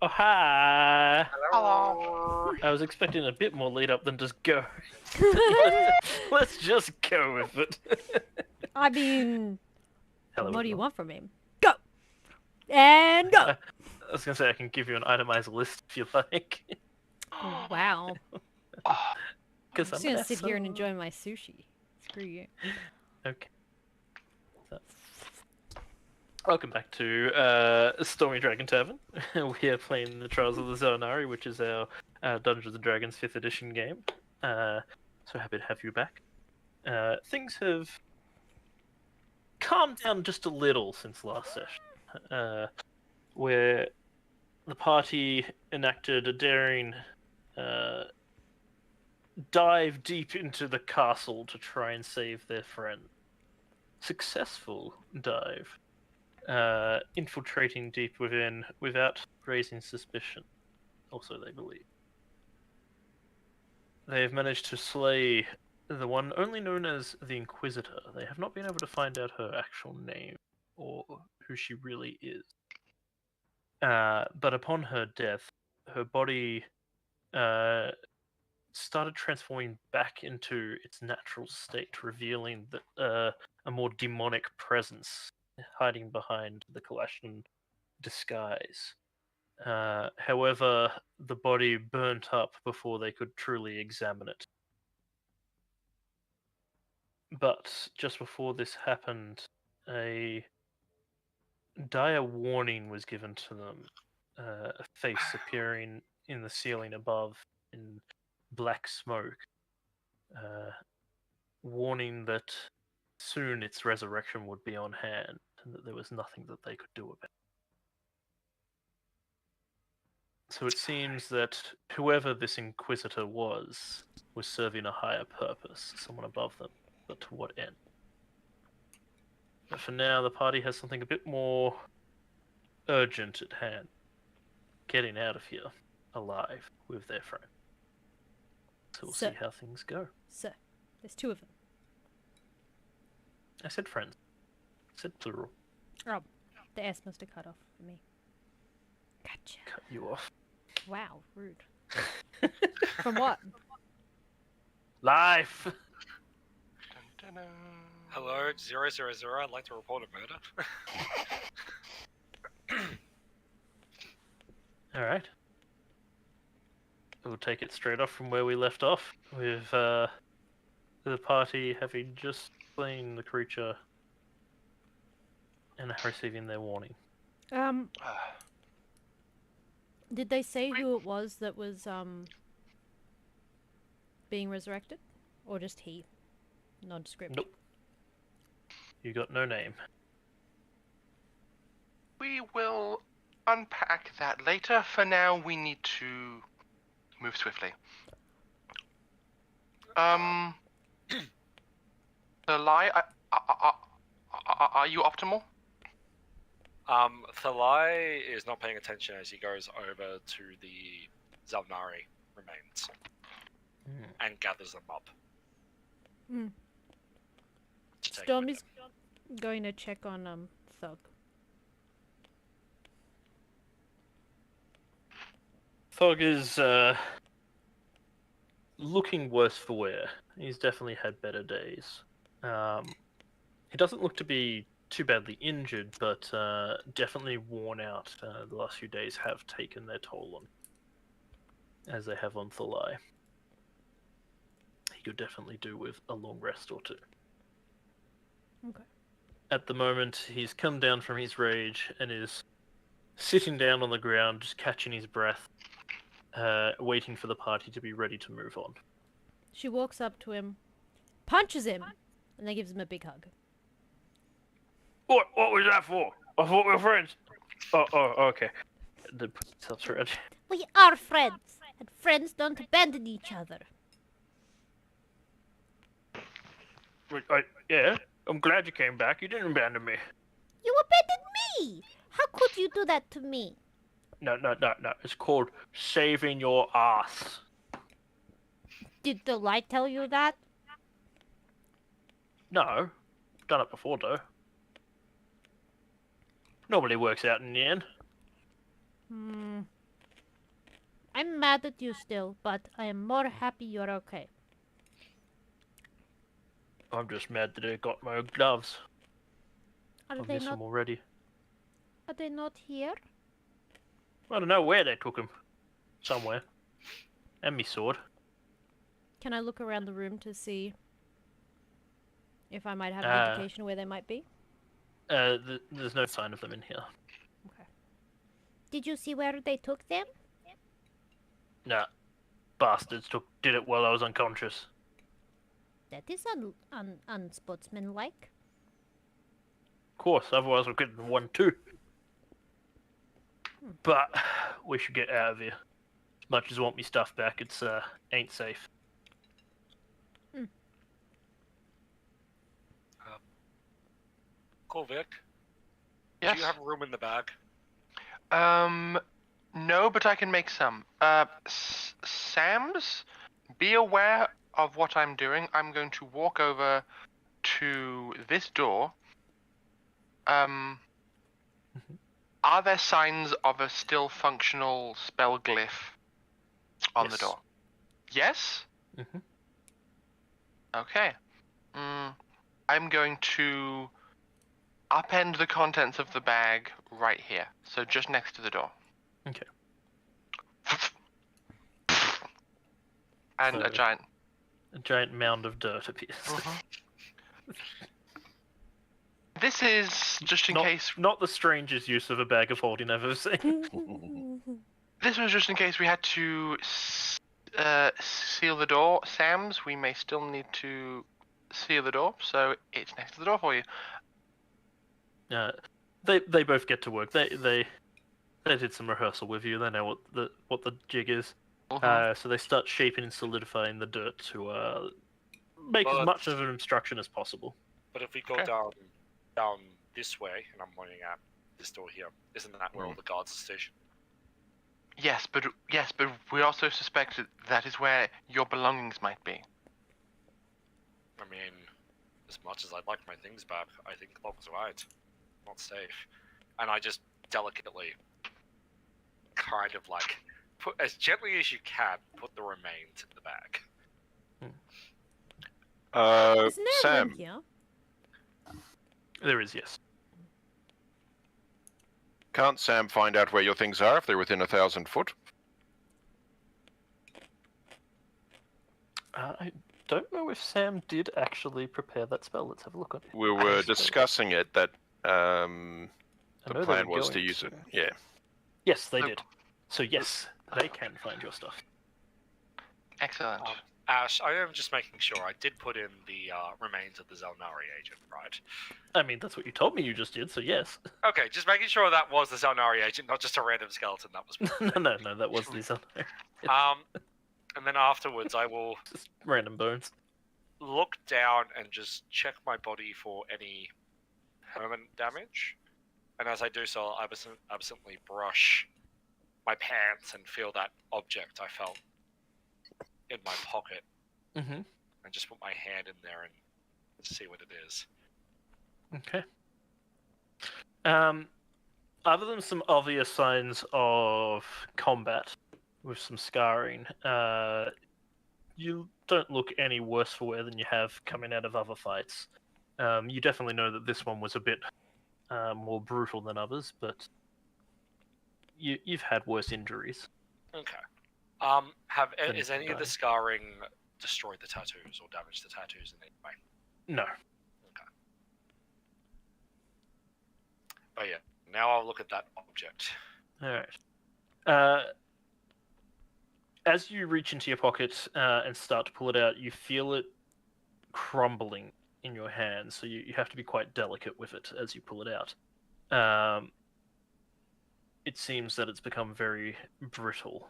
Oh, hi! Hello. I was expecting a bit more lead up than just go. Let's just go with it. I mean, Hello, what do you everyone. want from him? Go! And go! I was gonna say I can give you an itemized list if you like. Oh, wow. Oh, Because I'm just gonna sit here and enjoy my sushi. Screw you. Okay. So, welcome back to Stormy Dragon Tavern. We are playing the Trials of the Xel'nari, which is our Dungeons and Dragons 5th edition game. So happy to have you back. Things have calmed down just a little since last session, where the party enacted a daring dive deep into the castle to try and save their friend. Successful dive, infiltrating deep within without raising suspicion. Also, they believe they have managed to slay the one only known as the Inquisitor. They have not been able to find out her actual name or who she really is. But upon her death, her body started transforming back into its natural state, revealing that a more demonic presence hiding behind the Kalashan disguise. However, the body burnt up before they could truly examine it. But just before this happened, a dire warning was given to them. A face appearing in the ceiling above in black smoke, warning that soon its resurrection would be on hand and that there was nothing that they could do about it. So it seems that whoever this Inquisitor was serving a higher purpose, someone above them, but to what end? But for now, the party has something a bit more urgent at hand. Getting out of here alive with their friend. So we'll see how things go. So, there's two of them. I said friends. I said plural. Oh, the S must have cut off for me. Gotcha. Cut you off. Wow, rude. From what? Life! dun, dun, dun. Hello, 000. I'd like to report a murder. Alright. We'll take it straight off from where we left off, with the party having just slain the creature and receiving their warning. Did they say who it was that was, being resurrected? Or just he? Nondescript? Nope. You got no name. We will unpack that later. For now, we need to move swiftly. Thalai, are you optimal? Thalai is not paying attention as he goes over to the Xel'nari remains and gathers them up. Mm. to take Storm with is going to check on, Thug. Thog is looking worse for wear. He's definitely had better days. He doesn't look to be too badly injured, but definitely worn out. The last few days have taken their toll on him, as they have on Thalai. He could definitely do with a long rest or two. Okay. At the moment, he's come down from his rage and is sitting down on the ground, just catching his breath, waiting for the party to be ready to move on. She walks up to him, punches him, and then gives him a big hug. What was that for? I thought we were friends. Oh, okay. They put themselves around. We are friends, and friends don't abandon each other. Yeah, I'm glad you came back. You didn't abandon me. You abandoned me! How could you do that to me? No. It's called saving your ass. Did the light tell you that? No. Done it before, though. Normally works out in the end. I'm mad at you still, but I am more happy you're okay. I'm just mad that I got my gloves. Are I they miss not? them already. Are they not here? I don't know where they took them. Somewhere. And me sword. Can I look around the room to see if I might have an indication of where they might be? There's no sign of them in here. Okay. Did you see where they took them? Nah. Bastards did it while I was unconscious. That is unsportsmanlike. Of course, otherwise we couldn't have won too. But we should get out of here. As much as I want me stuff back, it's ain't safe. Cool, Vic. Yes. Do you have room in the bag? No, but I can make some. Sam's, be aware of what I'm doing. I'm going to walk over to this door. Are there signs of a still functional spell glyph on the Yes. door? Yes? Mhm. Okay. I'm going to upend the contents of the bag right here. So just next to the door. Okay. And So- a giant... A giant mound of dirt appears. This is just in case... Not the strangest use of a bag of holding I've ever seen. This was just in case we had to seal the door. Sam's, we may still need to seal the door, so it's next to the door for you. They both get to work. They did some rehearsal with you. They know what the jig is. So they start shaping and solidifying the dirt to make as much of an obstruction as possible. But if we go Okay. down this way, and I'm pointing at this door here, isn't that where all the guards are stationed? Yes, but we also suspect that is where your belongings might be. I mean, as much as I'd like my things back, I think Locke's right. Not safe. And I just delicately, kind of like, put as gently as you can, put the remains in the bag. Isn't there a Sam, room here? There is, yes. can't Sam find out where your things are if they're within 1,000 foot? I don't know if Sam did actually prepare that spell. Let's have a look on it. We were discussing it, that I the know they plan were was to going use it. Yeah. Yes, they Look. did. So yes, they can find your stuff. Excellent. Ash, I am just making sure I did put in the remains of the Xel'nari agent, right? I mean, that's what you told me you just did, so yes. Okay, just making sure that was the Xel'nari agent, not just a random skeleton. That was no, that was Lisa. And then afterwards, I will Just random bones. look down and just check my body for any permanent damage. And as I do so, I'll absently brush my pants and feel that object I felt in my pocket, Mm-hmm. and just put my hand in there and see what it is. Okay. Other than some obvious signs of combat with some scarring, you don't look any worse for wear than you have coming out of other fights. You definitely know that this one was a bit more brutal than others, but you've had worse injuries. Okay. Then Is any of the die. scarring destroyed the tattoos or damaged the tattoos in any way? No. Okay. But yeah, now I'll look at that object. Alright. As you reach into your pocket and start to pull it out, you feel it crumbling in your hands, so you have to be quite delicate with it as you pull it out. It seems that it's become very brittle.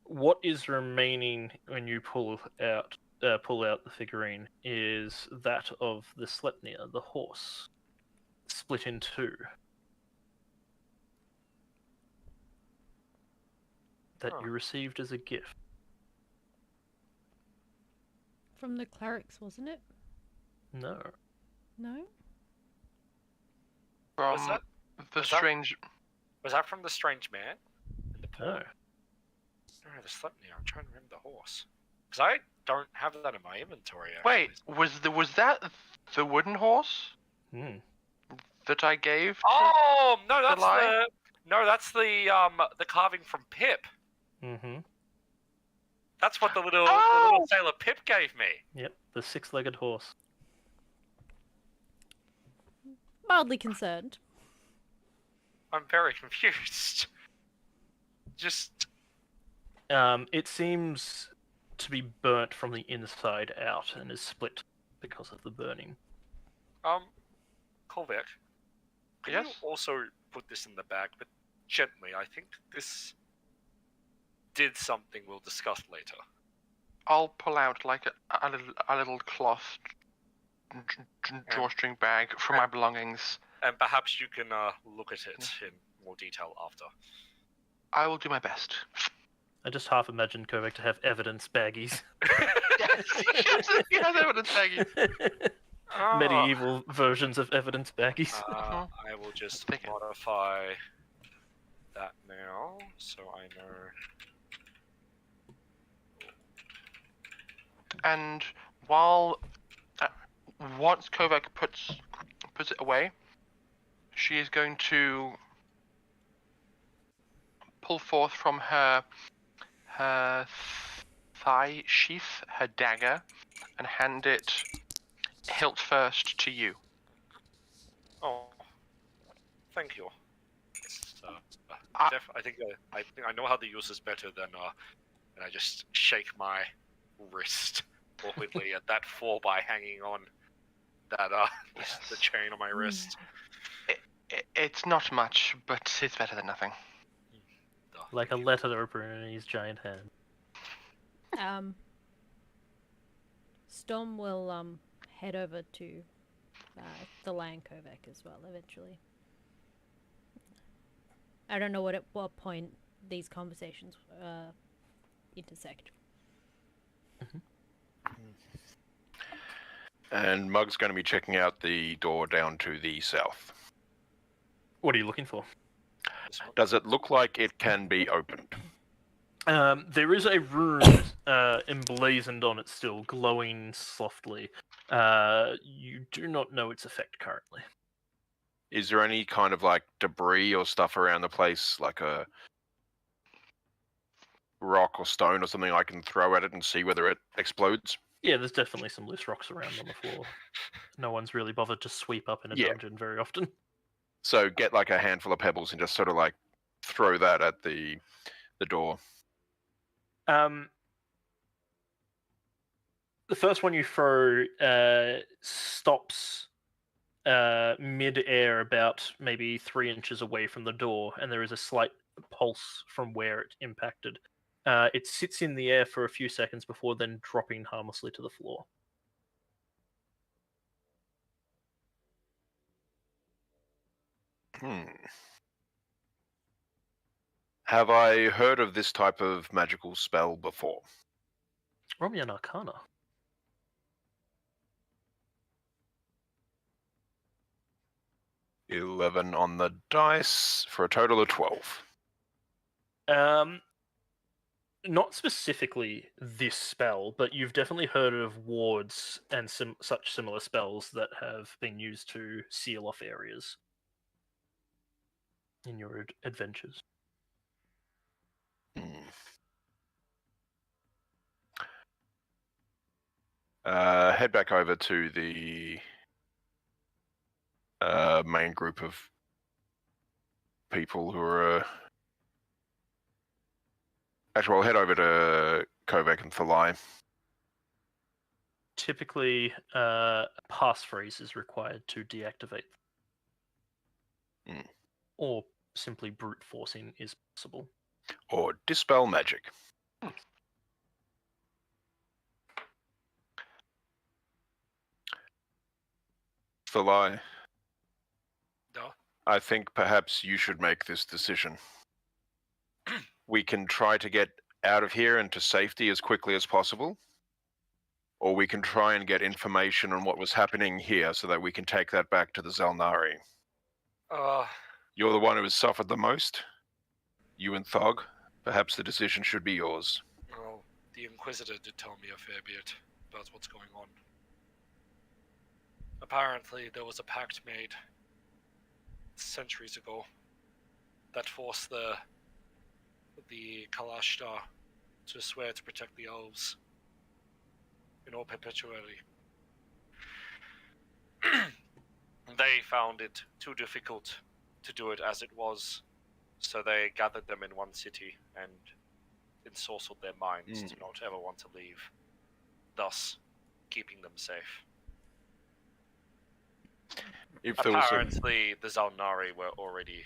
What is remaining when you pull out the figurine is that of the Xel'nari, the horse, split in two. That Huh. you received as a gift. From the clerics, wasn't it? No. No? From Was that- the was that- strange... Was that from the strange man in the Oh. No, the Xel'nari. I'm trying to remember the horse. Because I don't have that in my inventory, Wait, actually. was that the wooden horse Hmm. that I gave? Oh no, that's Thalai? the carving from Pip. Mm-hmm. That's what the little Oh! sailor Pip gave me. Yep, the six-legged horse. Mildly concerned. I'm very confused. Just It seems to be burnt from the inside out and is split because of the burning. Kolvik, can Yes? you also put this in the bag, but gently? I think this did something we'll discuss later. I'll pull out like a little cloth drawstring bag for my belongings. And perhaps you can look at it in more detail after. I will do my best. I just half imagined Kovac to have evidence baggies. Yes, he has evidence, Maggie. Medieval versions of evidence baggies. I will just Take it. modify that now, so I know. And while once Kovac puts it away, she is going to pull forth from her thigh sheath her dagger and hand it hilt first to you. Oh, thank you. I think I know how to use this better than and I just shake my wrist awkwardly at that 4x hanging on that the chain on my wrist. It's not much, but it's better than nothing. Like a letter opener in his giant hand. Storm will head over to Thalai and Kovac as well eventually. I don't know at what point these conversations intersect. And Mug's going to be checking out the door down to the south. What are you looking for? Does it look like it can be opened? There is a rune emblazoned on it still, glowing softly. You do not know its effect currently. Is there any kind of like debris or stuff around the place, like a rock or stone or something I can throw at it and see whether it explodes? Yeah, there's definitely some loose rocks around on the floor. No one's really bothered to sweep up in a dungeon very often. So get like a handful of pebbles and just sort of like throw that at the door. The first one you throw stops mid-air about maybe 3 inches away from the door, and there is a slight pulse from where it impacted. It sits in the air for a few seconds before then dropping harmlessly to the floor. Have I heard of this type of magical spell before? Roll me an Arcana. $11 on the dice for a total of 12. Not specifically this spell, but you've definitely heard of wards and such similar spells that have been used to seal off areas in your adventures. Head back over to the main group of people who are... Actually, I'll head over to Kovac and Thalai. Typically, a passphrase is required to deactivate. Or simply brute forcing is possible. Or dispel magic. Thalai, I think perhaps you should make this decision. We can try to get out of here and to safety as quickly as possible, or we can try and get information on what was happening here so that we can take that back to the Xel'nari. You're the one who has suffered the most, you and Thog. Perhaps the decision should be yours. Well, the Inquisitor did tell me a fair bit about what's going on. Apparently, there was a pact made centuries ago that forced the Kalashtar to swear to protect the elves in all perpetuity. They found it too difficult to do it as it was, so they gathered them in one city and ensorcelled their minds to not ever want to leave, thus keeping them safe. If there was Apparently, the Xel'nari were already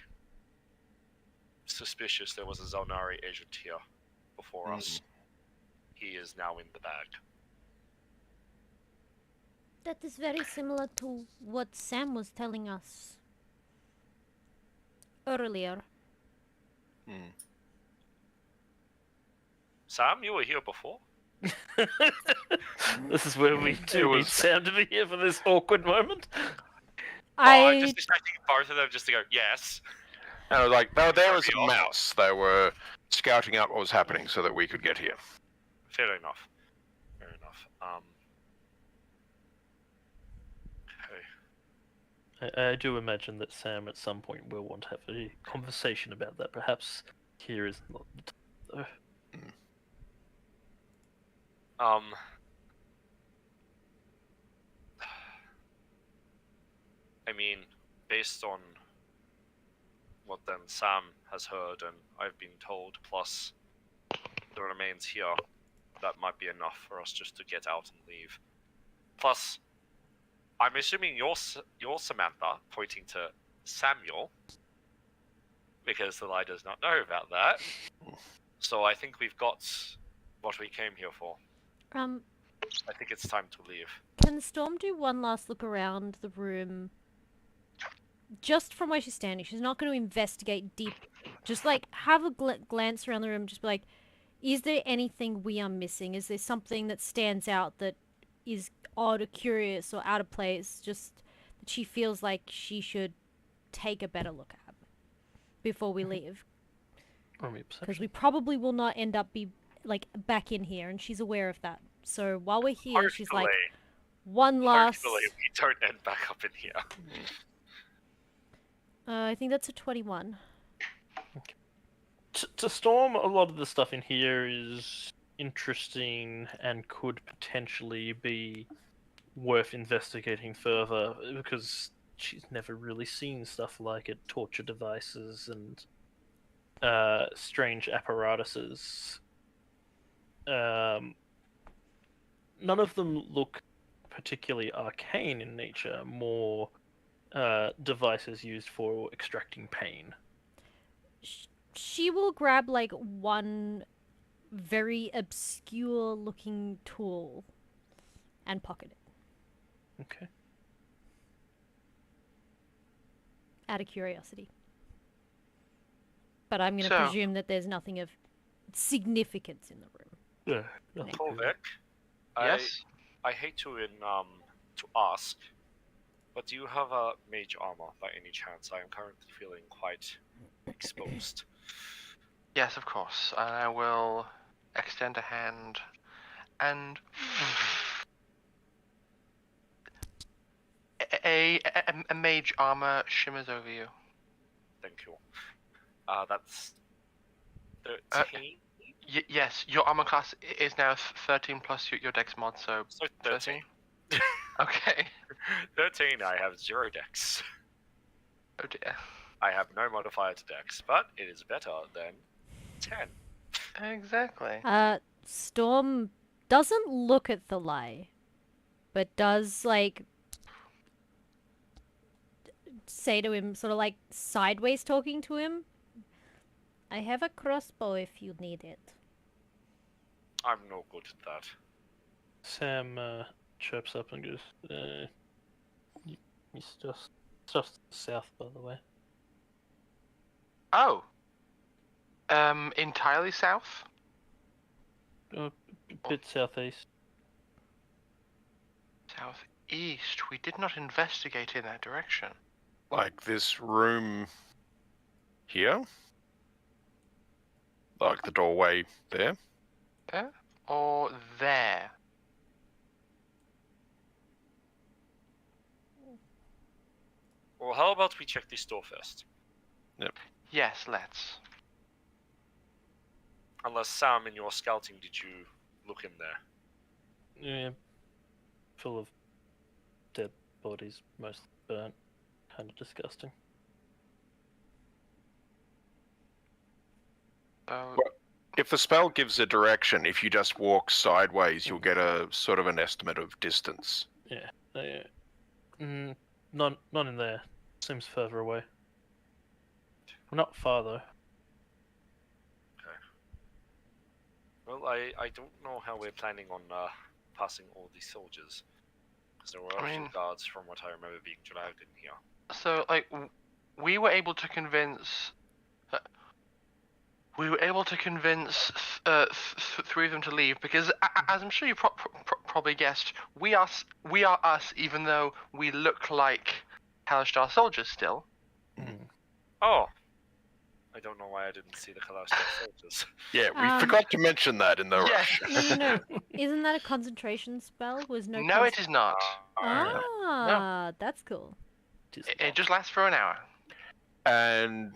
suspicious there was a Xel'nari agent here before us. He is now in the bag. That is very similar to what Sam was telling us earlier. Sam, you were here before? This is where we do need Sam to be here for this awkward moment. I'm just expecting both of them just to go, yes. And I was like, they were there as a mouse. They were scouting out what was happening so that we could get here. Fair enough. Fair enough. Okay. I do imagine that Sam at some point will want to have a conversation about that. Perhaps here is not the time, though. I mean, based on what then Sam has heard and I've been told, plus the remains here, that might be enough for us just to get out and leave. Plus, I'm assuming you're Samantha, pointing to Samuel, because the lie does not know about that. So I think we've got what we came here for. I think it's time to leave. Can Storm do one last look around the room? Just from where she's standing. She's not going to investigate deep. Just like have a glance around the room. Just be like, is there anything we are missing? Is there something that stands out that is odd or curious or out of place? Just that she feels like she should take a better look at before we leave. Because we probably will not end up back in here, and she's aware of that. So while we're here, Hopefully, she's like, one last... Hopefully we don't end back up in here. I think that's a 21. Okay. To Storm, a lot of the stuff in here is interesting and could potentially be worth investigating further, because she's never really seen stuff like it. Torture devices and strange apparatuses. None of them look particularly arcane in nature, more devices used for extracting pain. She will grab one very obscure looking tool and pocket it. Okay. Out of curiosity. But I'm going to presume that there's nothing of significance in the room. Yeah. Kolvik, Yes? I hate to ask, but do you have a mage armor by any chance? I am currently feeling quite exposed. Yes, of course. I will extend a hand and a mage armor shimmers over you. Thank you. That's 13. Yes, your armor class is now 13 plus your dex mod, so 13. Okay. 13. I have 0 dex. Oh dear. I have no modifier to dex, but it is better than 10. Exactly. Storm doesn't look at Thalai, but does say to him, sort of sideways talking to him, I have a crossbow if you need it. I'm no good at that. Sam chirps up and goes, he's just south, by the way. Oh. Entirely south? A bit southeast. Southeast? We did not investigate in that direction. Like this room here? like the doorway there. There or there? Well, how about we check this door first? Yes, let's. Unless Sam, in your scouting, did you look in there? Yeah, full of dead bodies, mostly burnt. Kind of disgusting. So, If the spell gives a direction, if you just walk sideways, you'll get a sort of an estimate of distance. Yeah. Not in there. Seems further away. We're not far though. Well, I don't know how we're planning on passing all these soldiers. Because there were a few guards from what I remember being dragged in here. so like, we were able to convince. We were able to convince three of them to leave because, as I'm sure you probably guessed, we are us, even though we look like Hellstar soldiers still. Oh! I don't know why I didn't see the Kalashtar soldiers. Yeah, we forgot to mention that in the rush. No. Isn't that a concentration spell? Was no. No, it is not. That's cool. It just lasts for an hour. And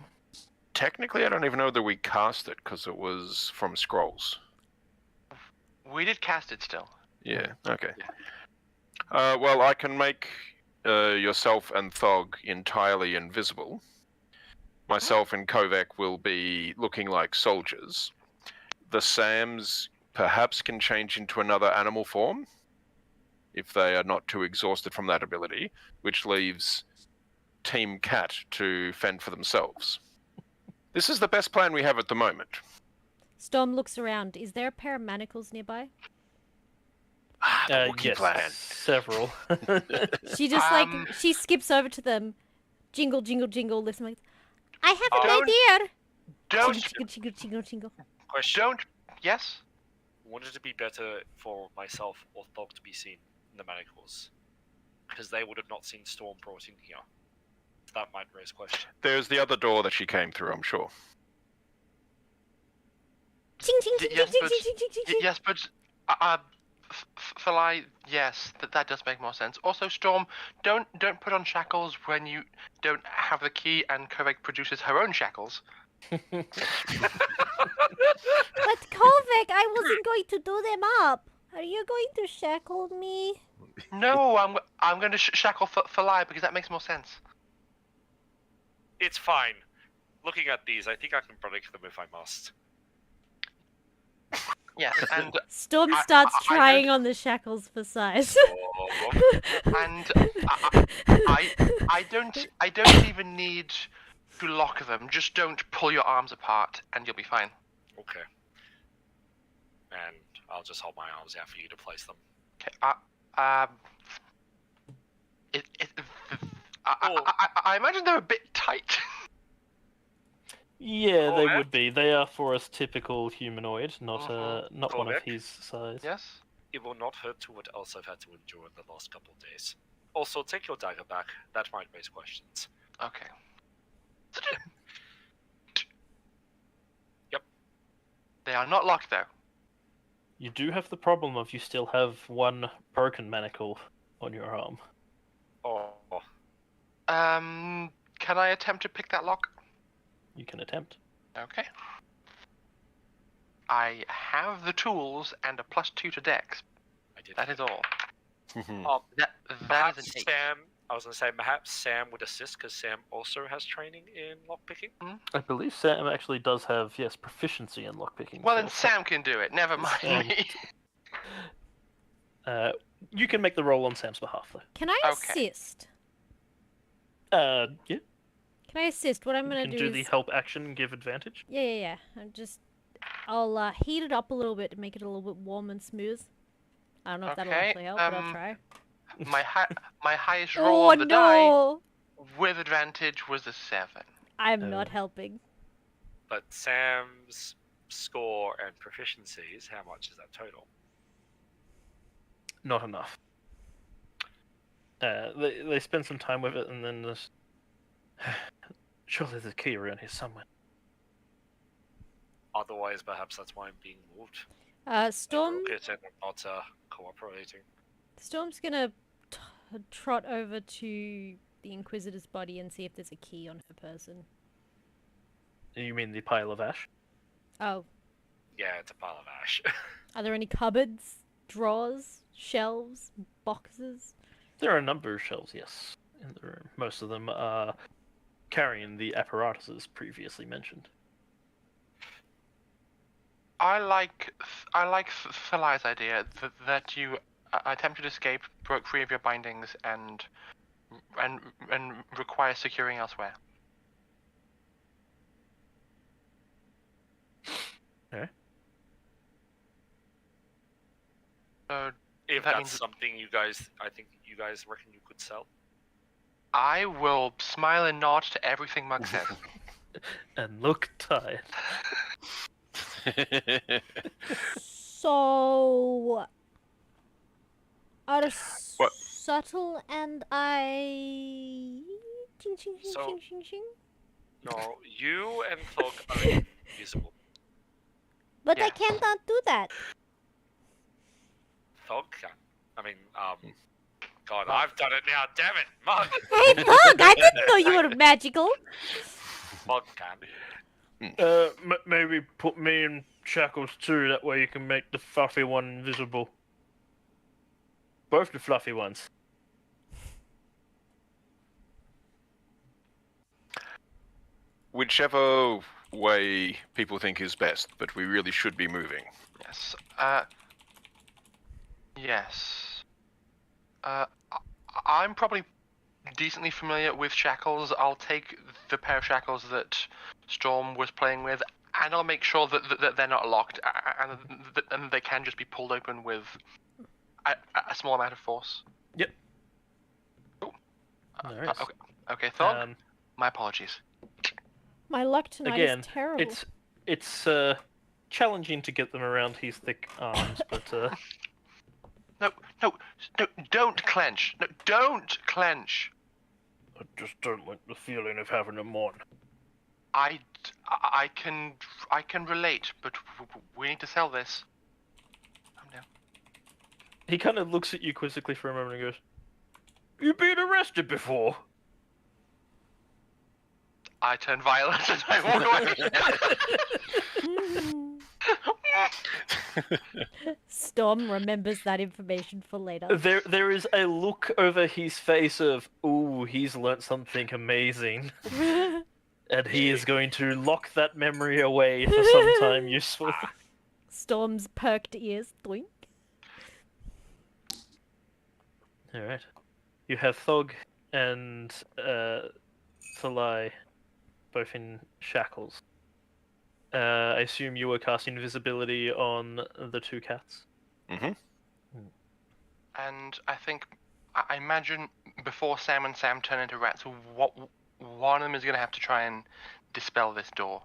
technically, I don't even know whether we cast it because it was from scrolls. We did cast it still. Yeah. Okay. Well, I can make yourself and Thog entirely invisible. Myself and Kovek will be looking like soldiers. The Sams perhaps can change into another animal form if they are not too exhausted from that ability, which leaves Team Cat to fend for themselves. This is the best plan we have at the moment. Storm looks around. Is there a pair of manacles nearby? The Wookiee Yes, plan. several. She just she skips over to them. Jingle, jingle, jingle. Listen, like, I have an idea. Don't. Jingle, jingle, jingle, jingle. Question. Don't. Yes. Wouldn't it be better for myself or Thog to be seen in the manacles? Because they would have not seen Storm brought in here. That might raise questions. There's the other door that she came through, I'm sure. Ching, ching, ching, Yes, ching, but- ching, ching, ching, ching, ching. Yes, but Thalai, yes, that does make more sense. Also, Storm, don't put on shackles when you don't have the key, and Kovek produces her own shackles. But Kovek, I wasn't going to do them up. Are you going to shackle me? No, I'm going to shackle Thalai because that makes more sense. It's fine. Looking at these, I think I can break them if I must. Yes, and Storm I- starts I trying don't- on the shackles for size. and I don't even need to lock them. Just don't pull your arms apart, and you'll be fine. Okay. And I'll just hold my arms out for you to place them. Okay. I imagine they're a bit tight. Yeah, Oh, they yeah? would be. They are for a typical humanoid, not not one of Correct. his size. Yes. It will not hurt to what else I've had to endure in the last couple of days. Also, take your dagger back. That might raise questions. Okay. Yep. They are not locked though. You do have the problem of you still have one broken manacle on your arm. Oh, Can I attempt to pick that lock? You can attempt. Okay. I have the tools and a +2 to Dex. I did. That is all. Um, That perhaps is an 8. Sam. I was gonna say perhaps Sam would assist because Sam also has training in lockpicking. I believe Sam actually does have, yes, proficiency in lockpicking. Well, then so- Sam can do it. Never mind Sam. me. You can make the roll on Sam's behalf, though. Can I Okay. assist? Yeah. Can I assist? What I'm You gonna can do do is the help action and give advantage. yeah. I'll heat it up a little bit to make it a little bit warm and smooth. I don't know if that'll Okay, actually help, but I'll try. My highest roll Oh on the die no! with advantage was a 7. I'm not helping. But Sam's score and proficiencies, how much is that total? Not enough. They spend some time with it, and then there's... Surely there's a key around here somewhere. Otherwise, perhaps that's why I'm being moved. Storm. Broken and not cooperating. Storm's gonna trot over to the Inquisitor's body and see if there's a key on her person. You mean the pile of ash? Oh, Yeah, it's a pile of ash. are there any cupboards, drawers, shelves, boxes? There are a number of shelves, yes, in the room. Most of them are carrying the apparatuses previously mentioned. I like Thalai's idea that you attempted escape, broke free of your bindings, and require securing elsewhere. Okay. So If That that's means- something I think you guys reckon you could sell. I will smile and nod to everything Mug says. And look tired. So, are What? Subtle and I. Ching, ching, ching, So- ching, ching, ching. No, you and Thog are invisible. But I Yeah. cannot do that. Thog can. I mean, God, I've done it now. Damn it, Mug. Hey, Thug! I didn't know you were magical. Mug can. Maybe put me in shackles too, that way you can make the fluffy one invisible. Both the fluffy ones. Whichever way people think is best, but we really should be moving. Yes. Yes. I'm probably decently familiar with shackles. I'll take the pair of shackles that Storm was playing with, and I'll make sure that they're not locked, and they can just be pulled open with a small amount of force. Yep. Cool. Nice. Okay, Thog. My apologies. My luck tonight Again, is terrible. It's challenging to get them around his thick arms, but No, don't clench. No, don't clench. I just don't like the feeling of having them on. I can relate, but we need to sell this. Calm down. He kind of looks at you quizzically for a moment and goes, "You've been arrested before." I turn violent and I walk away. Storm remembers that information for later. There is a look over his face of, "Ooh, he's learnt something amazing," and he is going to lock that memory away for some time useful. Storm's perked ears. Doink. All right, you have Thog and Thalai both in shackles. I assume you were casting invisibility on the two cats. Mm-hmm. And I imagine before Sam and Sam turn into rats, what one of them is going to have to try and dispel this door.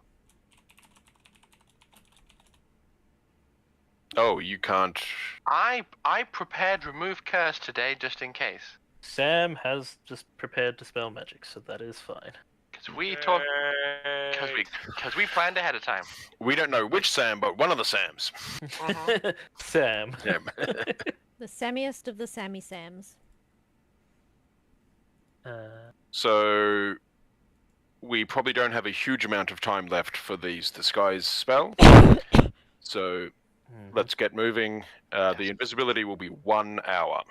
Oh, you can't. I prepared remove curse today just in case. Sam has just prepared to spell magic, so that is fine. Because we planned ahead of time. We don't know which Sam, but one of the Sams. Sam. Yeah. The Sammiest of the Sammy Sams. So we probably don't have a huge amount of time left for these disguise spell. So let's get moving. The invisibility will be 1 hour.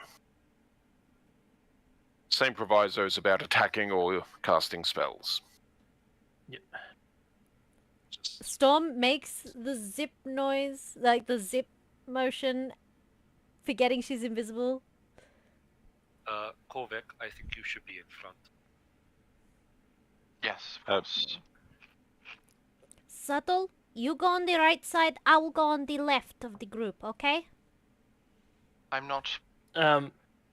Same provisos about attacking or casting spells. Yep. Storm makes the zip noise, like the zip motion, forgetting she's invisible. Korvik, I think you should be in front. Yes, of Uh, course. Subtle, you go on the right side, I will go on the left of the group, okay? I'm not.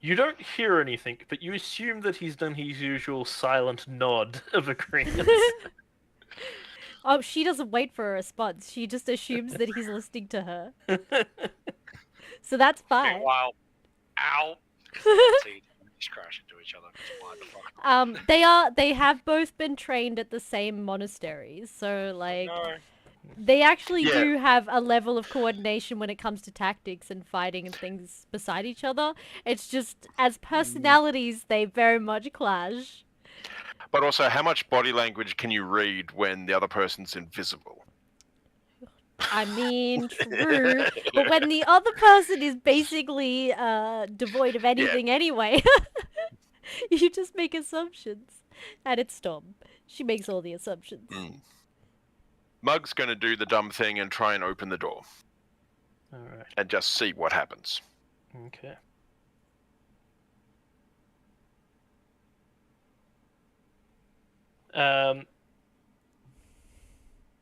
You don't hear anything, but you assume that he's done his usual silent nod of agreement. Oh, she doesn't wait for a response. She just assumes that he's listening to her. So that's fine. Meanwhile, ow! See, just crash into each other. Why the fuck? They have both been trained at the same monasteries, so like No. They actually Yeah. do have a level of coordination when it comes to tactics and fighting and things beside each other. It's just, as personalities, they very much clash. But also, how much body language can you read when the other person's invisible? I mean, true. But when the other person is basically devoid of anything anyway, you just make assumptions. And it's Tom. She makes all the assumptions. Mug's going to do the dumb thing and try and open the door Alright, and just see what happens. okay.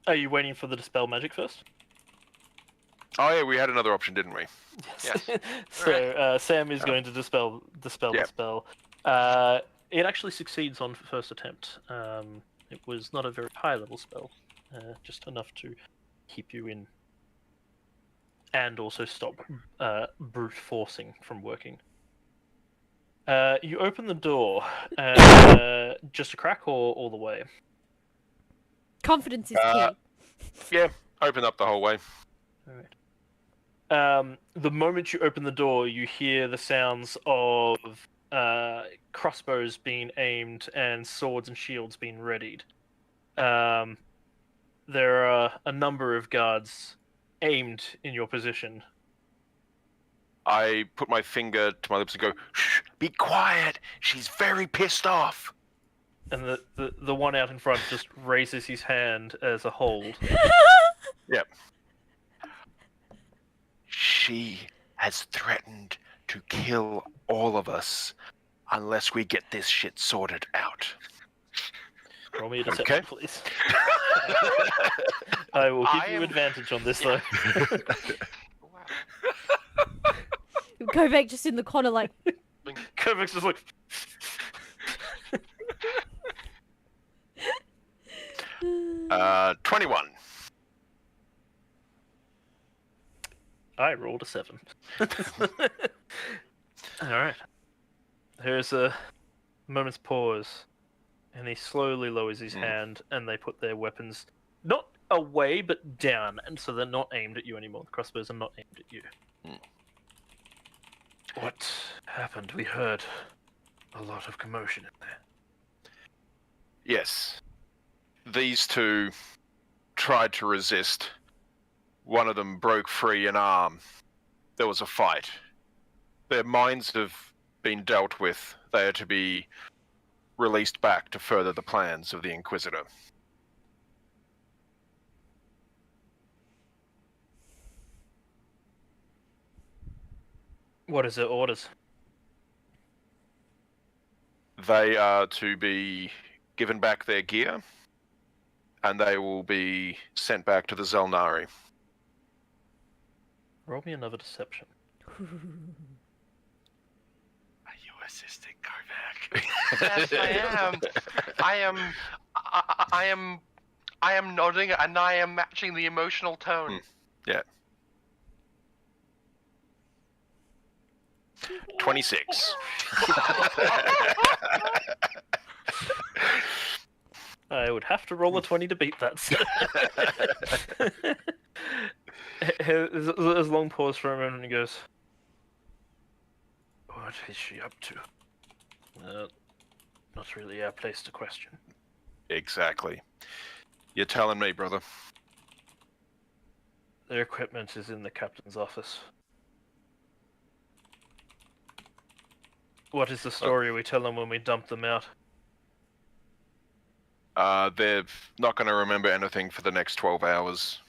Are you waiting for the dispel magic first? Oh yeah, we had another option, didn't we? Yes. So Sam is going to dispel the spell. It actually succeeds on first attempt. It was not a very high level spell, just enough to keep you in, and also stop brute forcing from working. You open the door, just a crack or all the way? Confidence is key. Yeah, open up the whole way. Alright. The moment you open the door, you hear the sounds of crossbows being aimed and swords and shields being readied. There are a number of guards aimed in your position. I put my finger to my lips and go, "Shh, be quiet. She's very pissed off." And the one out in front just raises his hand as a hold. Yep. She has threatened to kill all of us unless we get this shit sorted out. Roll me a deception, please. I will give you advantage on this, though. Wow. Kovac just in the corner like... Kovac's just like... 21. I rolled a 7. Alright. There's a moment's pause, and he slowly lowers his hand, and they put their weapons not away, but down, and so they're not aimed at you anymore. The crossbows are not aimed at you. What happened? We heard a lot of commotion in there. Yes. These two tried to resist. One of them broke free an arm. There was a fight. Their minds have been dealt with. They are to be released back to further the plans of the Inquisitor. What is their orders? They are to be given back their gear, and they will be sent back to the Xel'nari. Roll me another deception. Are you assisting Kovac? Yes, I am nodding and I am matching the emotional tone. Yeah. 26. I would have to roll a 20 to beat that. There's a long pause for a moment and he goes, "What is she up to? Not really our place to question." Exactly. You're telling me, brother. Their equipment is in the captain's office. What is the story we tell them when we dump them out? They're not going to remember anything for the next 12 hours.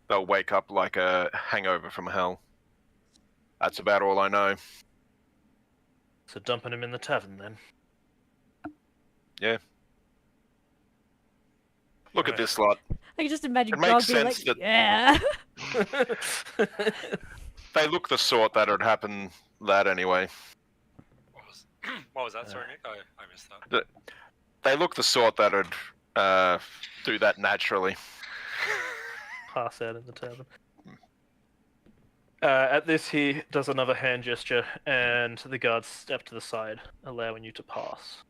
They'll wake up like a hangover from hell. That's about all I know. So dumping them in the tavern, then? Yeah. Look at Right. this lot. I can just imagine It makes Grog being like, sense that- yeah. They look the sort that would happen that anyway. What was that? Sorry, Nick. I missed that. They look the sort that would do that naturally. Pass out in the tavern. At this, he does another hand gesture, and the guards step to the side, allowing you to pass.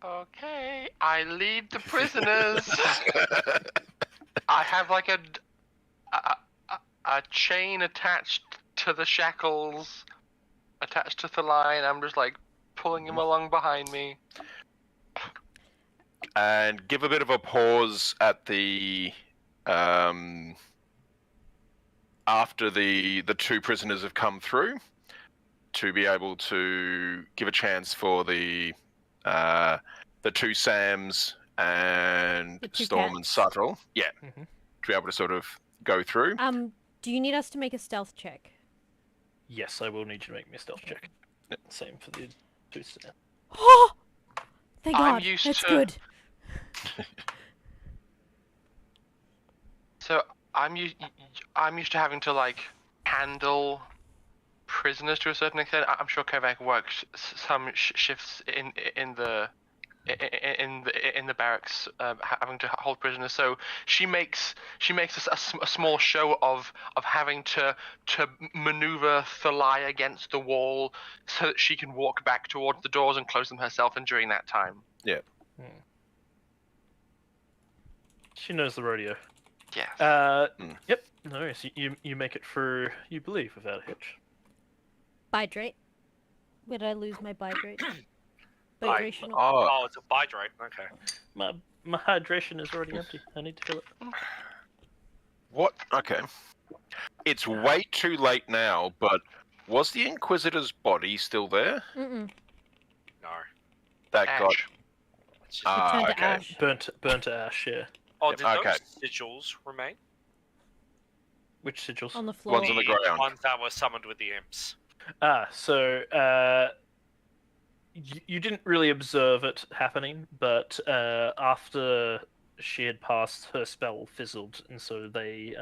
Okay, I lead the prisoners. I have like a chain attached to the shackles, attached to Thalai, and I'm just like pulling him along behind me. And give a bit of a pause at the after the two prisoners have come through, to be able to give a chance for the two Sams and The two Storm and cats. Subtle, Mhm. to be able to sort of go through. Do you need us to make a stealth check? Yes, I will need you to make me a stealth check. Same for the two Sam. Oh! Thank I'm God. used That's to- good. So I'm used to having to like handle prisoners to a certain extent. I'm sure Kovac works some shifts in the barracks, having to hold prisoners. So she makes a small show of having to maneuver Thalai against the wall so that she can walk back towards the doors and close them herself. And during that time, She knows the rodeo. yes. Yep. No worries. You make it through, you believe, without a hitch. Hydrate. Where did I lose my hydrate? I- Hydration. Oh, it's a hydrate. Okay. My hydration is already empty. I need to fill it. What? Okay. It's way too late now, but was the Inquisitor's body still there? Mm-mm. No. That got. Ash. It's just- Ah, Turned to okay. ash. Burnt to ash. Yeah. oh, Yep, did okay. those sigils remain? Which sigils? On the floor. One's on the ground. ones that were summoned with the imps. So you didn't really observe it happening, but after she had passed, her spell fizzled, and so they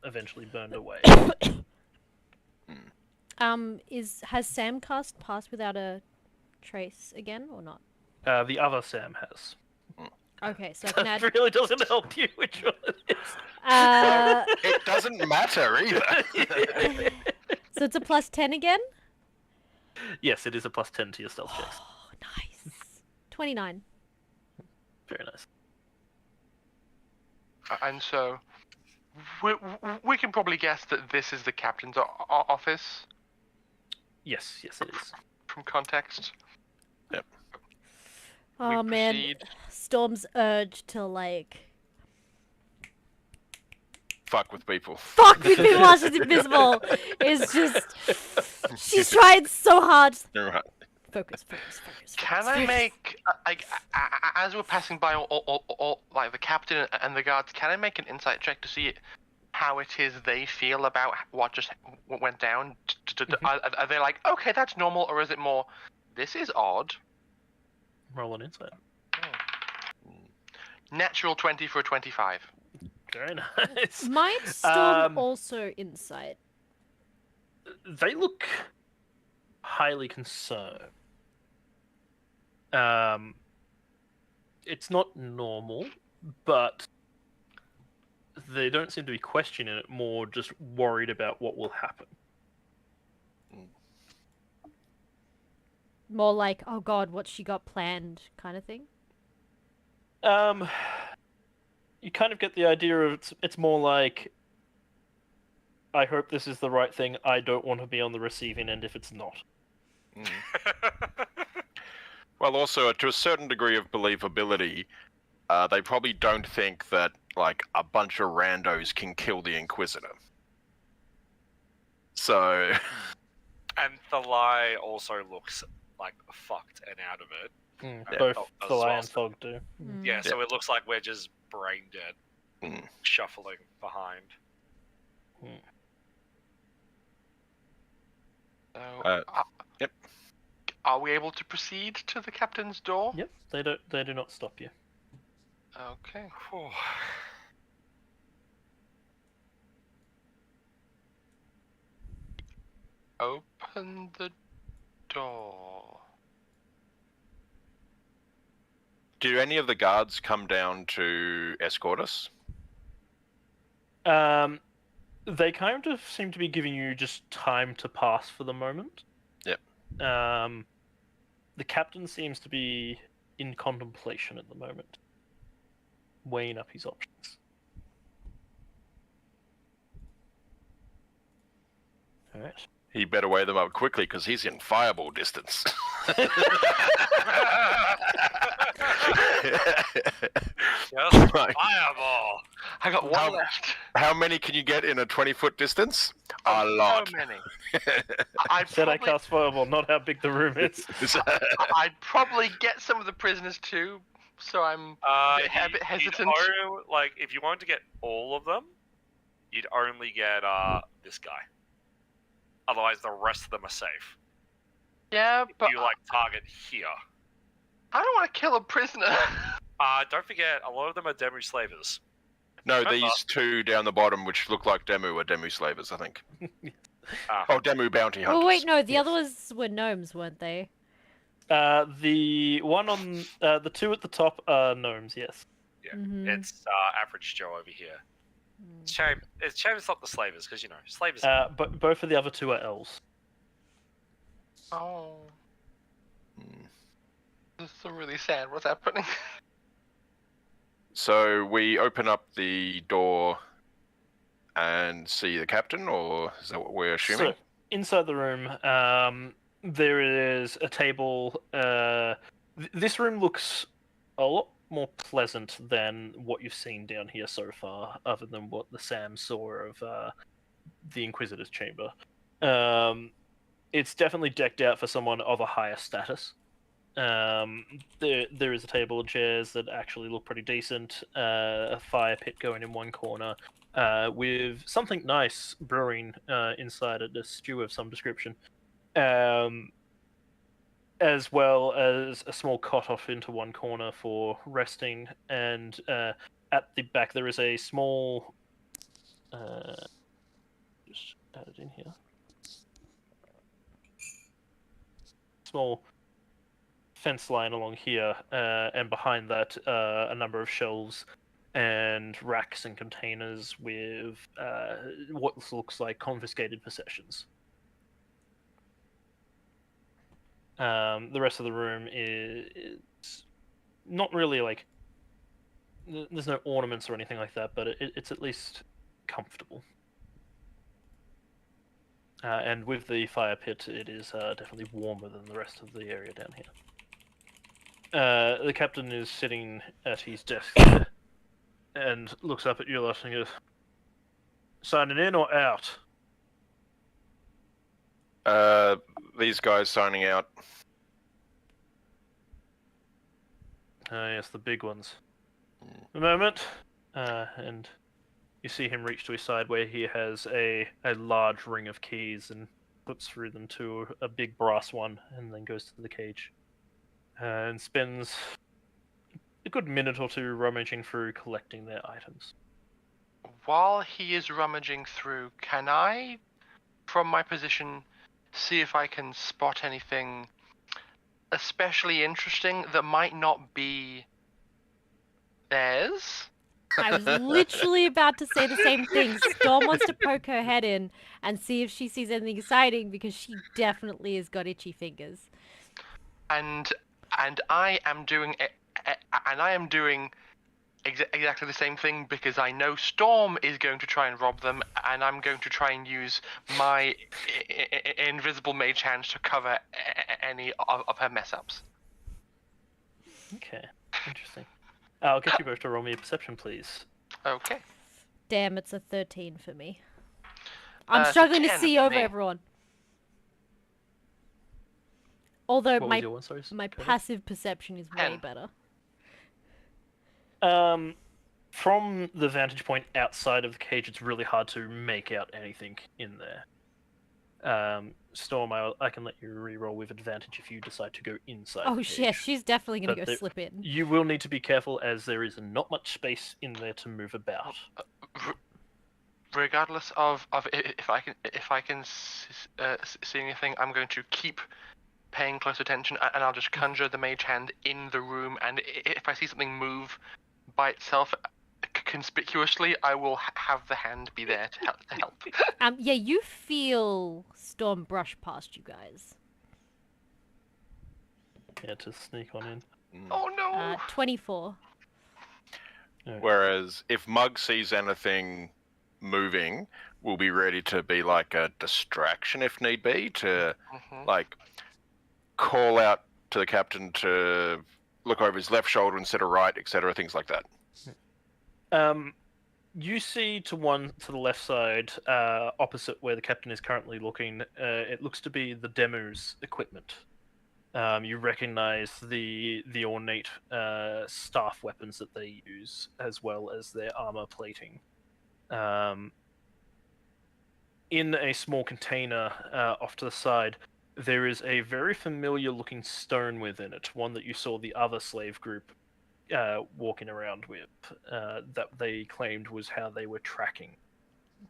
eventually burned away. Has Sam cast Pass Without a Trace again or not? The other Sam has. Okay, so I can add. That really doesn't help you which one it is. It doesn't matter either. So it's a +10 again? Yes, it is a +10 to your stealth checks. Oh, nice. 29. Very nice. And so we can probably guess that this is the captain's office Yes, it is. from context. Oh man, proceed. Storm's urge to like Fuck with people. fuck with people while she's invisible is just. She's trying so hard. Right. Focus. Can I make like as we're passing by all like the captain and the guards? Can I make an insight check to see how it is they feel about what just went down? Are they like, okay, that's normal, or is it more, this is odd? Roll an insight. Natural 20 for a 25. Very nice. Might Storm Um, also insight? They look highly concerned. It's not normal, but they don't seem to be questioning it, more just worried about what will happen. More like, oh god, what she got planned kind of thing? You kind of get the idea of it's more like, I hope this is the right thing, I don't want to be on the receiving end if it's not. Well, also to a certain degree of believability, they probably don't think that like a bunch of randos can kill the Inquisitor. So, And Thalai also looks like fucked and out of it. Mm, both as Thalai well, and Thog do. Mm. Yeah, so it looks like we're just brain dead, shuffling behind. So, yep. Are we able to proceed to the captain's door? Yep, they do not stop you. Okay. Whew. Open the door. do any of the guards come down to escort us? They kind of seem to be giving you just time to pass for the moment. Yep. The captain seems to be in contemplation at the moment, weighing up his options. All right. He better weigh them up quickly because he's in fireball distance. Yes, Right. fireball. I got How- one left. How many can you get in a 20-foot distance? A Oh, lot. So many. I'd Said I probably, cast fireball, not how big the room is. I'd probably get some of the prisoners too, so I'm a bit hesitant. Like, if you wanted to get all of them, you'd only get this guy. Otherwise, the rest of them are safe. Yeah, but If you like target here. I don't want to kill a prisoner. Don't forget, a lot of them are Demu slavers. No, Remember- these two down the bottom, which look like Demu, are Demu slavers, I think. Ah. Oh, Demu bounty hunters. Oh wait, no, the Yes. other ones were gnomes, weren't they? The one on the two at the top are gnomes. Yes. Yeah, Mhm. it's average Joe over here. It's shame it's not the slavers, because, you know, slavers... But both of the other two are elves. Oh, Hmm. this is so really sad. What's happening? So we open up the door and see the captain, or is that what we're assuming? So inside the room, there is a table. This room looks a lot more pleasant than what you've seen down here so far, other than what the Sam saw of the Inquisitor's chamber. It's definitely decked out for someone of a higher status. There is a table and chairs that actually look pretty decent. A fire pit going in one corner, with something nice brewing inside it, a stew of some description, as well as a small cot off into one corner for resting. And at the back there is a small, just add it in here, small fence line along here, and behind that a number of shelves and racks and containers with what looks like confiscated possessions. The rest of the room is not really like, there's no ornaments or anything like that, but it's at least comfortable. And with the fire pit, it is definitely warmer than the rest of the area down here. The captain is sitting at his desk there and looks up at you lot and goes, "Signing in or out?" These guys signing out. Yes, the big ones. A moment, and you see him reach to his side where he has a large ring of keys and puts through them to a big brass one, and then goes to the cage. And spends a good minute or two rummaging through, collecting their items. While he is rummaging through, can I, from my position, see if I can spot anything especially interesting that might not be theirs? I was literally about to say the same thing. Storm wants to poke her head in and see if she sees anything exciting, because she definitely has got itchy fingers. And I am doing exactly the same thing, because I know Storm is going to try and rob them, and I'm going to try and use my invisible mage hand to cover any of her mess ups. Okay, interesting. I'll get you both to roll me a perception, please. Okay. Damn, it's a 13 for me. I'm It's a struggling to 10 see for over me. everyone. Although What was my your one, sorry? my Trevor? passive perception is way 10. better. From the vantage point outside of the cage, it's really hard to make out anything in there. Storm, I can let you re-roll with advantage if you decide to go inside. Oh the shit, cage. she's definitely gonna But go there- slip in. You will need to be careful, as there is not much space in there to move about. Regardless of if I can see anything, I'm going to keep paying close attention, and I'll just conjure the mage hand in the room, and if I see something move by itself conspicuously, I will have the hand be there to help. Yeah, you feel Storm brush past you guys. Yeah, to sneak on in. Oh no! 24. Whereas if Mug sees anything moving, we'll be ready to be like a distraction if need be, to like call out to the captain to look over his left shoulder instead of right, etc. Things like that. You see to the left side, opposite where the captain is currently looking, it looks to be the Demu's equipment. You recognize the ornate staff weapons that they use, as well as their armor plating. In a small container off to the side, there is a very familiar-looking stone within it, one that you saw the other slave group walking around with, that they claimed was how they were tracking.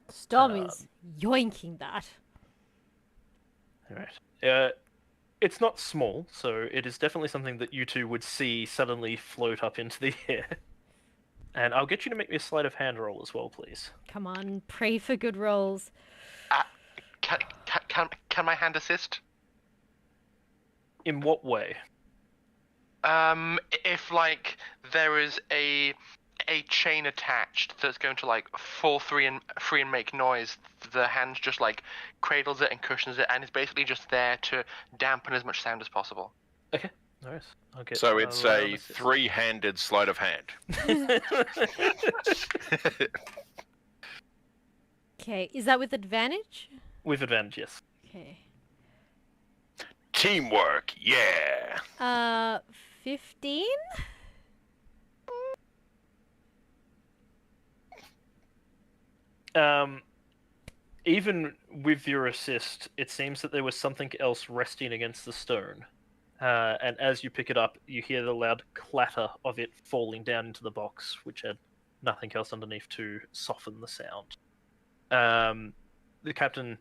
Storm is yoinking that. Alright. It's not small, so it is definitely something that you two would see suddenly float up into the air. And I'll get you to make me a sleight of hand roll as well, please. Come on, pray for good rolls. Can my hand assist? In what way? If like there is a chain attached that's going to like fall free and make noise, the hand just like cradles it and cushions it, and is basically just there to dampen as much sound as possible. Okay, nice. Okay. So it's a three-handed sleight of hand. Okay, is that with advantage? With advantage, yes. Okay. Teamwork, yeah. 15? Even with your assist, it seems that there was something else resting against the stone. And as you pick it up, you hear the loud clatter of it falling down into the box, which had nothing else underneath to soften the sound. The captain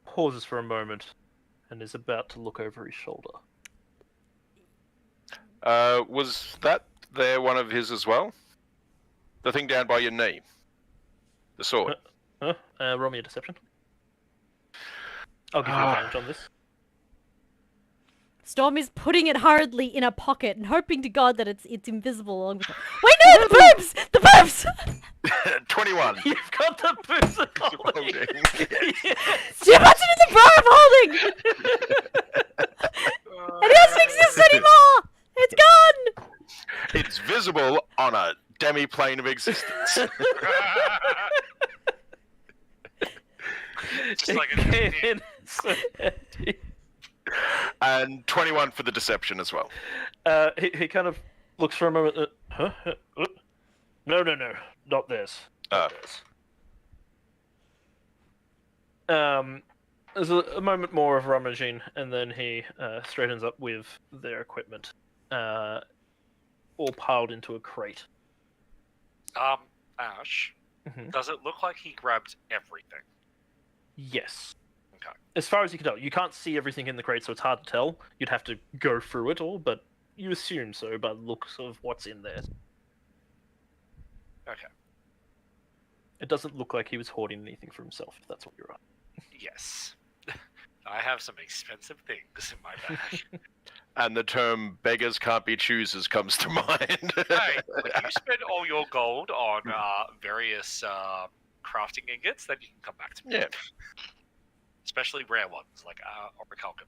pauses for a moment and is about to look over his shoulder. Was that there one of his as well? The thing down by your knee? The sword? Roll me a deception. I'll give you advantage on this. Storm is putting it hurriedly in a pocket and hoping to God that it's invisible along with it. Wait, no, the boobs! The boobs! 21. You've got the boots of holding. Too much in the bar of holding! It doesn't exist anymore! It's gone! It's visible on a demi-plane of existence. Just like a And 21 for the deception as well. He kind of looks for a moment. No, not this. Not this. There's a moment more of rummaging, and then he straightens up with their equipment, all piled into a crate. Ash, Mhm. does it look like he grabbed everything? Yes. Okay. As far as you can tell, you can't see everything in the crate, so it's hard to tell. You'd have to go through it all, but you assume so by the looks of what's in there. Okay. It doesn't look like he was hoarding anything for himself, if that's what you're on. Yes. I have some expensive things in my bag. And the term beggars can't be choosers comes to mind. Hey, when you spend all your gold on various crafting ingots, then you can come back to me. Yeah. Especially rare ones, like orichalcum.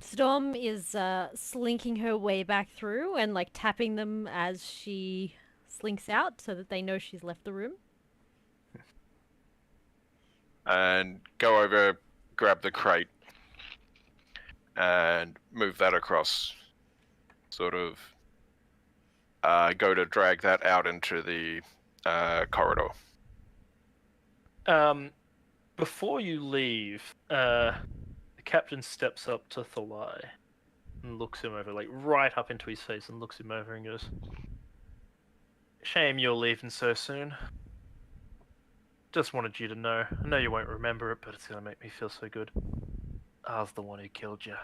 Storm is slinking her way back through and like tapping them as she slinks out so that they know she's left the room. And go over, grab the crate, and move that across. Sort of go to drag that out into the corridor. Before you leave, the captain steps up to Thalai and looks him over, like right up into his face, and looks him over and goes, "Shame you're leaving so soon. Just wanted you to know. I know you won't remember it, but it's gonna make me feel so good. I was the one who killed you."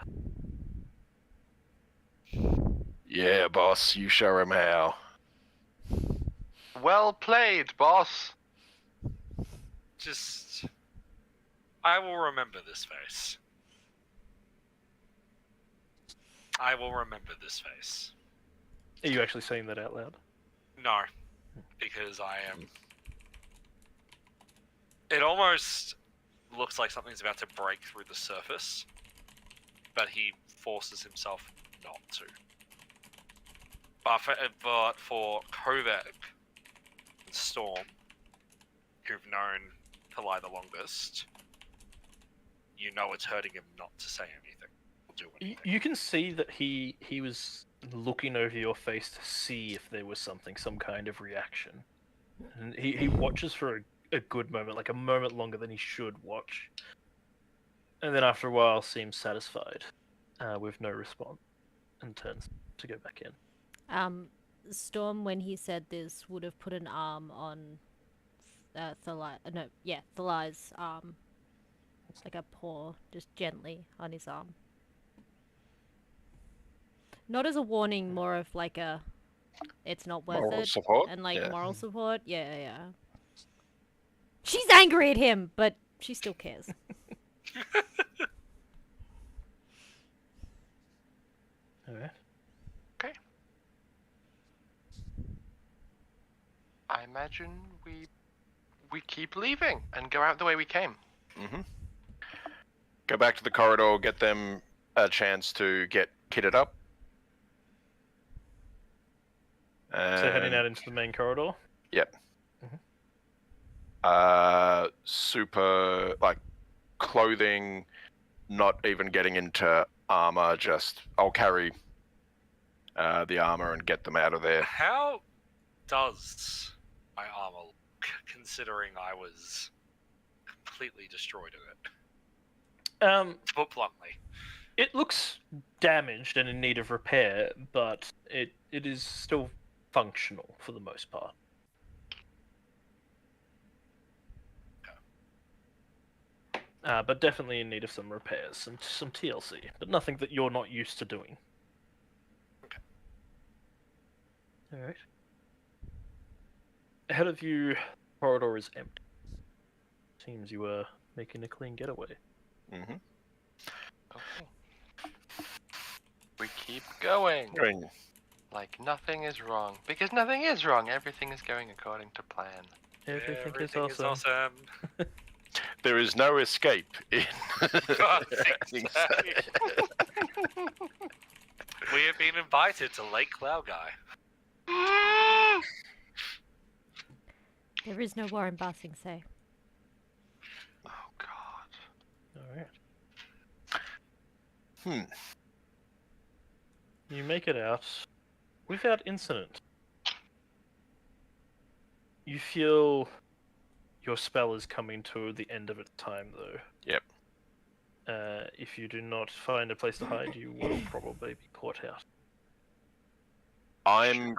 Yeah, boss, you show him how. Well played, boss. Just... I will remember this face. I will remember this face. Are you actually saying that out loud? No, because I am. It almost looks like something's about to break through the surface, but he forces himself not to. But for Kovac and Storm, who've known Thalai the longest, you know it's hurting him not to say anything or do anything. You can see that he was looking over your face to see if there was something, some kind of reaction. And he watches for a good moment, like a moment longer than he should watch. And then after a while seems satisfied with no response and turns to go back in. Storm, when he said this, would have put an arm on Thalai's arm. It's like a paw, just gently on his arm. Not as a warning, more of like a, it's not worth Moral it. support? And like Yeah. moral support. Yeah. She's angry at him, but she still cares. Alright. Okay. I imagine we keep leaving and go out the way we came. Mm-hmm. Go back to the corridor, get them a chance to get kitted up. So heading And, out into the main corridor. super, like, clothing, not even getting into armor, just, I'll carry the armor and get them out of there. How does my armor look, considering I was completely destroyed in it? To put bluntly. It looks damaged and in need of repair, but it is still functional for the most part. But definitely in need of some repairs and some TLC, but nothing that you're not used to doing. Okay. Alright. Ahead of you, corridor is empty. Seems you were making a clean getaway. Mm-hmm. Okay. We keep going. Going. Like nothing is wrong. Because nothing is wrong. Everything is going according to plan. Everything is Everything is awesome. awesome. There is no escape in. God, we have been invited to Lake Cloud Guy. There is no war in Basing Say. Oh god. Alright. You make it out without incident. You feel your spell is coming to the end of its time, though. Yep. If you do not find a place to hide, you will probably be caught out. I'm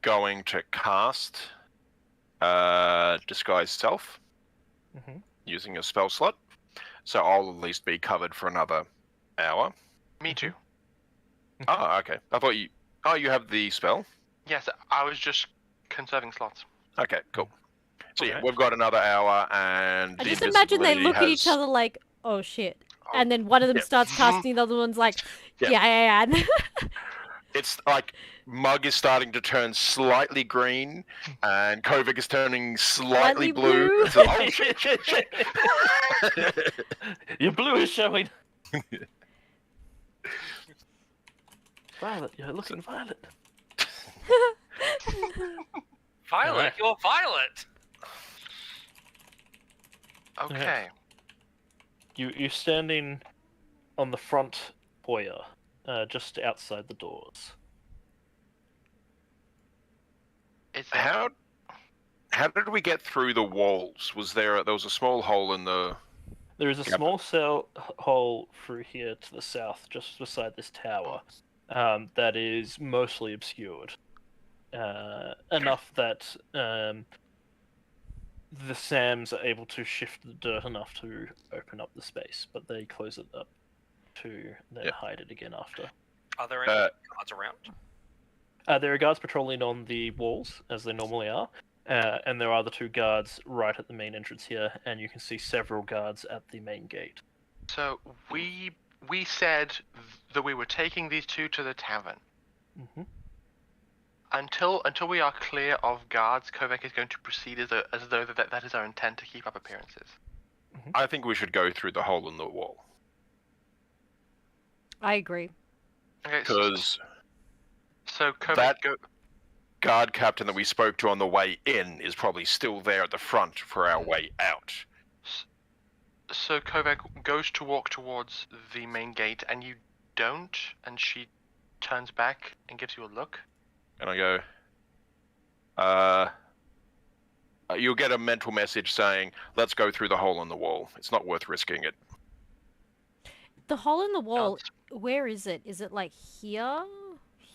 going to cast Disguise Self Mm-hmm. using a spell slot, so I'll at least be covered for another hour. Me too. Oh, okay. I thought you. Oh, you have the spell. Yes, I was just conserving slots. Okay, cool. So yeah, Okay. we've got another hour, and I the just imagine they invisibility look at each has- other like, oh shit. And then one of them Yep. starts casting, the other one's like, Yep. yeah. It's like Mug is starting to turn slightly green, and Kovac is turning slightly Slightly blue. blue. So- oh shit! Your blue is showing. Violet, you're looking violet. Violet, Alright. you're Violet! Okay. You're standing on the front foyer, just outside the doors. Is there... How did we get through the walls? There was a small hole in the. There is a Yep. small cell hole through here to the south, just beside this tower, that is mostly obscured. Enough that the SAMs are able to shift the dirt enough to open up the space, but they close it up to then Yep. hide it again after. Are there any guards around? There are guards patrolling on the walls, as they normally are, and there are the two guards right at the main entrance here, and you can see several guards at the main gate. So we we said that we were taking these two to the tavern. Mm-hmm. Until we are clear of guards, Kovac is going to proceed as though that is our intent to keep up appearances. I think we should go through the hole in the wall. I agree. Okay, Because so Kovac, that guard captain that we spoke to on the way in is probably still there at the front for our way out. So Kovac goes to walk towards the main gate, and you don't, and she turns back and gives you a look. And I go, you'll get a mental message saying, let's go through the hole in the wall. It's not worth risking it. The hole in the wall, Guards. where is it? Is it like here?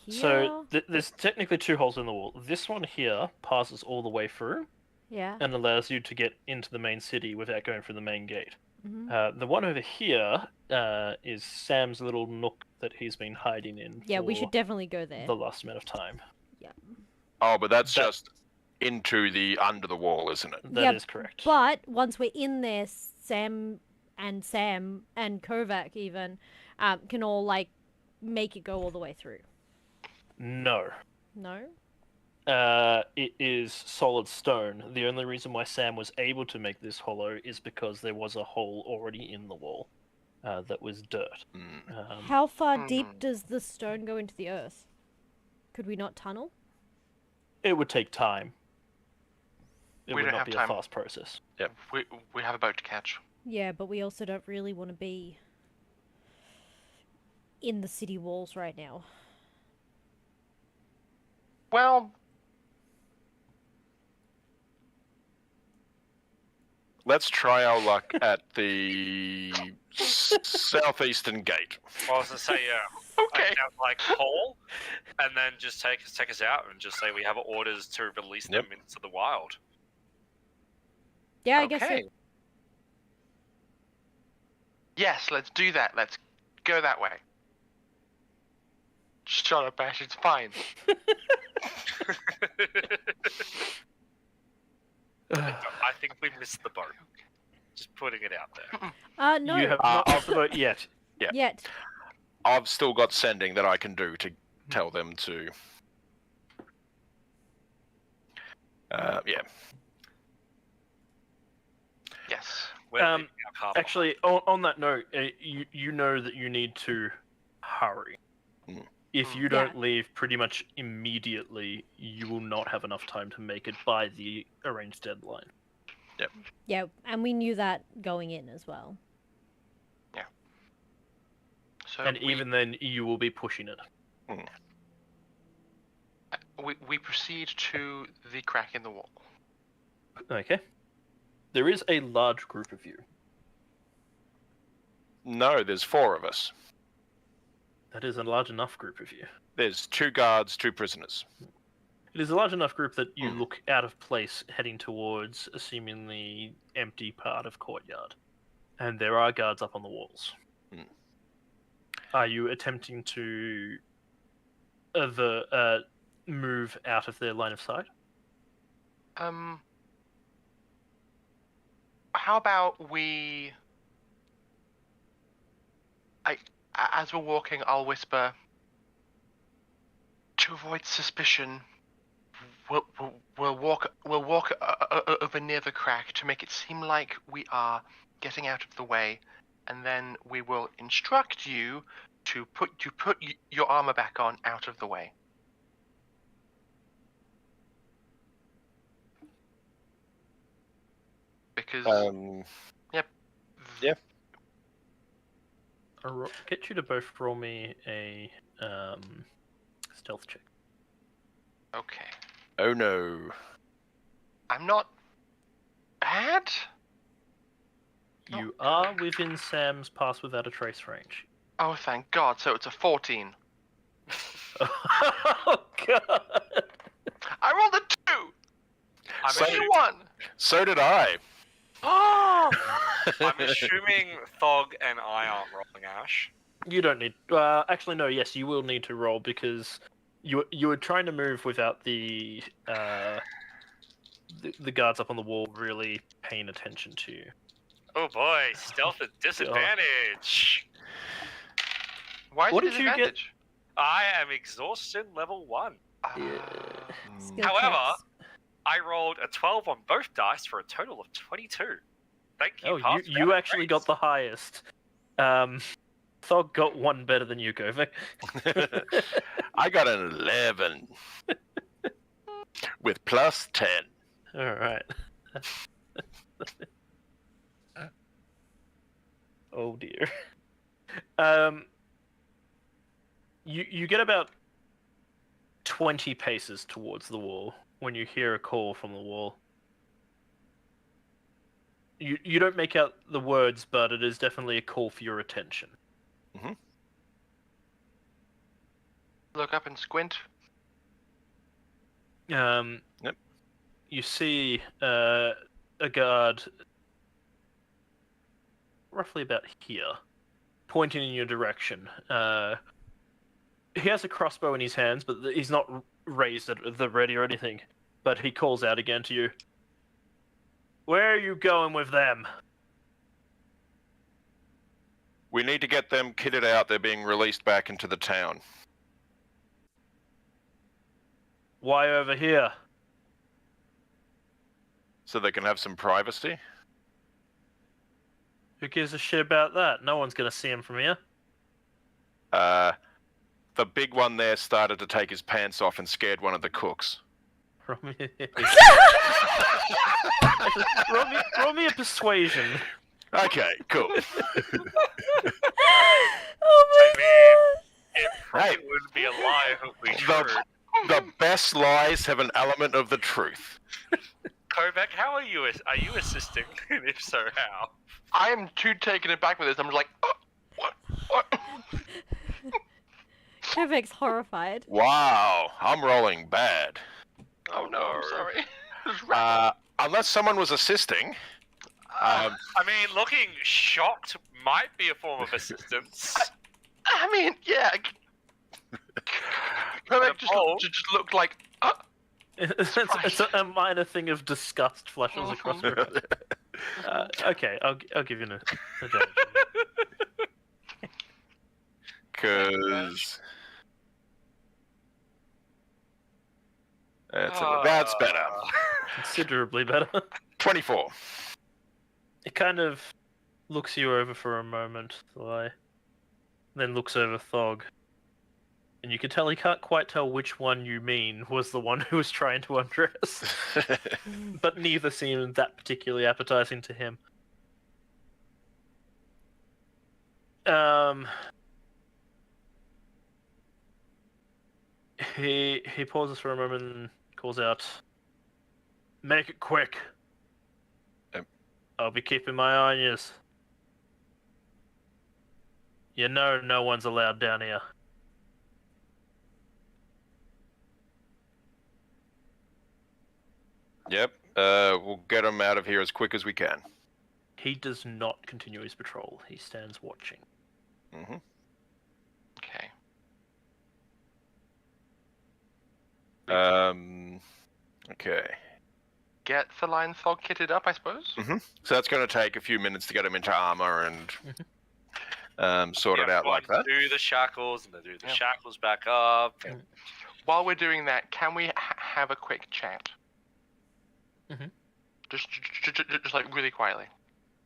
Here? So there's technically 2 holes in the wall. This one here passes all the way through Yeah. and allows you to get into the main city without going through the main gate. Mm-hmm. The one over here is Sam's little nook that he's been hiding in. Yeah, we for should definitely go there. the last amount of time. Oh, but that's That- just into the under the wall, isn't it? That is Yeah, correct. But once we're in there, Sam and Kovac even can all like make it go all the way through. No. No? It is solid stone. The only reason why Sam was able to make this hollow is because there was a hole already in the wall that was dirt. Mm. How far deep does the stone go into the earth? Could we not tunnel? It would take time. It We would don't not have be time. a fast process. We have a boat to catch. Yeah, but we also don't really want to be in the city walls right now. Well, Let's try our luck at the southeastern gate. Well, I was gonna say, yeah. okay. Like hole, and then just take us out and just say we have orders to release them into the wild. Yeah, I guess so. Okay. Yes, let's do that. Let's go that way. Shut up, Ash. It's fine. I think we missed the boat. Just putting it out there. No. You have not off the boat yet. Yeah. Yet. I've still got sending that I can do to tell them to. Yeah. Yes. We're leaving our car behind. Actually, on that note, you know that you need to hurry. Mm. If you don't leave pretty much immediately, you will not have enough time to make it by the arranged deadline. Yeah, and we knew that going in as well. So And even then, you will be pushing it. we proceed to the crack in the wall. Okay. There is a large group of you. No, there's 4 of us. That is a large enough group of you. There's 2 guards, 2 prisoners. It is a large enough group that you look out of place heading towards a seemingly empty part of courtyard. And there are guards up on the walls. Hmm. Are you attempting to move out of their line of sight? How about we... As we're walking, I'll whisper, to avoid suspicion, we'll walk over near the crack to make it seem like we are getting out of the way, and then we will instruct you to put your armor back on out of the way. Because Yep. I'll get you to both roll me a stealth check. okay, Oh no. I'm not bad. You are within Sam's pass without a trace range. Oh, thank God! So it's a 14. Oh god! I rolled a 2. I'm, So- assu- 1. So did I. Oh. I'm assuming Thog and I aren't rolling, Ash. You don't need. Actually, no. Yes, you will need to roll because you were trying to move without the guards up on the wall really paying attention to you. Oh boy, stealth at disadvantage. Why is What it did you get? disadvantage? I am exhaustion level 1. Yeah. Skill However, checks. I rolled a 12 on both dice for a total of 22. Thank you, Oh, Pass. you actually got the highest. Thog got one better than you, Kovac. I got an 11 with plus 10. All right. Oh dear. You get about 20 paces towards the wall when you hear a call from the wall. You don't make out the words, but it is definitely a call for your attention. Look up and squint. Yep. You see a guard roughly about here, pointing in your direction. He has a crossbow in his hands, but he's not raised at the ready or anything. But he calls out again to you. Where are you going with them? We need to get them kitted out. They're being released back into the town. Why over here? So they can have some privacy. Who gives a shit about that? No one's gonna see him from here. The big one there started to take his pants off and scared one of the cooks. Roll me a persuasion. Okay, cool. Oh my It probably Hey. wouldn't be a lie if we The, should. the best lies have an element of the truth. Kovac, how are you? Are you assisting? And if so, how? I am too taken aback with this. I'm just like, oh, what? Kovac's horrified. Wow, I'm rolling bad. Oh no, I'm sorry. Unless someone was assisting. I mean, looking shocked might be a form of assistance. I mean, yeah. Perfect just looked like, It's a minor thing of disgust flashes across your face. Okay, I'll give you an advantage. Because that's better. Considerably better. 24. It kind of looks you over for a moment, Thalai, then looks over Thog. And you can tell he can't quite tell which one you mean was the one who was trying to undress. But neither seemed that particularly appetizing to him. He pauses for a moment and calls out, "Make it quick. I'll be keeping my eye on yous. You know no one's allowed down here." Yep, we'll get him out of here as quick as we can. He does not continue his patrol. He stands watching. Mm-hmm. okay. Okay. Get Thalai and Thog kitted up, I suppose. Mm-hmm. So that's going to take a few minutes to get him into armor and sort it out like that. Do the shackles and then do the Yeah. shackles back up. And... While we're doing that, can we have a quick chat? Mhm. Just like really quietly.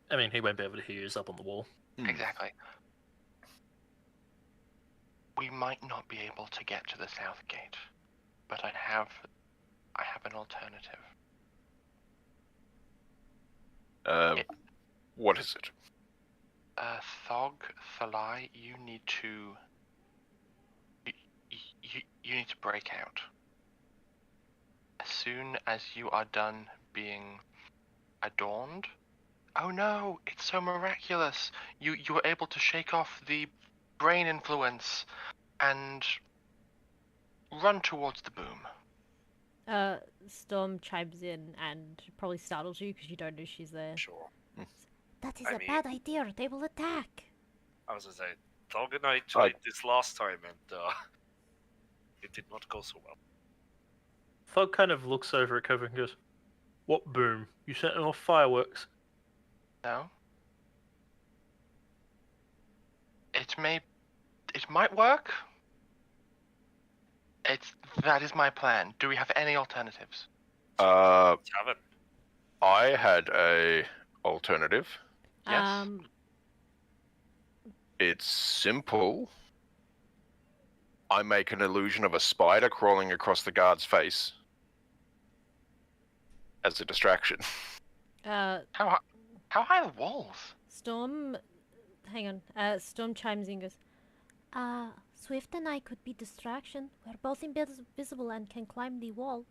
I mean, he won't be able to hear us up on the wall. Exactly. We might not be able to get to the south gate, but I have an alternative. What is it? Thog, Thalai, you need to. You need to break out. As soon as you are done being adorned. Oh no, it's so miraculous. You were able to shake off the brain influence and run towards the boom. Storm chimes in and probably startles you because you don't know she's there. Sure. That is I a mean- bad idea. They will attack. I was gonna say, Thog and I tried this last time and it did not go so well. Thog kind of looks over at Kovac and goes, "What boom? You setting off fireworks?" No? It may It might work. That is my plan. Do we have any alternatives? Uh, Let's have it. I had a alternative. Yes. It's simple. I make an illusion of a spider crawling across the guard's face as a distraction. How high are the walls? Storm, hang on. Storm chimes in and goes, Swift and I could be distraction. We're both invisible and can climb the wall.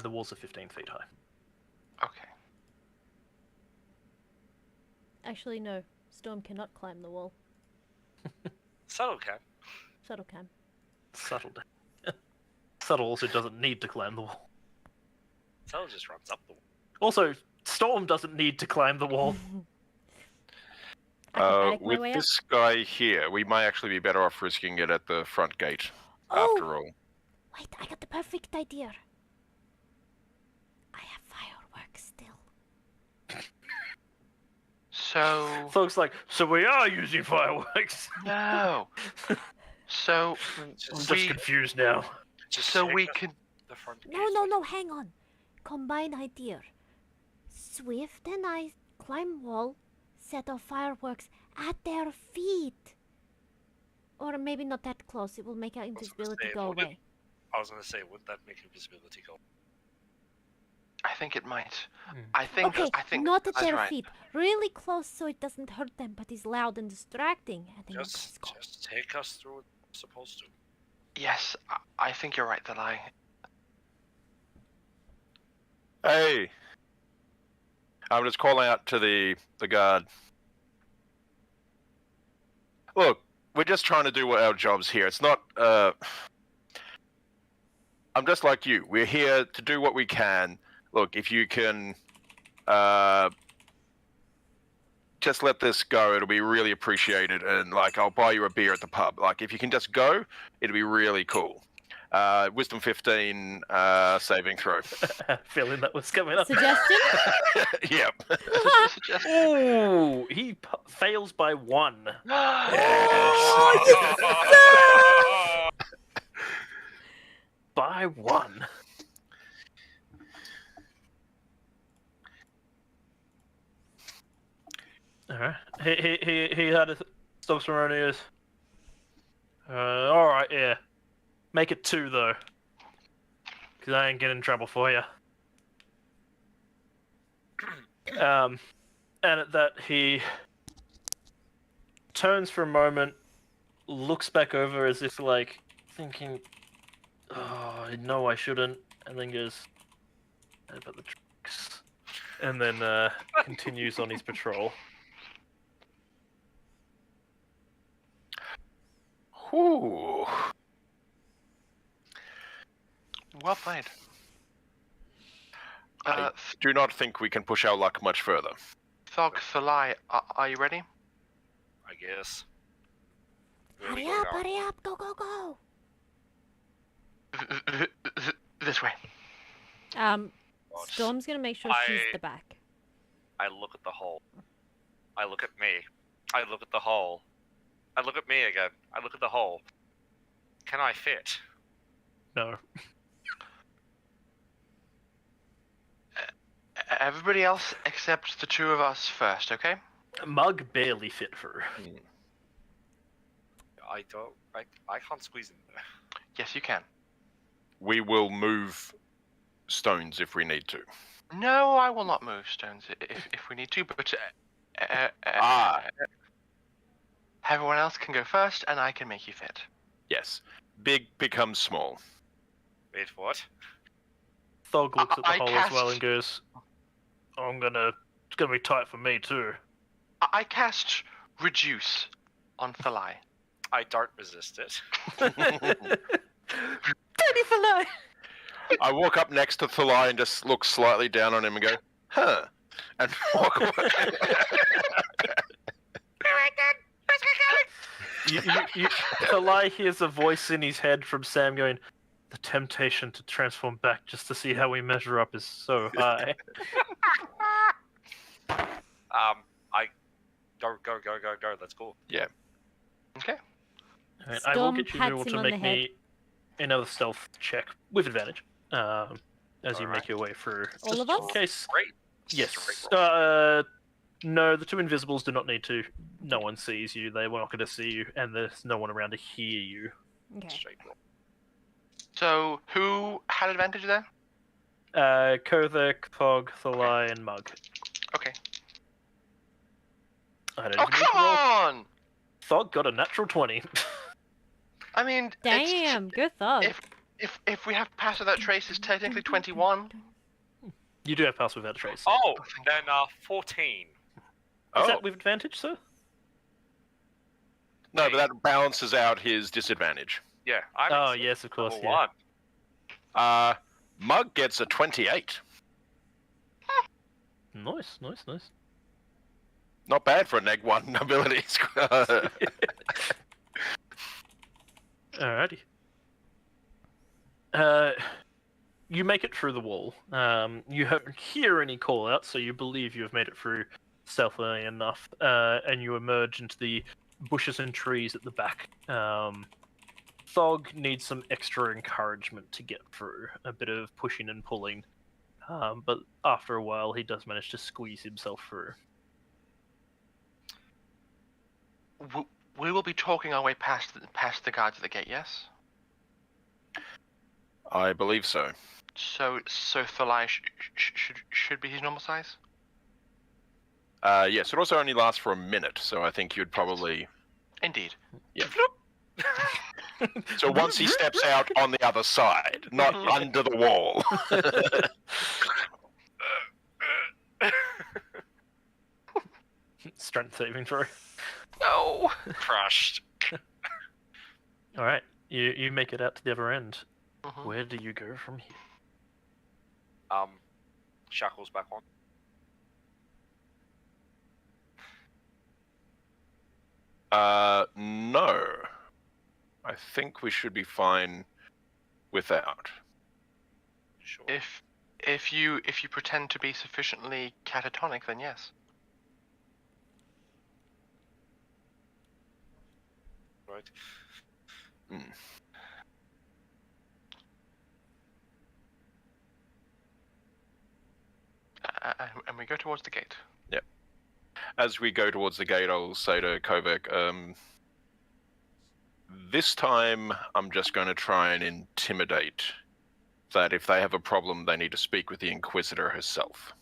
The walls are 15 feet high. Okay. Actually, no. Storm cannot climb the wall. Subtle can. Shuttle can. Subtle. Subtle also doesn't need to climb the wall. Subtle just runs up the wall. Also, Storm doesn't need to climb the wall. Acrobatic my With way up. this guy here, we may actually be better off risking it at the front gate, Oh! after all. Wait, I got the perfect idea. I have fireworks still. So Folks like, so we are using fireworks. no. So I'm Just, just confused now. just so take we us can. the front No, gate. no, no, hang on. Combine idea. Swift and I climb wall, set off fireworks at their feet. Or maybe not that close, it will make our was gonna invisibility say, go would it? away. I was gonna say, wouldn't that make invisibility go? I think it might. Hmm. I think. Okay, I think not at that's their right. feet. Really close so it doesn't hurt them, but is loud and distracting. And then Just take us through what we're supposed to. Yes, I think you're right, Thalai. Hey! I'm just calling out to the guard. Look, we're just trying to do our jobs here. It's not, I'm just like you. We're here to do what we can. Look, if you can, just let this go, it'll be really appreciated. And, like, I'll buy you a beer at the pub. Like, if you can just go, it'll be really cool. Wisdom 15, saving throw. Feeling that was coming up. Suggestion? Yep. Suggest- Ooh, he fails by 1. By 1. Alright. He had a stops from around ears. Alright, yeah. Make it 2 though. Cause I ain't getting in trouble for you. And at that he turns for a moment, looks back over as if like thinking, "Oh, no, I shouldn't," and then goes, "About the tricks," and then continues on his patrol. Whew. Well played. I do not think we can push our luck much further. Thog, Thalai, are you ready? I guess. Where Hurry we go up, now? hurry up, go, go, go. This way. Storm's gonna make sure she's I- the back. I look at the hole. I look at me. I look at the hole. I look at me again. I look at the hole. Can I fit? No. Everybody else except the 2 of us first, okay? Mug barely fit through. I don't. I can't squeeze in there. Yes, you can. We will move stones if we need to. No, I will not move stones if we need to, but everyone else can go first, and I can make you fit. Yes. Big becomes small. Wait, what? Thog looks at the I hole as well cast- and goes, it's gonna be tight for me too. I cast Reduce on Thalai. I don't resist it. Teddy Fillet! I walk up next to Thalai and just look slightly down on him and go, huh, and walk away. Thalai hears a voice in his head from Sam going, "The temptation to transform back just to see how we measure up is so high." I go. Let's go. Okay. Alright, I will Storm get you pats all him to on the make head. me another stealth check with advantage. As you Alright. make your way through. All of Just us? in case. Great. Yes. Straight roll. No, the two invisibles do not need to. No one sees you. They were not going to see you, and there's no one around to hear you. Okay. Straight roll. So who had advantage there? Kovek, Thog, Thalai, and Mug. Okay. I don't Oh, even need to roll. come on! Thog got a natural 20. I mean, Damn, good thought. if we have pass without trace, it's technically 21. You do have pass without trace. Oh, thank then 14. Is that with advantage, sir? No, but that balances out his disadvantage. Yeah. I'm Oh, in yes, of course, level yeah. 1. Mug gets a 28. Nice. Not bad for a neg 1 ability. Alrighty. You make it through the wall. You don't hear any call out, so you believe you have made it through stealthily enough, and you emerge into the bushes and trees at the back. Thog needs some extra encouragement to get through, a bit of pushing and pulling, but after a while he does manage to squeeze himself through. We will be talking our way past the guards at the gate, yes? I believe so. So Thalai should be his normal size? Yes, it also only lasts for a minute, so I think you'd probably... Indeed. Yeah. So once he steps out on the other side, not under the wall. Strength saving throw. No! Crushed. Alright, you make it out to the other end. Mhm. Where do you go from here? Shackles back on. No. I think we should be fine without. Sure. If you pretend to be sufficiently catatonic, then yes. Right. And we go towards the gate. As we go towards the gate, I'll say to Kovek, this time I'm just going to try and intimidate that if they have a problem, they need to speak with the Inquisitor herself.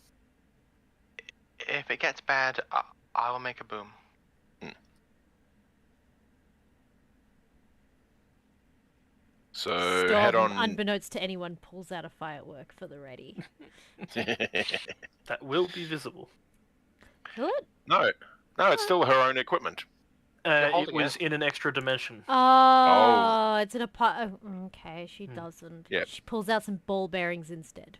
If it gets bad, I will make a boom. So Storm, head on. unbeknownst to anyone, pulls out a firework for the ready. That will be visible. Will it? No, it's still her own equipment. It holding was in an extra dimension. Oh, it's in a pot. Oh, okay, she doesn't. Yep. She pulls out some ball bearings instead.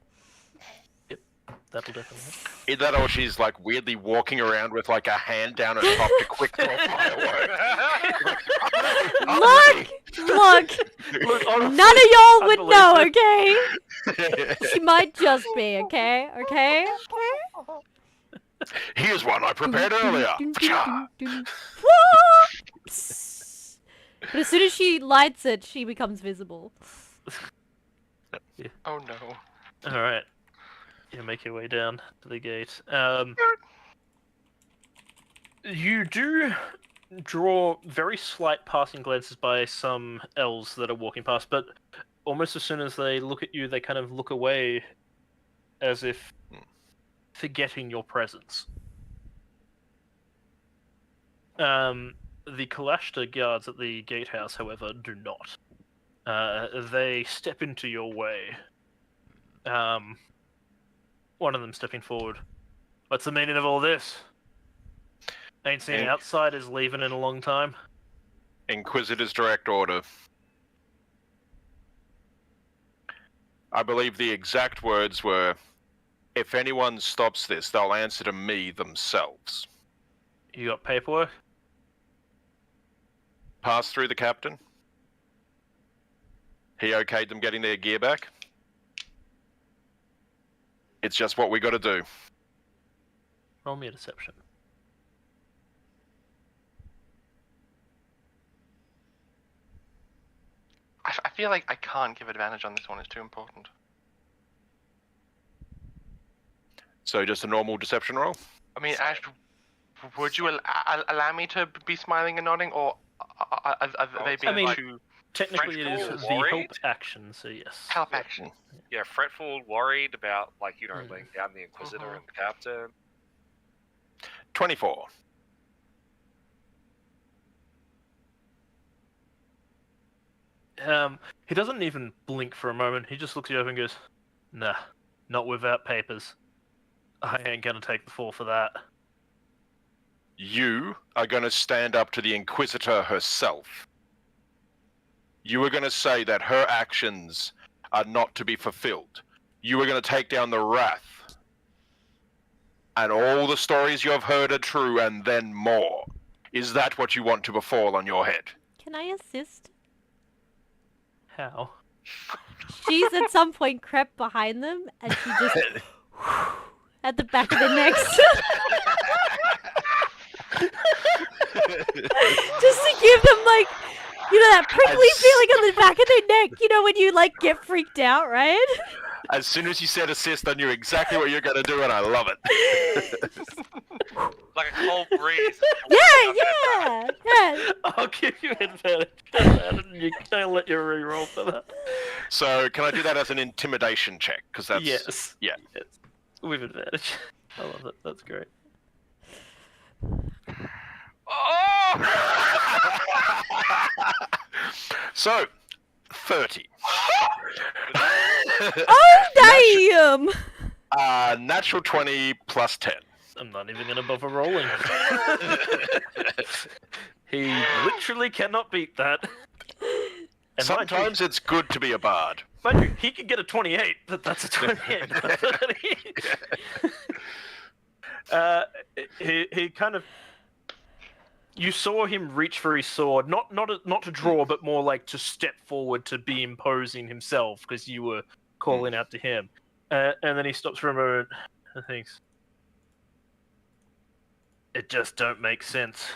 That'll definitely help. Either that or she's like weirdly walking around with like a hand down her top to quick draw fireworks. Look! Look, honestly, None of y'all would believe know, it. okay? She might just be, okay? Okay? Here's one I prepared earlier. But as soon as she lights it, she becomes visible. Oh no. Alright. You make your way down to the gate. You do draw very slight passing glances by some elves that are walking past, but almost as soon as they look at you, they kind of look away as if forgetting your presence. The Kalashta guards at the gatehouse, however, do not. They step into your way. One of them stepping forward. What's the meaning of all this? Ain't seen outsiders leaving in a long time. Inquisitor's direct order. I believe the exact words were, if anyone stops this, they'll answer to me themselves. You got paperwork? Pass through the captain. He okayed them getting their gear back. It's just what we got to do. Roll me a deception. I feel like I can't give advantage on this one. It's too important. So just a normal deception roll? I mean, Ash, would you allow me to be smiling and nodding, or are they being mean, too Technically, it is Fretful, the help worried? action, so yes. help action? Yeah, fretful, worried about, like, Mm. laying down the Inquisitor Mhm. and the Captain. 24. He doesn't even blink for a moment. He just looks you over and goes, "Nah, not without papers. I ain't gonna take the fall for that." You are going to stand up to the Inquisitor herself. You are going to say that her actions are not to be fulfilled. You are going to take down the wrath. And all the stories you have heard are true, and then more. Is that what you want to befall on your head? Can I assist? How? She's at some point crept behind them, and she just at the back of their necks, just to give them like, that prickly feeling on the back of their neck. When you like get freaked out, right? As soon as you said assist, I knew exactly what you're going to do, and I love it. Like a cold breeze. Yeah. I'll give you advantage for that, and you can't let you reroll for that. So, can I do that as an intimidation check? Because that's... Yes. Yeah. Yes. With advantage. I love it. That's great. Oh! So, 30. Oh damn! Natural 20 plus 10. I'm not even gonna bother rolling. He literally cannot beat that. And Sometimes it's good to be a bard. mind you, he could get a 28, but that's a 28. Not a 30. He kind of. You saw him reach for his sword, not to draw, but more like to step forward to be imposing himself, because you were calling out to him. And then he stops for a moment and thinks, "It just don't make sense.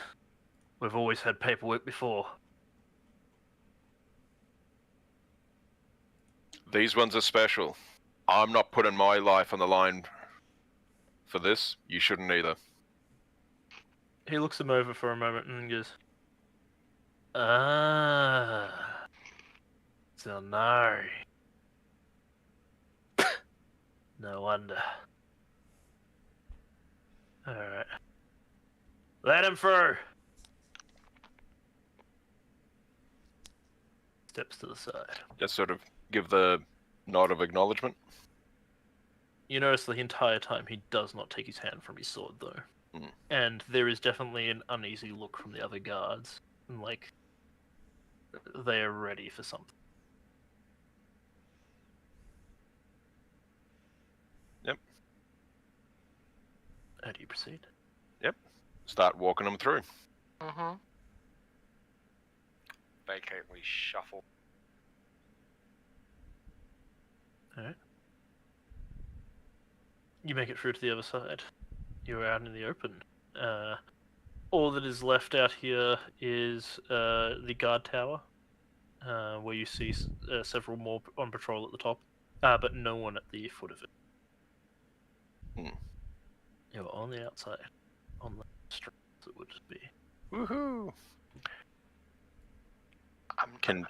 We've always had paperwork before." These ones are special. I'm not putting my life on the line for this. You shouldn't either. He looks him over for a moment and goes, "Ah, Xel'nari. No wonder. Alright. Let him through!" Steps to the side. Just sort of give the nod of acknowledgement. You notice the entire time he does not take his hand from his sword, though. Mm. And there is definitely an uneasy look from the other guards. And, like, they are ready for something. Yep. How do you proceed? Start walking them through. Mm-hmm. Vacantly shuffle. Alright. You make it through to the other side. You're out in the open. All that is left out here is the guard tower, where you see several more on patrol at the top, but no one at the foot of it. Hmm. You're on the outside, on the street, it would be. Woohoo! I'm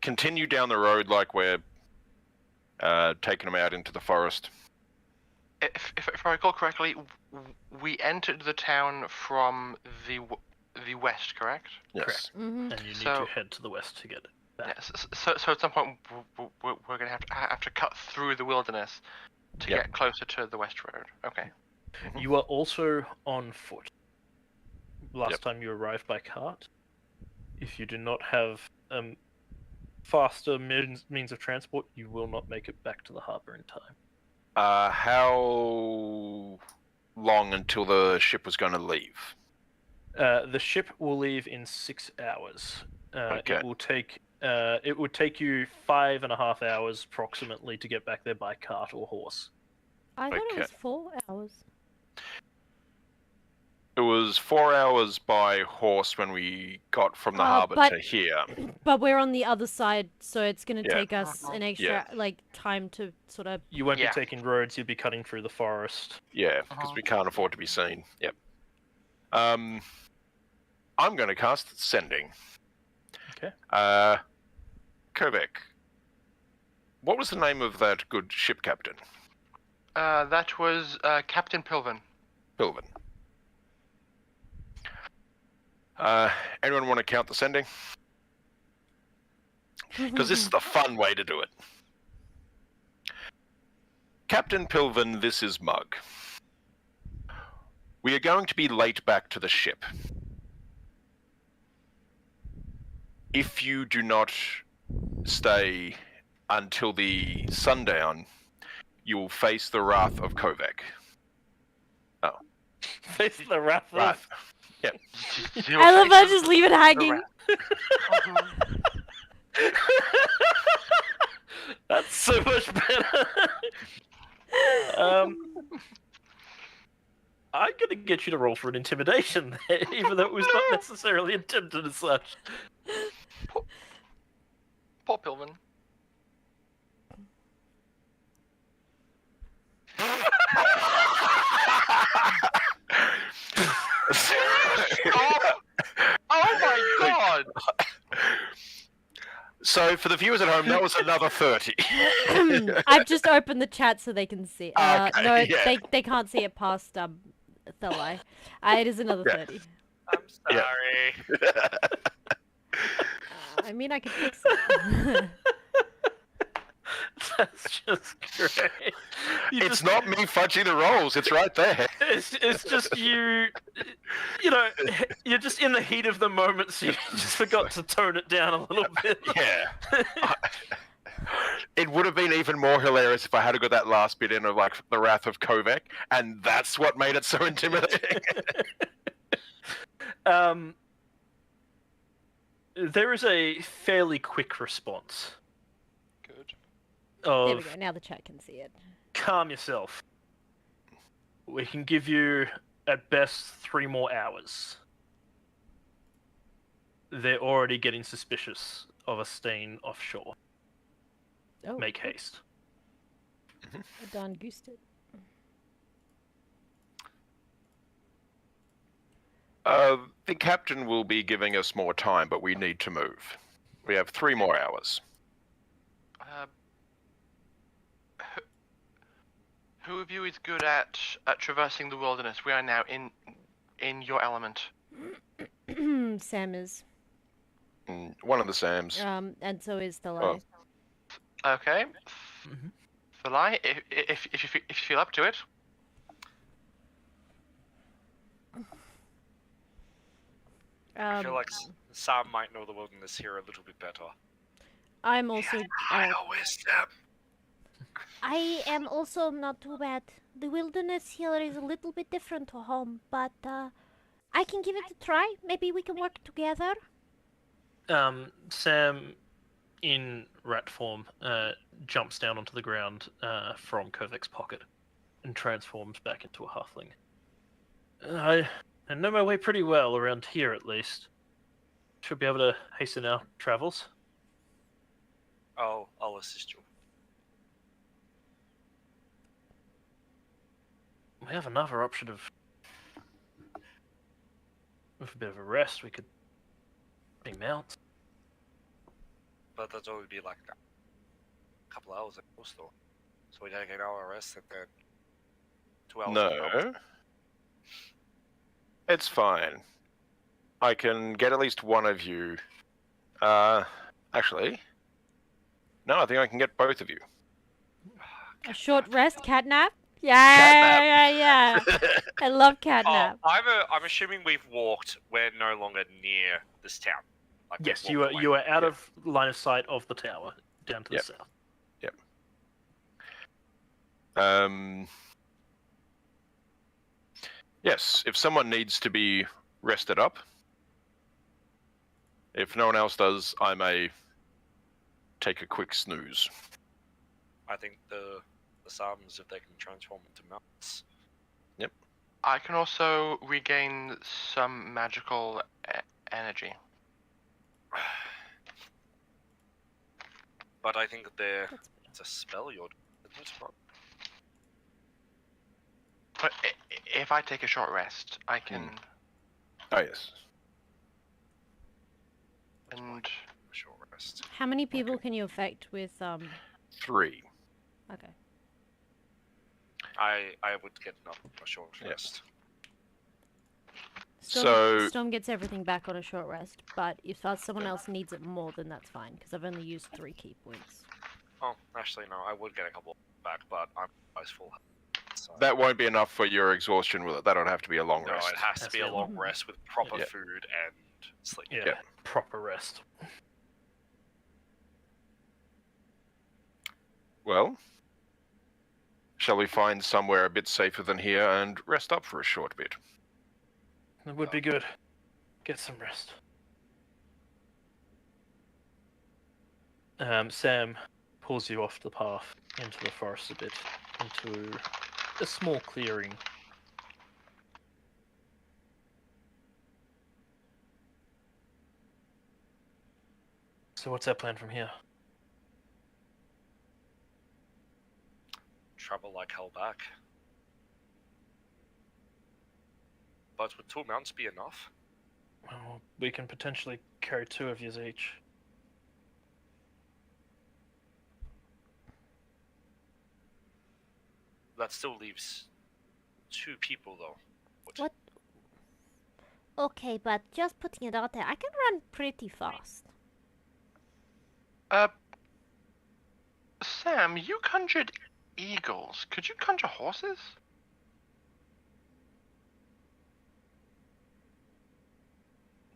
Continue down the road like we're taking them out into the forest. If I recall correctly, we entered the town from the west, correct? Yes. Correct. Mm-hmm. And you need So- to head to the west to get it back. Yes. So at some point we're gonna have to cut through the wilderness to Yep. get closer to the west road. Okay. You are also on foot. Last Yep. time you arrived by cart. If you do not have faster means of transport, you will not make it back to the harbour in time. How long until the ship was going to leave? The ship will leave in 6 hours. Okay. It would take you 5.5 hours approximately to get back there by cart or horse. I thought it Okay. was 4 hours. It was 4 hours by horse when we got from the harbour but- to here. But we're on the other side, so it's gonna Yeah. take us an extra like time to sort of. You won't Yeah. be taking roads. You'll be cutting through the forest. Yeah, because we can't afford to be seen. Yep. I'm going to cast Sending. Okay. Kovac, what was the name of that good ship captain? That was Captain Pilvin. Pilvin. Anyone want to count the Sending? Because this is the fun way to do it. Captain Pilvin, this is Mug. We are going to be late back to the ship. If you do not stay until the sundown, you will face the wrath of Kovac. Face the wrath of... Wrath. Yep. I love that. Just leave it hanging. That's so much better. I'm gonna get you to roll for an intimidation there, even though it was not necessarily intended as such. Poor Pilvin. Oh my god! So, for the viewers at home, that was another 30. I've just opened the chat so they can see. Okay, No, yeah. they can't see it past Thalai. It is another Yeah. 30. I'm Yeah. sorry. I mean, I could fix it. That's just great. You It's just- not me fudging the rolls, it's right there. It's just you. You know, you're just in the heat of the moment, so you just forgot to tone it down a little bit. Yeah. It would have been even more hilarious if I had got that last bit in of like the wrath of Kovac, and that's what made it so intimidating. There is a fairly quick response Good. of There we go. Now the chat can see it. calm yourself. We can give you at best 3 more hours. They're already getting suspicious of us staying offshore. Oh, Make haste. I darn goosed it. The captain will be giving us more time, but we need to move. We have 3 more hours. Who of you is good at traversing the wilderness? We are now in your element. Sam is. One of the Sams. And so is Thalai. Oh. Okay. Mhm. Thalai, if you feel up to it. I feel like Sam might know the wilderness here a little bit better. I'm also. always am. I am also not too bad. The wilderness here is a little bit different to home, but I can give it a try. Maybe we can work together. Sam, in rat form, jumps down onto the ground from Kovac's pocket and transforms back into a halfling. I know my way pretty well around here, at least. Should be able to hasten our travels. I'll assist you. We have another option of, with a bit of a rest, we could bring mounts. But that's only be like a couple hours at most, though. So we gotta get our rest and then 2 hours. No. It's fine. I can get at least one of you. Actually. No, I think I can get both of you. A short rest, catnap. Yeah. I love catnap. I'm assuming we've walked. We're no longer near this town. Like, we've Yes, walked you are away. you are out of line of sight of the tower, down to the Yep. south. Yes, if someone needs to be rested up, if no one else does, I may take a quick snooze. I think the Psalms, if they can transform into mounts. I can also regain some magical energy. But I think That's it's a spell you're doing, isn't it? But if I take a short rest, I can. Oh yes. And A short rest. How many people can you affect with 3. Okay. I would get a short Yeah. rest. Storm gets everything back on a short rest, but if someone else needs it more, then that's fine, because I've only used 3 key points. Oh, actually no, I would get a couple back, but I'm always full. So. That won't be enough for your exhaustion, will it? That'll have to be a long No, rest. it has to be a long Mhm. rest with proper Yeah. food and sleep. Yeah, Yep. proper rest. Well, shall we find somewhere a bit safer than here and rest up for a short bit? That would be good. Get some rest. Sam pulls you off the path into the forest a bit, into a small clearing. So what's our plan from here? Travel like hell back. But would 2 mounts be enough? Well, we can potentially carry 2 of yous each. That still leaves 2 people though. What? Okay, but just putting it out there, I can run pretty fast. Sam, you conjured eagles. Could you conjure horses?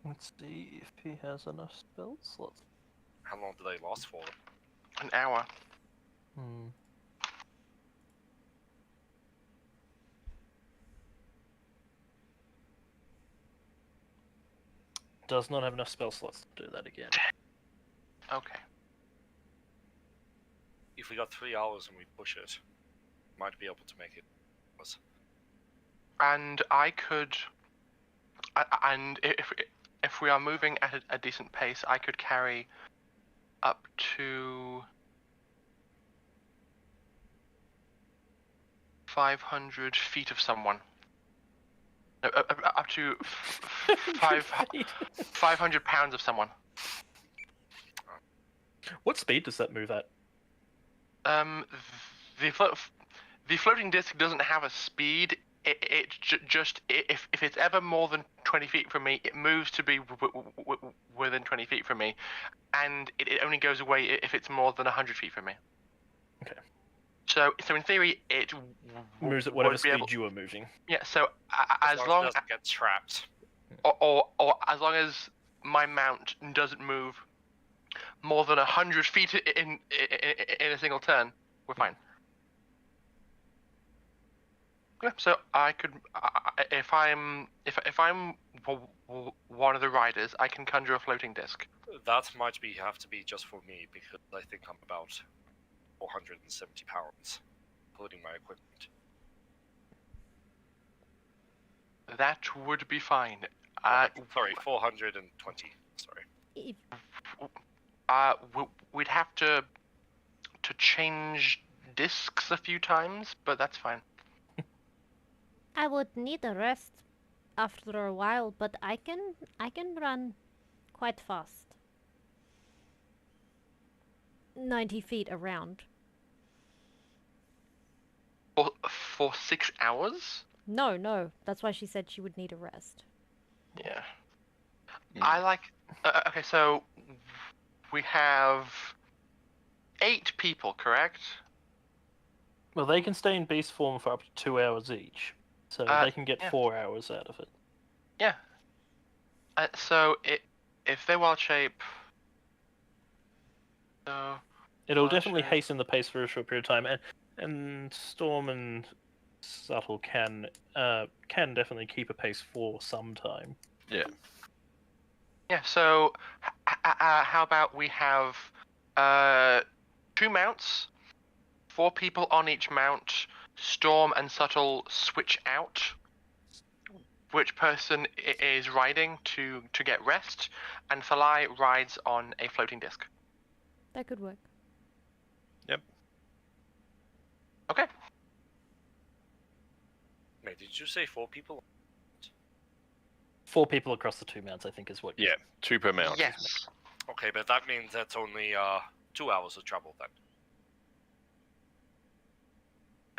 Let's see if he has enough spell slots. How long do they last for? An hour. Does not have enough spell slots to do that again. Okay. If we got 3 hours and we push it, might be able to make it. And I could. And if we are moving at a decent pace, I could carry up to 500 feet of someone. No, up to 500 pounds of someone. What speed does that move at? The floating disc doesn't have a speed. It just if it's ever more than 20 feet from me, it moves to be within 20 feet from me, and it only goes away if it's more than 100 feet from me. Okay. So in theory, it Moves at whatever would be speed able. you are moving. Yeah. So as as long it doesn't get trapped. or as long as my mount doesn't move more than 100 feet in a single turn, we're fine. Yeah, so I could, if I'm one of the riders, I can conjure a floating disc. That might have to be just for me because I think I'm about 470 pounds, including my equipment. That would be fine. Sorry, 420. Sorry. If, We'd have to change discs a few times, but that's fine. I would need a rest after a while, but I can run quite fast. 90 feet around. For 6 hours? No, that's why she said she would need a rest. Yeah. Mm. I like. Okay, so we have 8 people, correct? Well, they can stay in beast form for up to 2 hours each, so they can get yeah. 4 hours out of it. Yeah. So if they wild shape, so It'll Wild definitely shape. hasten the pace for a short period of time, and Storm and Subtle can definitely keep a pace for some time. Yeah. yeah. So how about we have 2 mounts, 4 people on each mount. Storm and Subtle switch out, which person is riding to get rest, and Thalai rides on a floating disc. That could work. Okay. Wait, did you say 4 people? 4 people across the 2 mounts, I think, is what. Yeah, 2 per mount. Yes. Okay, but that means that's only 2 hours of travel then.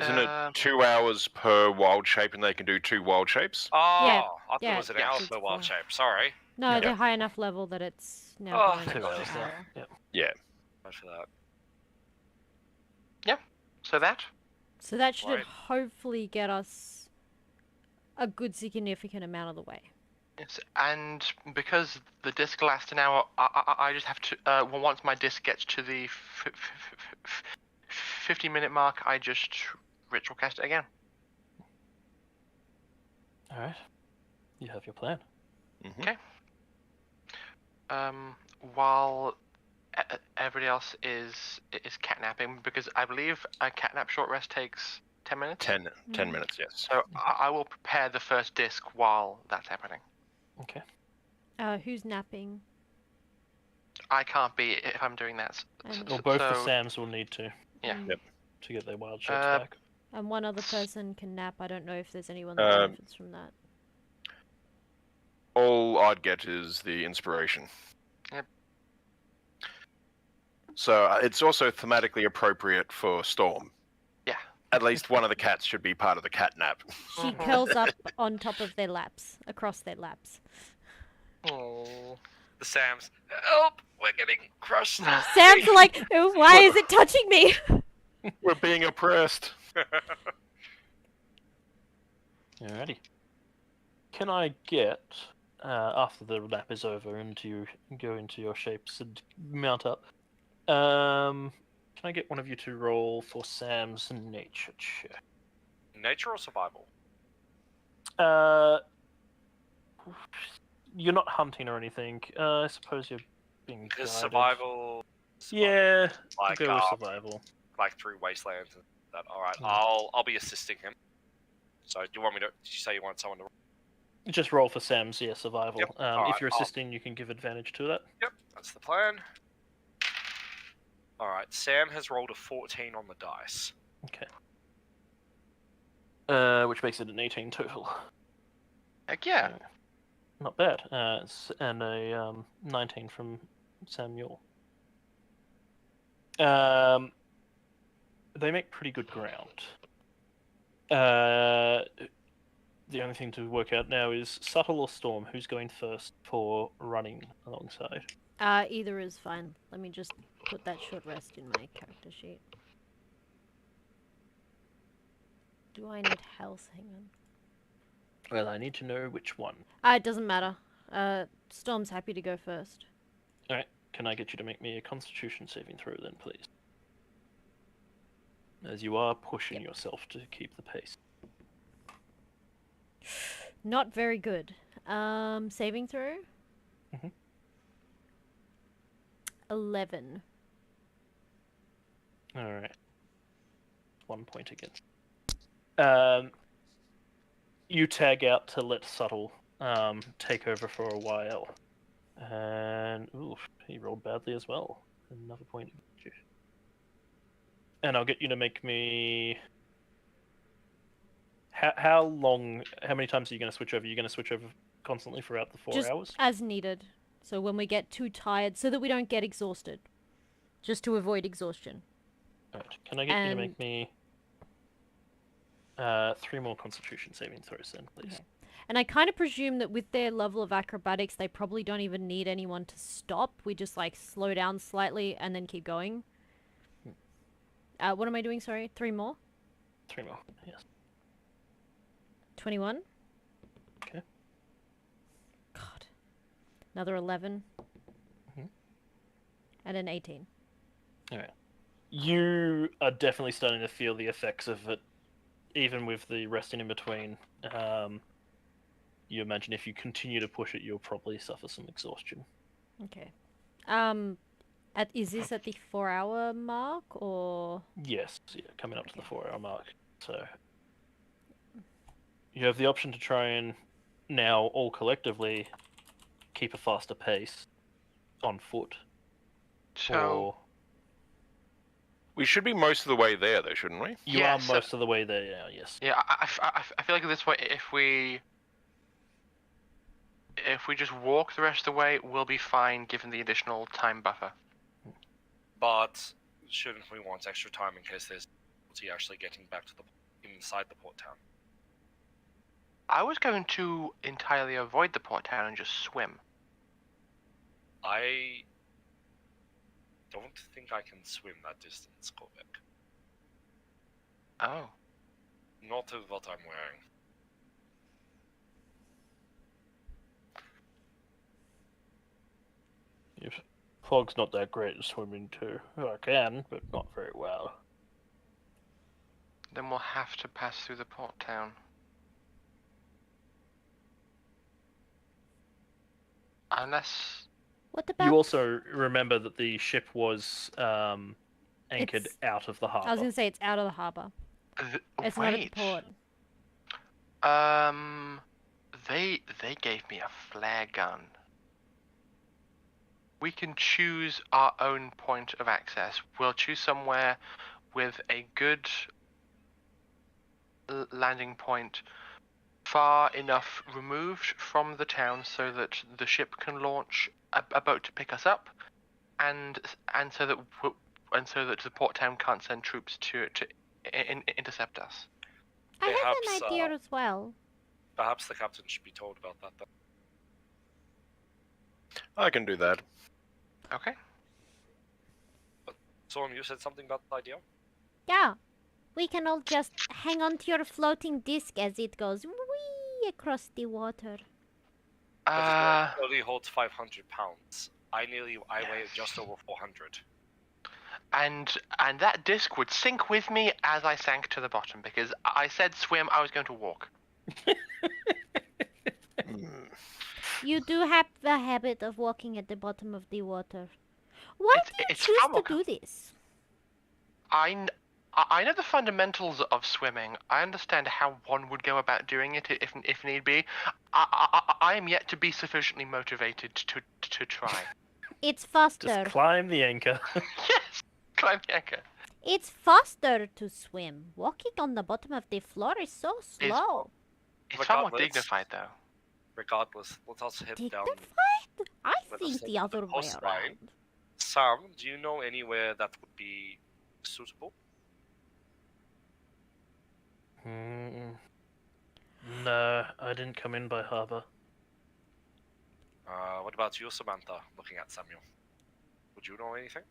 Isn't it 2 hours per wild shape, and they can do 2 wild shapes? Oh, Yeah, I thought yeah, it was an yes. hour It's per wild 4. shape. Sorry. No, Yeah. they're high enough level that it's now Oh, going up 2 to hours. an Yeah. hour. Yep. Yeah. Thanks for that. So that. So that should Right. hopefully get us a good significant amount of the way. Yes, and because the disc lasts an hour, I just have to. Once my disc gets to the 50-minute mark, I just ritual cast it again. All right. You have your plan. Okay. While everybody else is catnapping, because I believe a catnap short rest takes 10 minutes. 10 minutes, yes. So I will prepare the first disc while that's happening. Okay. Who's napping? I can't be if I'm doing that. And- Well, both the So- Sams will need to. Yeah. Mm. Yep. To get their wild shapes Uh, back. And one other person can nap. I don't know if there's anyone that benefits from that. All I'd get is the inspiration. Yep. So it's also thematically appropriate for Storm. Yeah. At least one of the cats should be part of the cat nap. She curls up on top of their laps, across their laps. Oh. The Sams. Help! We're getting crushed. Sam's like, "Oh, why is it touching me?" We're being oppressed. Alrighty. Can I get, after the nap is over and you go into your shapes and mount up, can I get one of you to roll for Sam's nature check? Nature or survival? You're not hunting or anything. I suppose you're being Because guided. survival. Yeah, Like, go with survival. like through wastelands and that. All right, Mm. I'll be assisting him. So, do you want me to? Did you say you want someone to? Just roll for Sam's, survival. Yep, If alright, you're I'll- assisting, you can give advantage to that. Yep, that's the plan. All right, Sam has rolled a 14 on the dice. Okay. Which makes it an 18 total. Heck yeah. Not bad. And a 19 from Samuel. They make pretty good ground. The only thing to work out now is Subtle or Storm. Who's going first for running alongside? Either is fine. Let me just put that short rest in my character sheet. Do I need health? Hang on. Well, I need to know which one. It doesn't matter. Storm's happy to go first. Alright, can I get you to make me a Constitution saving throw then, please? As you are pushing yourself to keep the pace. Not very good. Saving throw? Mhm. 11. Alright. 1 point against. You tag out to let Subtle take over for a while. And oof, he rolled badly as well. Another point against you. And I'll get you to make me. How many times are you going to switch over? You're going to switch over constantly throughout the 4 Just hours? as needed. So when we get too tired, so that we don't get exhausted. Just to avoid exhaustion. Alright, can I get you to And- make me 3 more Constitution saving throws then, please? Okay. And I kind of presume that with their level of acrobatics, they probably don't even need anyone to stop. We just like slow down slightly and then keep going. What am I doing? Sorry, 3 more? 3 more, yes. 21. Okay. God. Another 11. Mhm. And an 18. Alright. You are definitely starting to feel the effects of it, even with the resting in between. You imagine if you continue to push it, you'll probably suffer some exhaustion. Okay. Is this at the 4-hour mark or? Yes, yeah, coming up to the 4 hour mark. So you have the option to try and now all collectively keep a faster pace on foot. So Or We should be most of the way there, though, shouldn't we? you yeah, are so- most of the way there, yeah, yes. yeah, I feel like at this point, if we just walk the rest of the way, we'll be fine given the additional time buffer. But shouldn't we want extra time in case there's difficulty actually getting back to the inside the port town? I was going to entirely avoid the port town and just swim. I don't think I can swim that distance, Kovic. Oh. Not with what I'm wearing. If Fog's not that great at swimming too. I can, but not very well. Then we'll have to pass through the port town. Unless... What about? You also remember that the ship was anchored It's- out of the harbour. I was gonna say it's out of the harbour. It's not at the wait. port. They gave me a flare gun. We can choose our own point of access. We'll choose somewhere with a good landing point far enough removed from the town so that the ship can launch a boat to pick us up, and so that the port town can't send troops to intercept us. I have Perhaps, an idea as well. Perhaps the captain should be told about that then. I can do that. Okay. Soren, you said something about the idea? Yeah, we can all just hang on to your floating disc as it goes wee across the water. But it only holds 500 pounds. I weigh just over 400. And that disc would sink with me as I sank to the bottom because I said swim, I was going to walk. You do have the habit of walking at the bottom of the water. Why do you it's choose far to more do this? I know the fundamentals of swimming. I understand how one would go about doing it if need be. I am yet to be sufficiently motivated to try. It's Just faster. climb the anchor. Yes, climb the anchor. It's faster to swim. Walking on the bottom of the floor is so slow. It's far more Regardless. dignified though. Regardless, let us head down. Dignified? I Let us think head the to other way coastline. around. Sam, do you know anywhere that would be suitable? No, I didn't come in by harbour. What about you, Samantha, looking at Samuel? Would you know anything?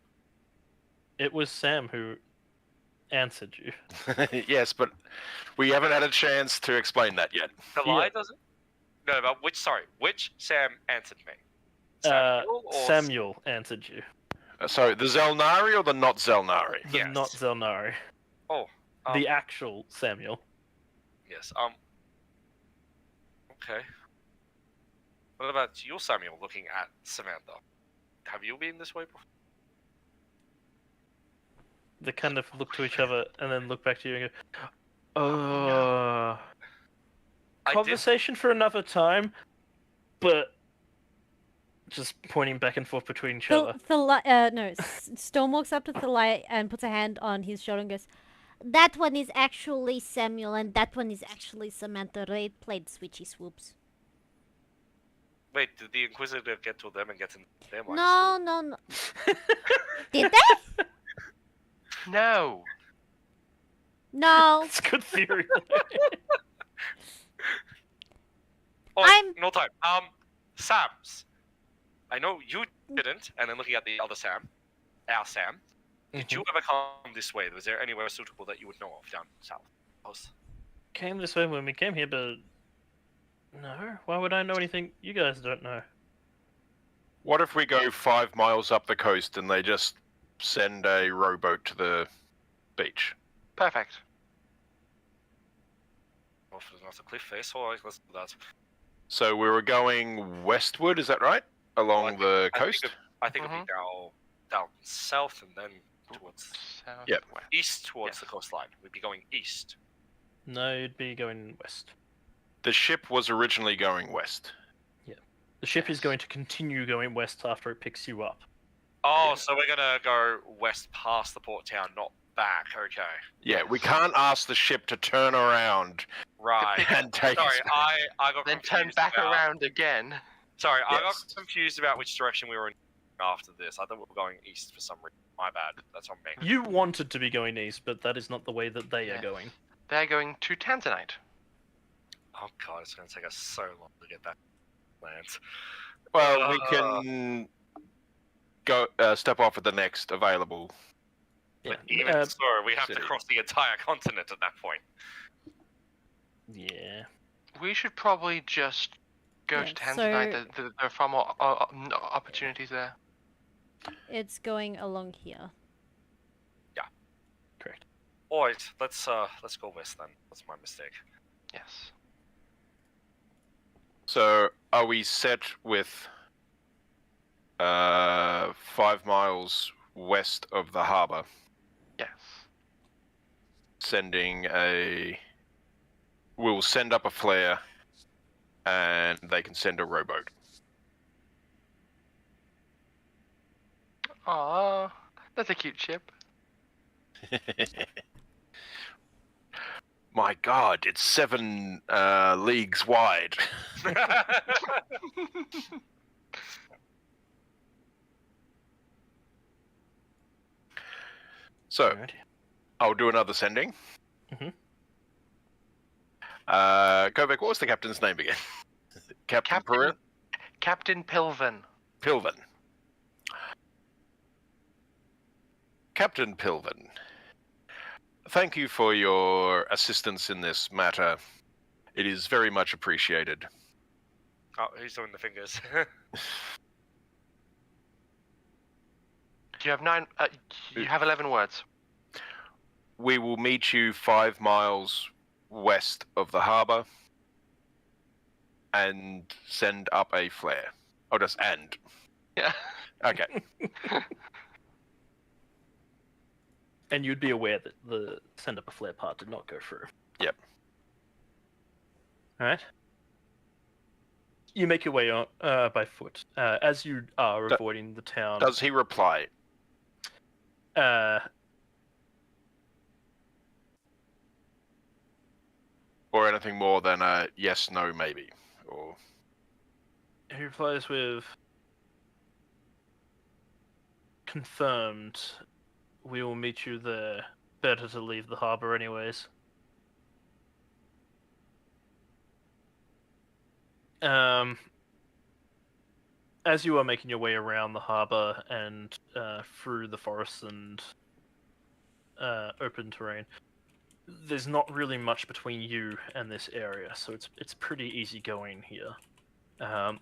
It was Sam who answered you. Yes, but we haven't had a chance to explain that yet. Thalai Yeah. doesn't? No, but which Sam answered me? or Samuel answered you. So, the Xel'nari or the not Xel'nari? The Yes. not Xel'nari. Oh, The actual Samuel. yes. Okay. What about you, Samuel, looking at Samantha? Have you been this way before? They kind of look to each other and then look back to you and go, I did. conversation for another time, but just pointing back and forth between each other. Storm walks up to Thalai and puts a hand on his shoulder and goes, "That one is actually Samuel and that one is actually Samantha. They played switchy swoops." Wait, did the Inquisitor get to them and get in their minds? No. Did they? No. No. It's a good theory. Oh, I'm- no time. Sam's. I know you didn't, and then looking at the other Sam, our Sam. Did you ever come this way? Was there anywhere suitable that you would know of down south? Came this way when we came here, but no. Why would I know anything you guys don't know? What if we go 5 miles up the coast and they just send a rowboat to the beach? Perfect. Well, if there's not a cliff face, alright, let's do that. So we were going westward, is that right? Along the I think coast? I think it'd be down south and then towards South Yep. west. east towards Yes. the coastline. We'd be going east. No, you'd be going west. The ship was originally going west. The ship is going to continue going west after it picks you up. Oh, Yeah. so we're gonna go west past the port town, not back. Okay. Yeah, we can't ask the ship to turn around Right. and take Sorry, us back. I got Then confused turn back about... around again. Sorry, I got Yes. confused about which direction we were in after this. I thought we were going east for some reason. My bad. That's on me. You wanted to be going east, but that is not the way that they Yeah. are going. They're going to Tanzanite. Oh god, it's gonna take us so long to get back to land. Well, we can go step off at the next available. Yeah. But even so, we have city. to cross the entire continent at that point. Yeah. We should probably just go to Yeah, Tanzanite. There are far more opportunities there. It's going along here. Correct. Alright, let's go west then. That's my mistake. Yes. So, are we set with 5 miles west of the harbour, Yes. sending a... We'll send up a flare, and they can send a rowboat. Aww, that's a cute ship. My god, it's 7 leagues wide. So, Alright. I'll do another sending. Mhm. Kovac, what was the captain's name again? Captain Peru? Captain Pilvin. Pilvin. Captain Pilvin, thank you for your assistance in this matter. It is very much appreciated. Oh, who's doing the fingers? You have 9. You have 11 words. We will meet you 5 miles west of the harbour and send up a flare. Oh, just and. Yeah. Okay. And you'd be aware that the send up a flare part did not go through. Yep. Alright. You make your way on by foot. As you are avoiding the town. Does he reply? Or anything more than a yes, no, maybe? Or He replies with confirmed. We will meet you there. Better to leave the harbour anyways. As you are making your way around the harbour and through the forests and open terrain, there's not really much between you and this area, so it's pretty easy going here.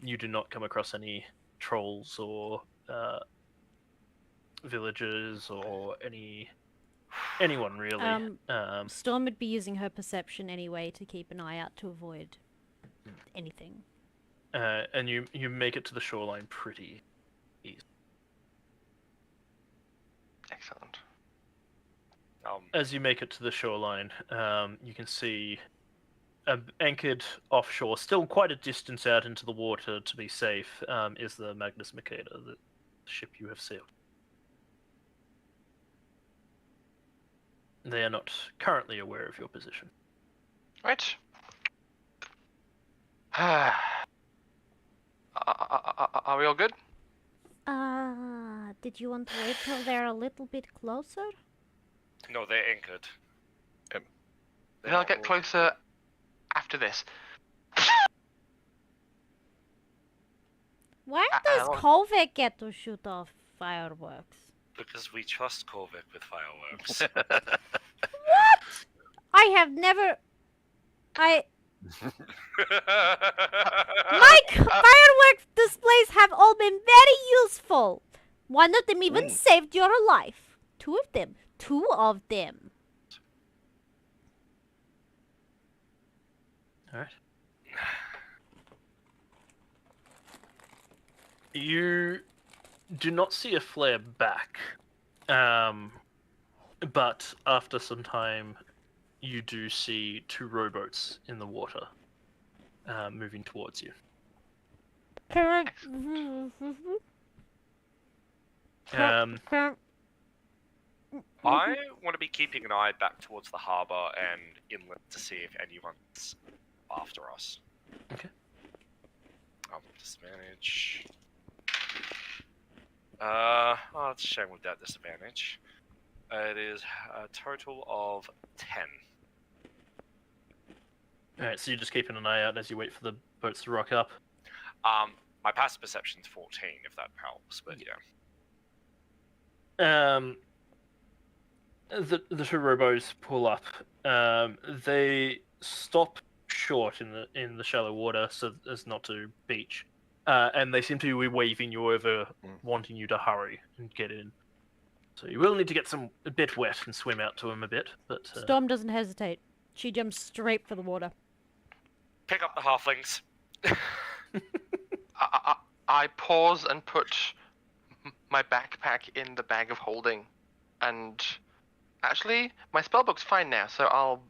You do not come across any trolls or villagers or anyone really. Storm would be using her perception anyway to keep an eye out to avoid anything. And you make it to the shoreline pretty easy. Excellent. As you make it to the shoreline, you can see anchored offshore, still quite a distance out into the water to be safe, is the Magnus Mercator, the ship you have sailed. They are not currently aware of your position. Right. Are we all good? Did you want to wait till they're a little bit closer? No, they're anchored. Yep. They're Then I'll not get all- closer after this. Why I does don't- Kovac get to shoot off fireworks? Because we trust Korvik with fireworks. I have never... My My fireworks displays have all been very useful. One of them even Ooh. saved your life. Two of them. Alright. You do not see a flare back, but after some time, you do see 2 rowboats in the water. moving towards you. Can Um, I want to be keeping an eye back towards the harbour and inland to see if anyone's after us. Okay. Disadvantage. Oh, it's a shame with that disadvantage. It is a total of 10. Alright, so you're just keeping an eye out as you wait for the boats to rock up. My passive perception's 14, if that helps, but yeah. The two rowboats pull up. They stop short in the shallow water so as not to beach. And they seem to be waving you over, wanting you to hurry and get in. So you will need to get a bit wet and swim out to them a bit, but... Storm doesn't hesitate. She jumps straight for the water. Pick up the halflings. I pause and put my backpack in the bag of holding, and actually, my spellbook's fine now, so I'll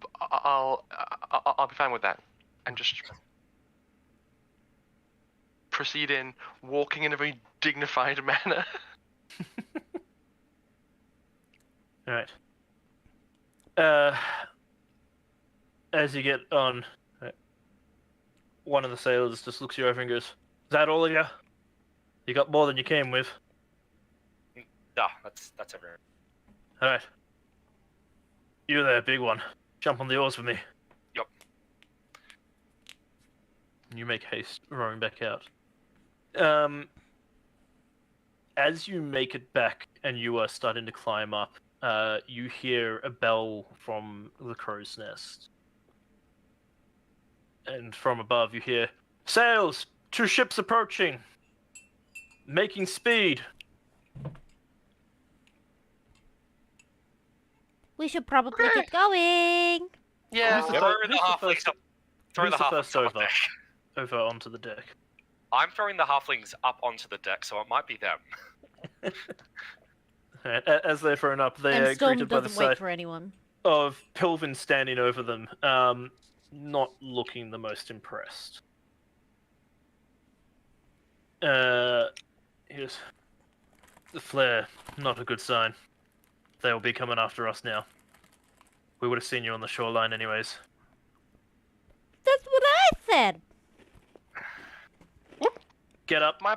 be fine with that, and just proceed in walking in a very dignified manner. All right. As you get on, one of the sailors just looks you over and goes, "Is that all of you? You got more than you came with." Nah, that's everything. All right. You there, big one. Jump on the oars with me. Yup. You make haste, rowing back out. As you make it back and you are starting to climb up, you hear a bell from the crow's nest. And from above you hear, "Sails! 2 ships approaching! Making speed!" We should probably get going. Yeah. Who's the Throw fir- the who's the halflings first- up. Throw who's the the halflings first up on over? deck. Over onto the deck. I'm throwing the halflings up onto the deck, so it might be them. Alright, as they're thrown up, they And are Storm greeted by the doesn't wait sight for anyone. of Pilvin standing over them, not looking the most impressed. Here's the flare, not a good sign. They'll be coming after us now. We would have seen you on the shoreline anyways. That's what I said. Get up, My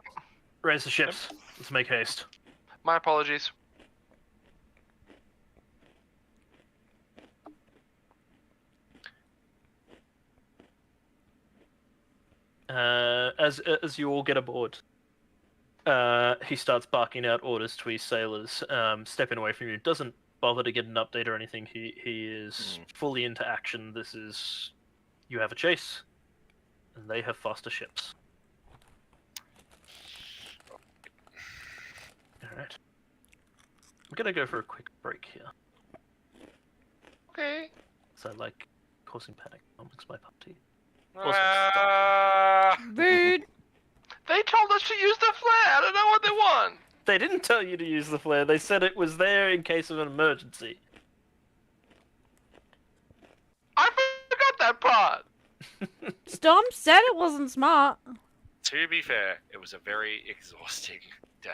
raise the ships. Let's make haste. apologies. As you all get aboard, he starts barking out orders to his sailors, stepping away from you. Doesn't bother to get an update or anything. He is fully into action. This is, you have a chase, and they have faster ships. All right, I'm gonna go for a quick break here. Okay. So I like causing panic amongst my party. Rude. They told us to use the flare. I don't know what they want. They didn't tell you to use the flare. They said it was there in case of an emergency. I forgot that part. Storm said it wasn't smart. To be fair, it was a very exhausting day.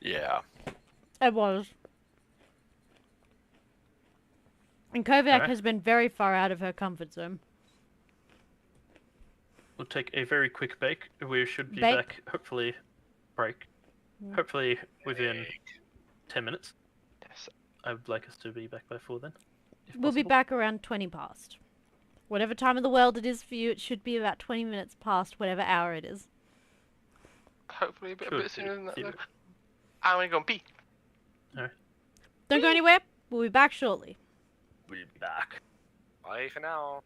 Yeah. It was. And Kovac Alright. has been very far out of her comfort zone. We'll take a very quick break. We should be Bake. back, hopefully, Yeah. hopefully within 10 minutes. Yes. I would like us to be back by 4 then. if We'll be possible. back around 20 past. Whatever time of the world it is for you, it should be about 20 minutes past whatever hour it is. Hopefully a bit Should sooner than that. be. Though. I'm gonna go pee. Don't go anywhere. We'll be back shortly. We'll be back. Bye for now.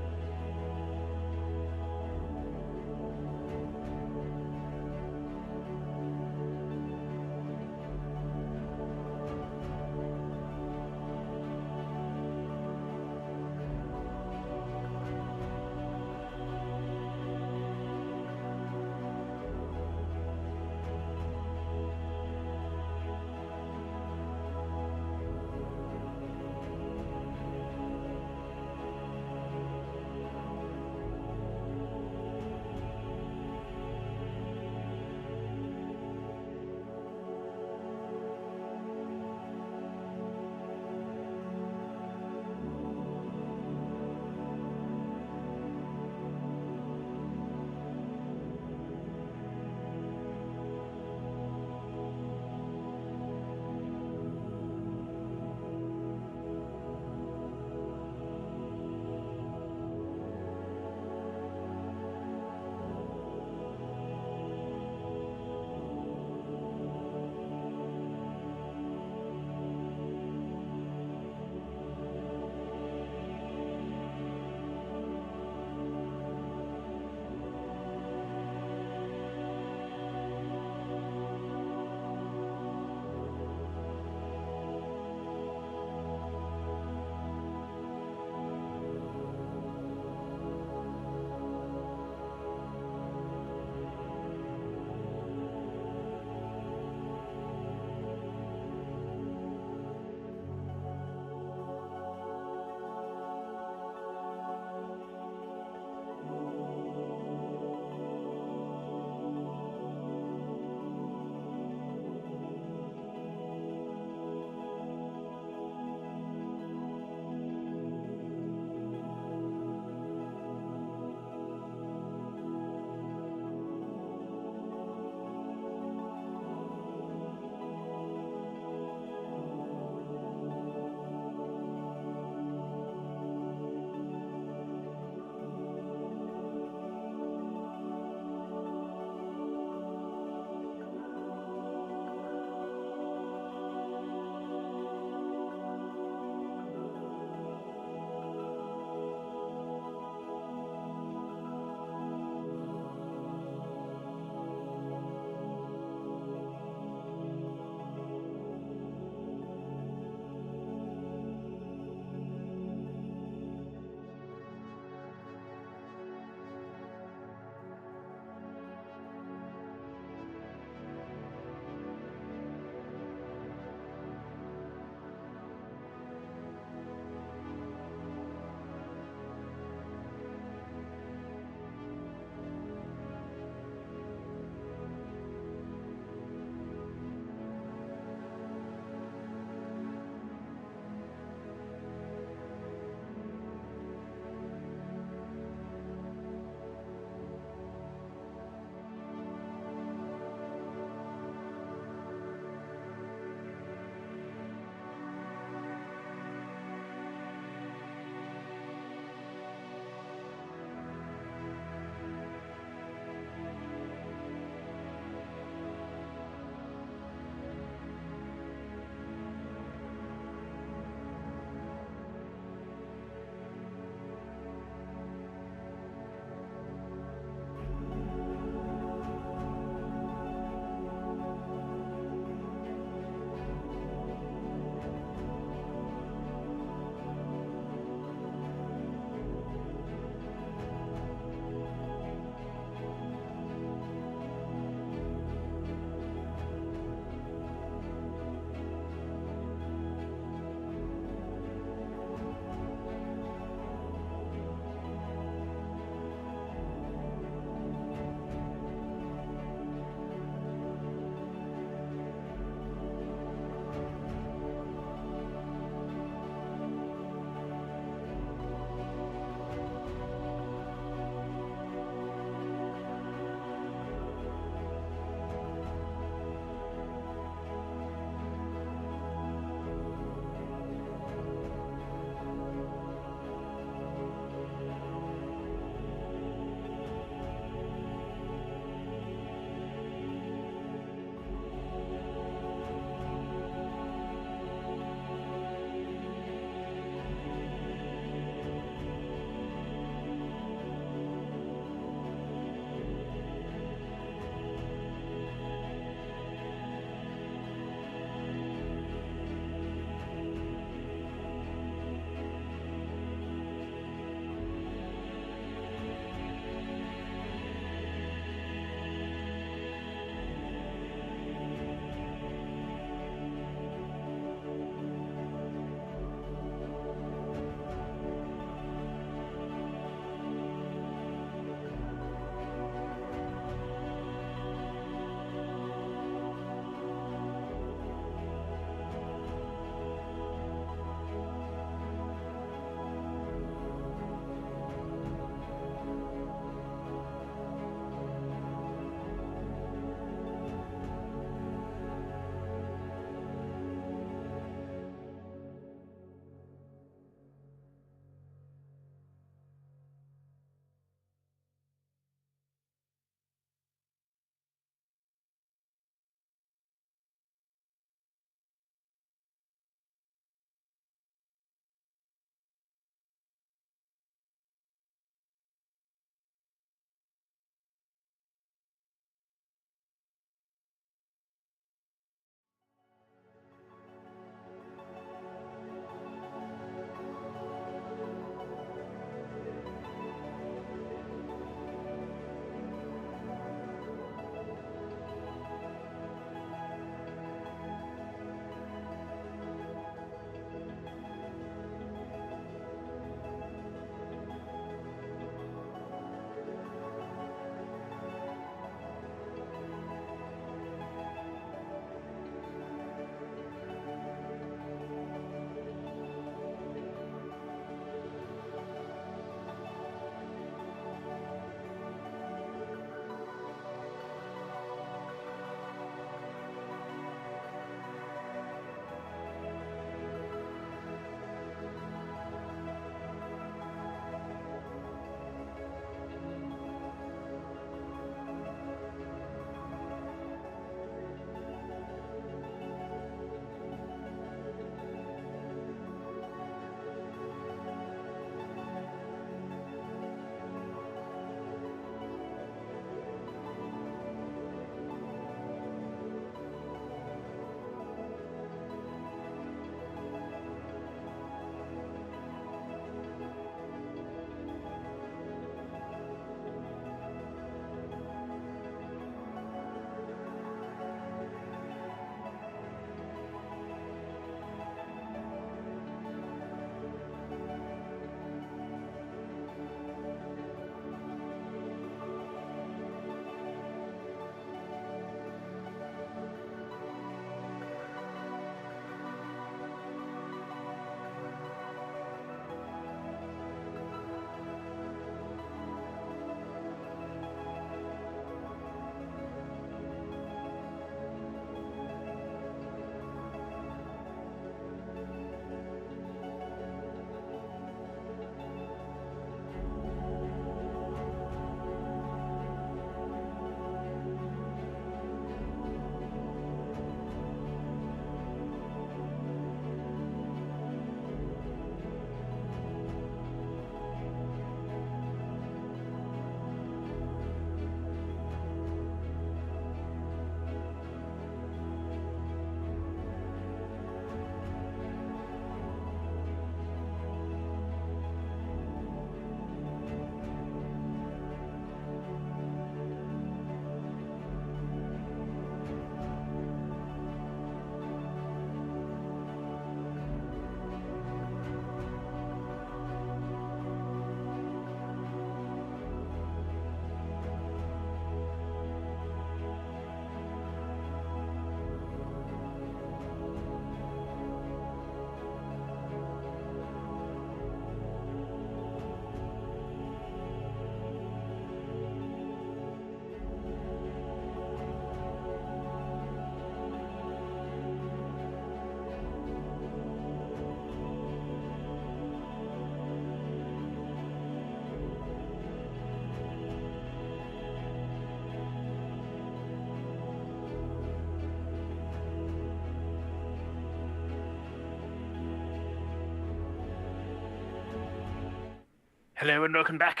Hello and welcome back.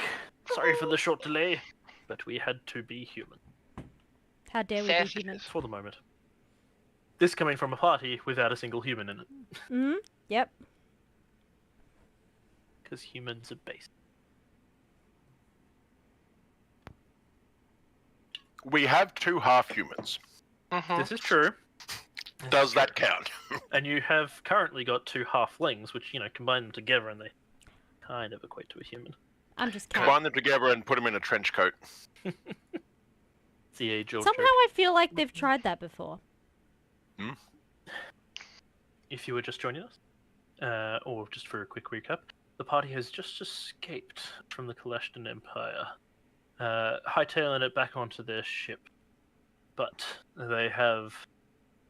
Sorry for the short delay, but we had to be human How dare we be Yes, it human? is. for the moment. This coming from a party without a single human in it, Mm? Yep. because humans are base. We have 2 half-humans. Mhm. This is true. Does that count? And you have currently got 2 halflings, which, combine them together and they kind of equate to a human. I'm just cat. Combine them together and put them in a trench coat. It's the age-old Somehow joke. I feel like they've tried that before. If you were just joining us, or just for a quick recap, the party has just escaped from the Kaleshtan Empire, hightailing it back onto their ship. But they have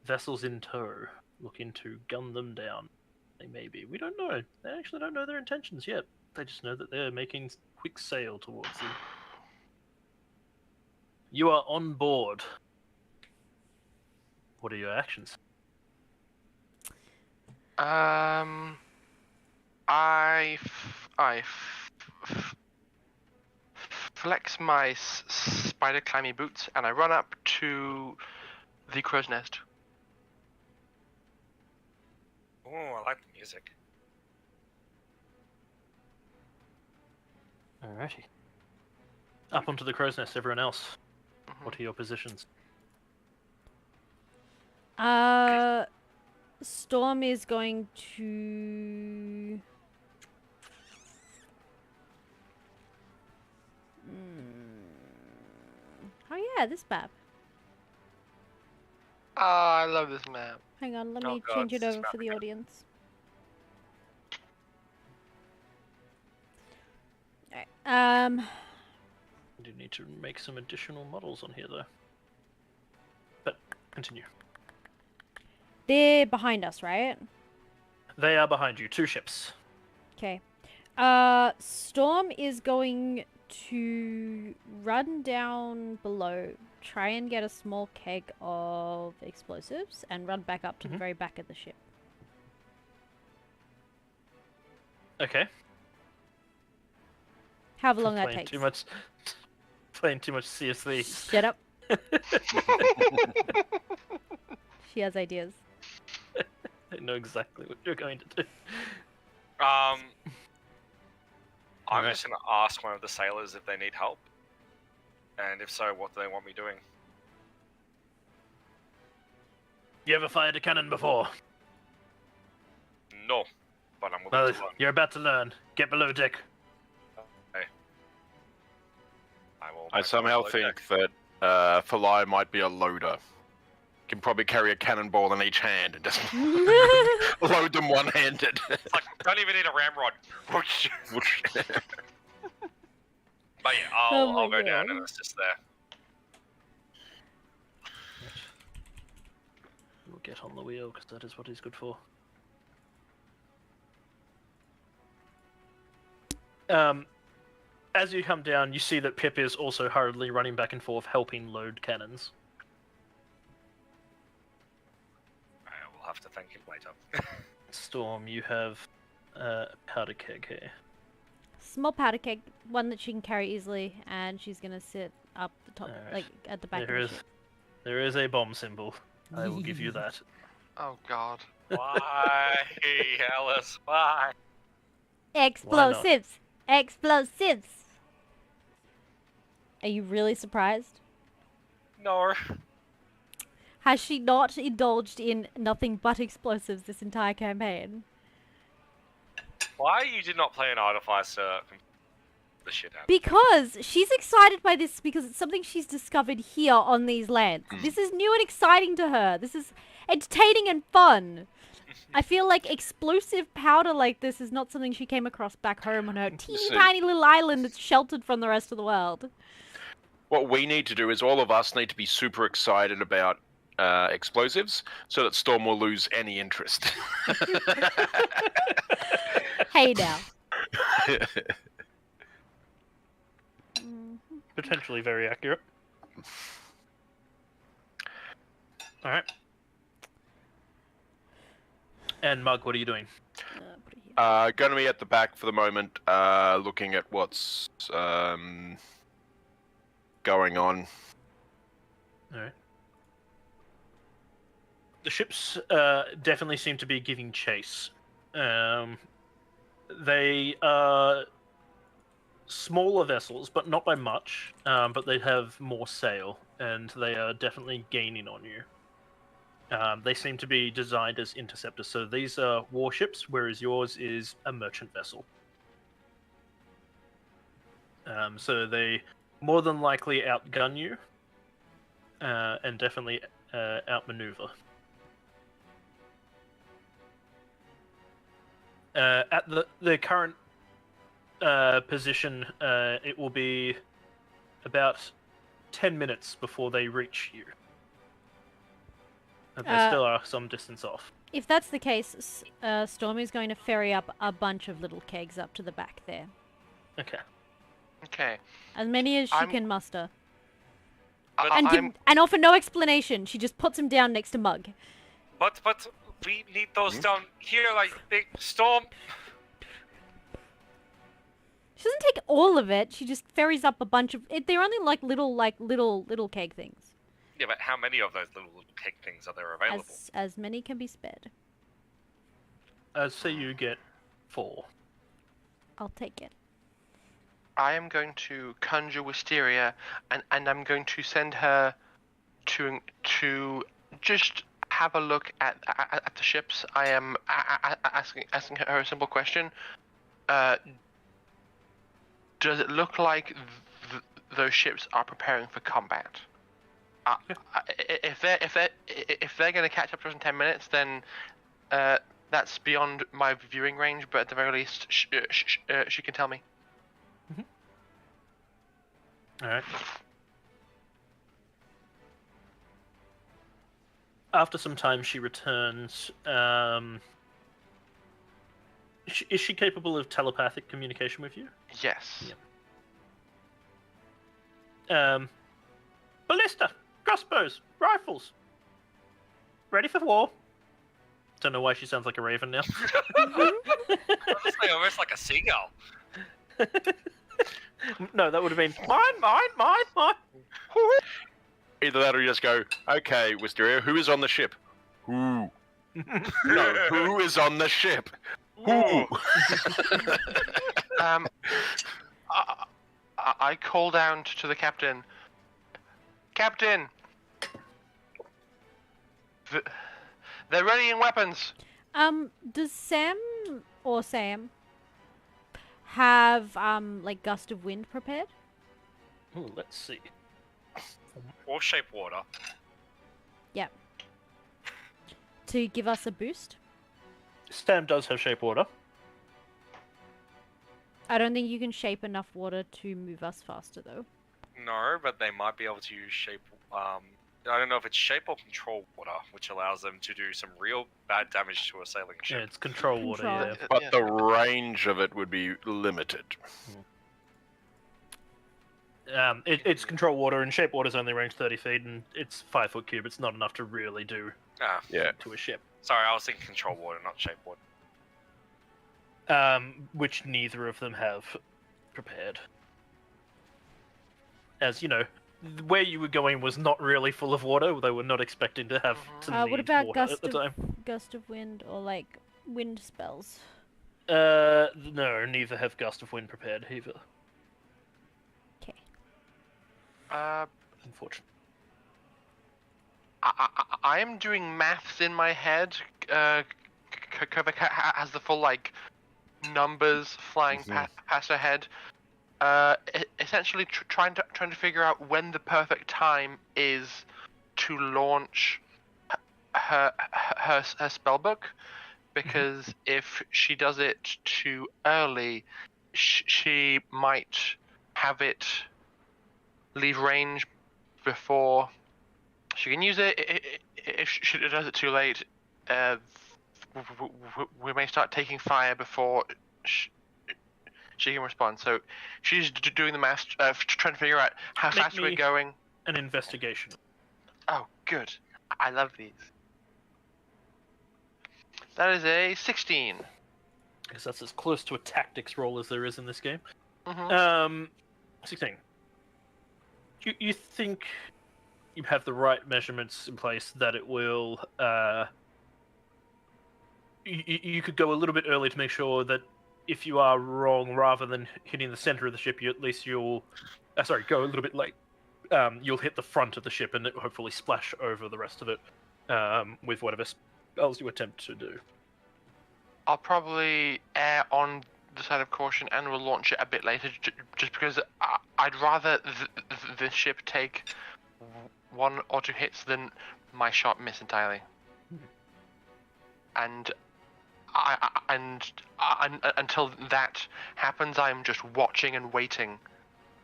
vessels in tow, looking to gun them down. They may be. We don't know. They actually don't know their intentions yet. They just know that they're making quick sail towards them. You are on board. What are your actions? Flex my spider climby boots and I run up to the crow's nest. Oh, I like the music. Alrighty. Up onto the crow's nest, everyone else. What are your positions? Storm is going to... Oh yeah, this map. Oh, I love this map. Hang on, let Oh me God, change it this over map for the again. audience. Alright, I do need to make some additional models on here, though. But, continue. they're behind us, right? They are behind you, 2 ships. Okay. Storm is going to run down below, try and get a small keg of explosives, and run back up to the very back of the ship. Okay. However long that Playing takes. playing too much CSV. Shut up. She has ideas. I know exactly what you're going to do. I'm Alright. just gonna ask one of the sailors if they need help, and if so, what do they want me doing? You ever fired a cannon before? No, but I'm willing Well, to learn. you're about to learn. Get below deck. I will. I make somehow my think that Thalai might be a loader. Can probably carry a cannonball in each hand and just load them one-handed. It's like, don't even need a ramrod. Whoosh. But yeah, Oh my I'll go down God. and assist there. We'll get on the wheel, because that is what he's good for. As you come down, you see that Pip is also hurriedly running back and forth, helping load cannons. I will have to thank him later. Storm, you have a powder keg here. Small powder keg, one that she can carry easily, and she's gonna sit up the top, Alright. like at the back There of is, the ship. there is a bomb symbol. I will give you that. Oh God. Why, Alice? Why? Explosives! Explosives! Are you really surprised? No. Has she not indulged in nothing but explosives this entire campaign? Why you did not play an artificer? The shit out. Because she's excited by this because it's something she's discovered here on these lands. This is new and exciting to her. This is entertaining and fun. I feel like explosive powder like this is not something she came across back home on her teeny So- tiny little island that's sheltered from the rest of the world. What we need to do is all of us need to be super excited about explosives so that Storm will lose any interest. Hey now. Potentially very accurate. Alright. And Mug, what are you doing? put it here. Going to be at the back for the moment, looking at what's going on. Alright. The ships definitely seem to be giving chase. They are smaller vessels, but not by much. But they have more sail, and they are definitely gaining on you. They seem to be designed as interceptors, so these are warships, whereas yours is a merchant vessel. So they more than likely outgun you, and definitely outmaneuver. At the current position, it will be about 10 minutes before they reach you. But they still are some distance off. If that's the case, Stormy is going to ferry up a bunch of little kegs up to the back there. Okay. Okay. As many as she I'm- can muster. But And offer no explanation. She just puts him down next to Mug. But we need those down here, like big storm. She doesn't take all of it. She just ferries up a bunch of. They're only like little keg things. Yeah, but how many of those little keg things are there available? As many can be spared. So you get 4. I'll take it. I am going to conjure Wisteria, and I'm going to send her to just have a look at the ships. I am asking her a simple question. Does it look like those ships are preparing for combat? If they're going to catch up to us in 10 minutes, then that's beyond my viewing range. But at the very least, she can tell me. Alright. After some time, she returns. Is she capable of telepathic communication with you? Yes. Yep. Ballista, crossbows, rifles. Ready for war. Don't know why she sounds like a raven now. Honestly, almost like a seagull. No, that would have been mine. Either that or you just go, okay, Wisteria, who is on the ship? Who? No, who is on the ship? Who? I call down to the captain. Captain! They're readying weapons! Does Sam have, like, gust of wind prepared? Ooh, let's see. Or shape water. Yep. To give us a boost? Sam does have shape water. I don't think you can shape enough water to move us faster, though. No, but they might be able to use shape. I don't know if it's shape or control water, which allows them to do some real bad damage to a sailing Yeah, ship. it's control water, Control. yeah. But the range of it would be limited. It's control water, and shape water's only range 30 feet, and it's 5 foot cube. It's not enough to really do Ah, Yeah. to a ship. sorry, I was thinking control water, not shape water. Which neither of them have prepared. As you know, where you were going was not really full of water. They were not expecting to have to What need about water at the time. gust of wind or, like, wind spells? No, neither have gust of wind prepared either. Okay. Unfortunately. I am doing maths in my head. Kovac has the full, like, numbers flying past her head. Essentially trying to figure out when the perfect time is to launch her spellbook, because if she does it too early, she might have it leave range before she can use it. If she does it too late, we may start taking fire before she can respond. So she's doing the math, trying to figure out how Make fast we're me- going. An investigation. Oh, good. I love these. That is a 16. because that's as close to a tactics roll as there is in this game. Mm-hmm. 16. You think you have the right measurements in place that it will... You could go a little bit early to make sure that if you are wrong, rather than hitting the center of the ship, you'll... go a little bit late. You'll hit the front of the ship and it will hopefully splash over the rest of it with whatever spells you attempt to do. I'll probably err on the side of caution and will launch it a bit later, just because I'd rather the ship take 1 or 2 hits than my shot miss entirely. And until that happens, I'm just watching and waiting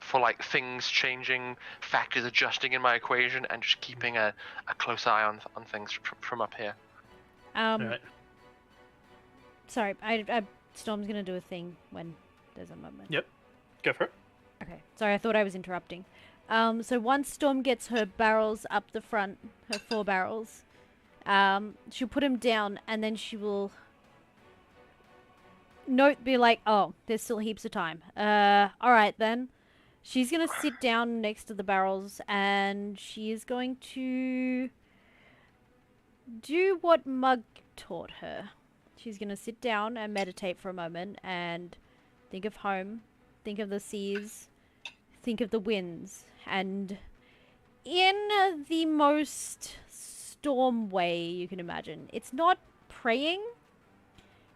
for like things changing, factors adjusting in my equation, and just keeping a close eye on things from up here. Alright. Sorry, Storm's gonna do a thing when there's a moment. Yep. Go for it. Okay. Sorry, I thought I was interrupting. So once Storm gets her barrels up the front, her 4 barrels, she'll put him down, and then she will be like, oh, there's still heaps of time. Alright then. She's gonna sit down next to the barrels, and she is going to do what Mug taught her. She's gonna sit down and meditate for a moment, and think of home, think of the seas, think of the winds, and in the most Storm way you can imagine. It's not praying,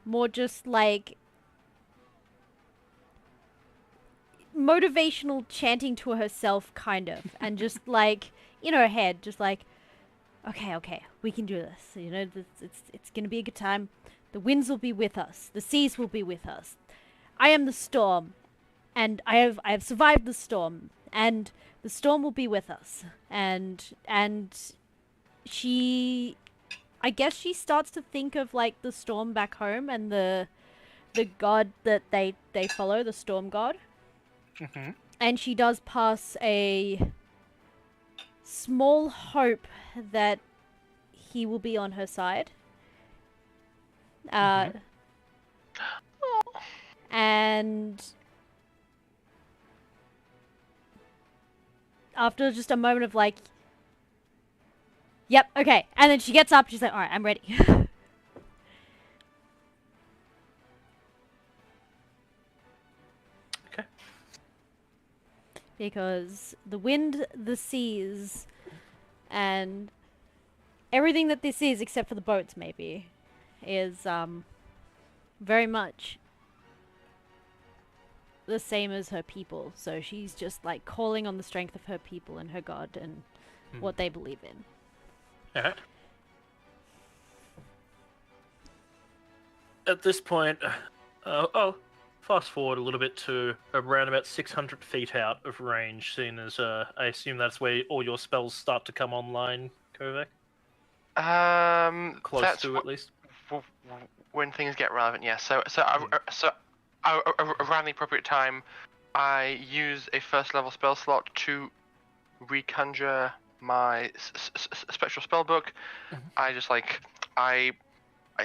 more just like motivational chanting to herself, kind of, and just like in her head, just like, okay, we can do this. You know, it's gonna be a good time. The winds will be with us. The seas will be with us. I am the storm, and I have survived the storm, and the storm will be with us. And she, I guess she starts to think of like the storm back home and the god that they follow, the storm god. Mm-hmm. And she does pass a small hope that he will be on her side. And after just a moment of like, yep, okay. And then she gets up, she's like, alright, I'm ready. Okay. Because the wind, the seas, and everything that this is, except for the boats maybe, is very much the same as her people. So she's just like calling on the strength of her people and her god and what they believe in. Alright. At this point, I'll fast forward a little bit to around about 600 feet out of range, seeing as I assume that's where all your spells start to come online, Kovac? Close That's to, at least. When things get relevant, yes. So around the appropriate time, I use a first level spell slot to reconjure my spectral spell book. I just like I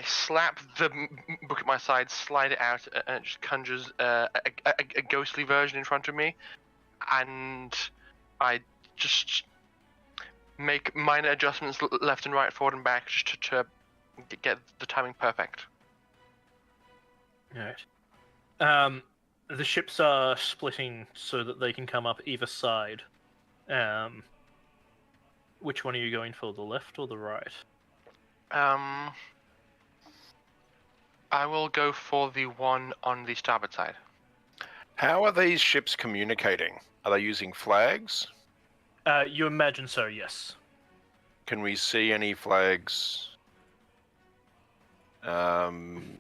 slap the book at my side, slide it out, and it just conjures a ghostly version in front of me, and I just make minor adjustments left and right, forward and back, just to get the timing perfect. Alright. The ships are splitting so that they can come up either side. Which one are you going for, the left or the right? I will go for the one on the starboard side. How are these ships communicating? Are they using flags? You imagine so, yes. Can we see any flags? From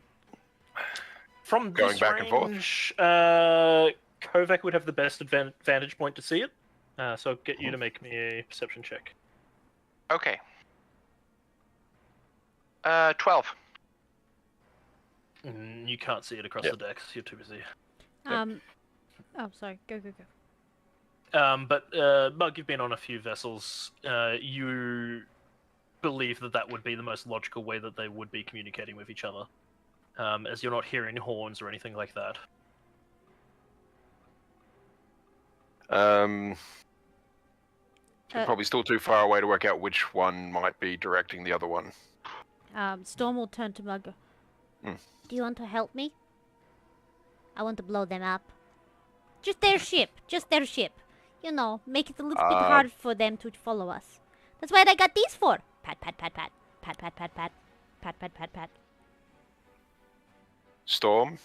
Going this back and forth? range, Kovac would have the best vantage point to see it. So I'll get you to make me a perception check. Okay. 12. You can't see it across the decks. You're too busy. Oh, sorry. Go. But Bug, you've been on a few vessels. You believe that would be the most logical way that they would be communicating with each other. as you're not hearing horns or anything like that. Probably still too far away to work out which one might be directing the other one. Storm will turn to Mug. Hmm. Do you want to help me? I want to blow them up. Just their ship. Just their ship. You know, make it a little bit hard for them to follow us. That's what I got these for. Pat, pat, pat, pat. Pat, pat, pat, pat. Pat, pat, pat, pat. Storm,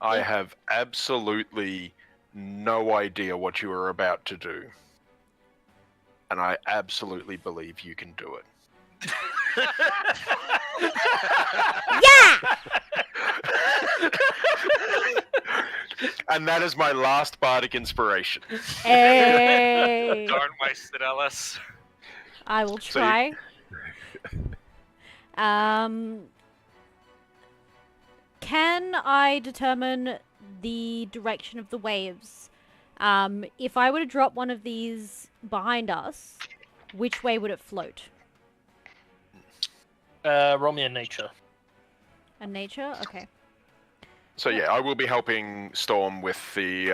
I Yeah. have absolutely no idea what you are about to do. And I absolutely believe you can do it. Yeah! And that is my last bardic inspiration. Hey! Don't waste it, Ellis. I will So you- try. Can I determine the direction of the waves? If I were to drop one of these behind us, which way would it float? Roll me a nature. A nature? Okay. So yeah, I will be helping Storm with the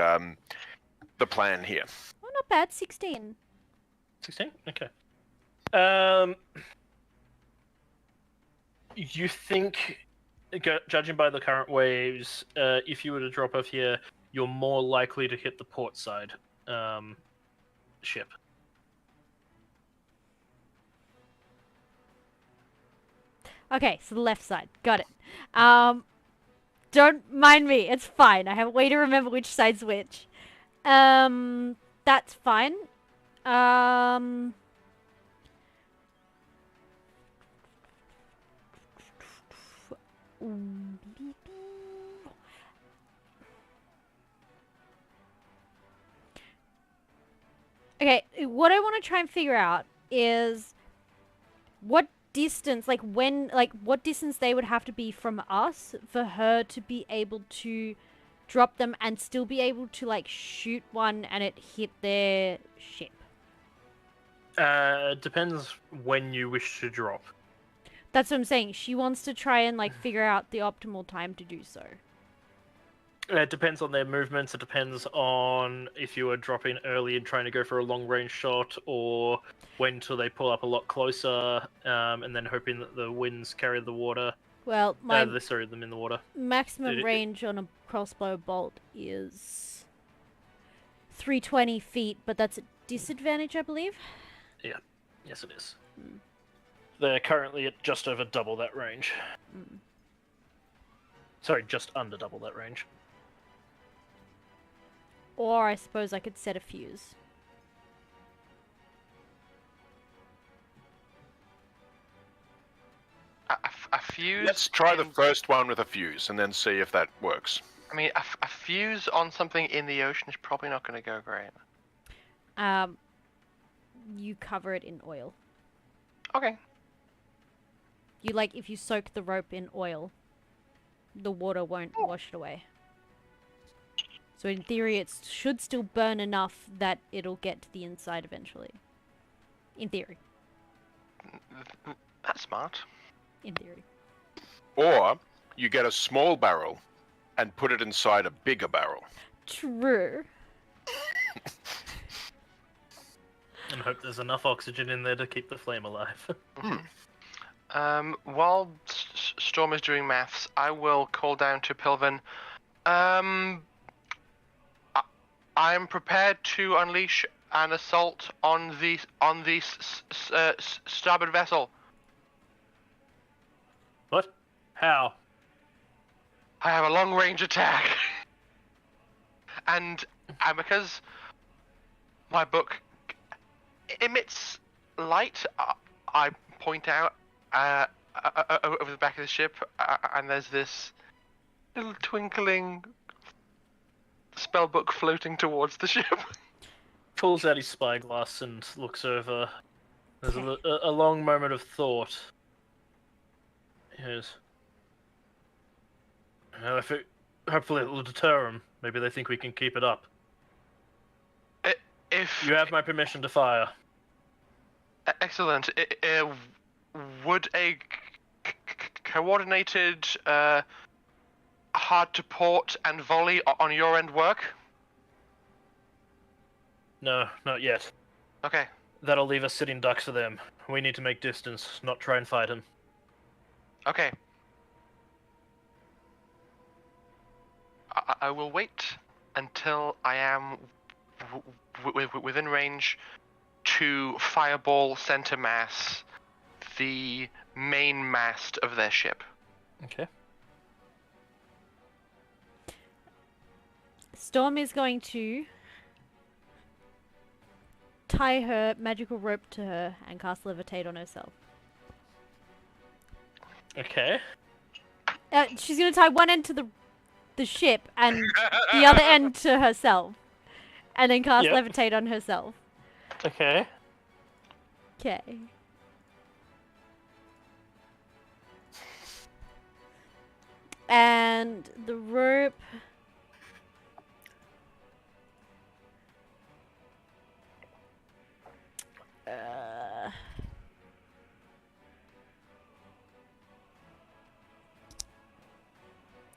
plan here. Oh, not bad. 16. 16? Okay. You think, judging by the current waves, if you were to drop off here, you're more likely to hit the port side ship. Okay, so the left side. Got it. Don't mind me. It's fine. I have a way to remember which side's which. That's fine. Okay, what I want to try and figure out is what distance, what distance they would have to be from us for her to be able to drop them and still be able to, like, shoot one and it hit their ship. Depends when you wish to drop. That's what I'm saying. She wants to try and, like, figure out the optimal time to do so. It depends on their movements. It depends on if you are dropping early and trying to go for a long-range shot, or when till they pull up a lot closer, and then hoping that the winds carry the water. Well, Them in the water. maximum It- range on a crossbow bolt is 320 feet, but that's a disadvantage, I believe. Yes, it is. They're currently at just over double that range. Sorry, just under double that range. Or I suppose I could set a fuse. A fuse. Let's try the in- first one with a fuse and then see if that works. I mean, a fuse on something in the ocean is probably not going to go great. You cover it in oil. Okay. You, like, if you soak the rope in oil, the water won't wash it away. So in theory, it should still burn enough that it'll get to the inside eventually. In theory. That's smart. In theory. Or you get a small barrel and put it inside a bigger barrel. True. And hope there's enough oxygen in there to keep the flame alive. While Storm is doing maths, I will call down to Pilvin. I'm prepared to unleash an assault on the starboard vessel. What? How? I have a long range attack, and because my book emits light, I point out over the back of the ship, and there's this little twinkling spellbook floating towards the ship. Pulls out his spyglass and looks over. There's a long moment of thought. Yes. Well, hopefully it will deter them. Maybe they think we can keep it up. If You have my permission to fire. excellent, would a coordinated, hard to port and volley on your end work? No, not yet. Okay. That'll leave us sitting ducks for them. We need to make distance, not try and fight him. Okay. I will wait until I am within range to fireball center mass the main mast of their ship. Okay. Storm is going to tie her magical rope to her and cast levitate on herself. Okay. She's going to tie one end to the ship and the other end to herself. And then cast Yep. levitate on herself. Okay. Okay. And the rope...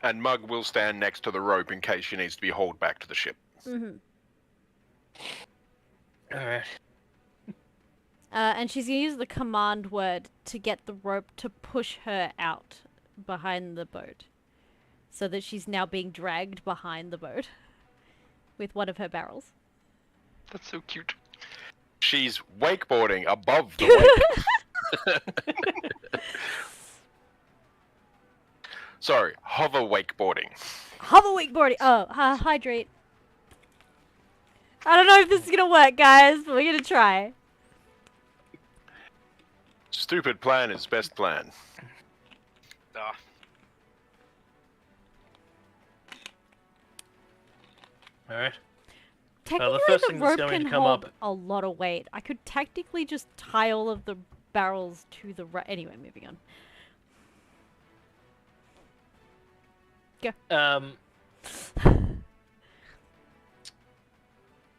And Mug will stand next to the rope in case she needs to be hauled back to the ship. Mm-hmm. Alright. And she's going to use the command word to get the rope to push her out behind the boat. So that she's now being dragged behind the boat with one of her barrels. That's so cute. She's wakeboarding above the wake. Sorry, hover wakeboarding. Hover wakeboarding! Oh, hydrate. I don't know if this is going to work, guys, but we're going to try. Stupid plan is best plan. Alright. Technically, first the thing that's rope going can to come hold up- a lot of weight. I could technically just tie all of the barrels to the right. Anyway, moving on.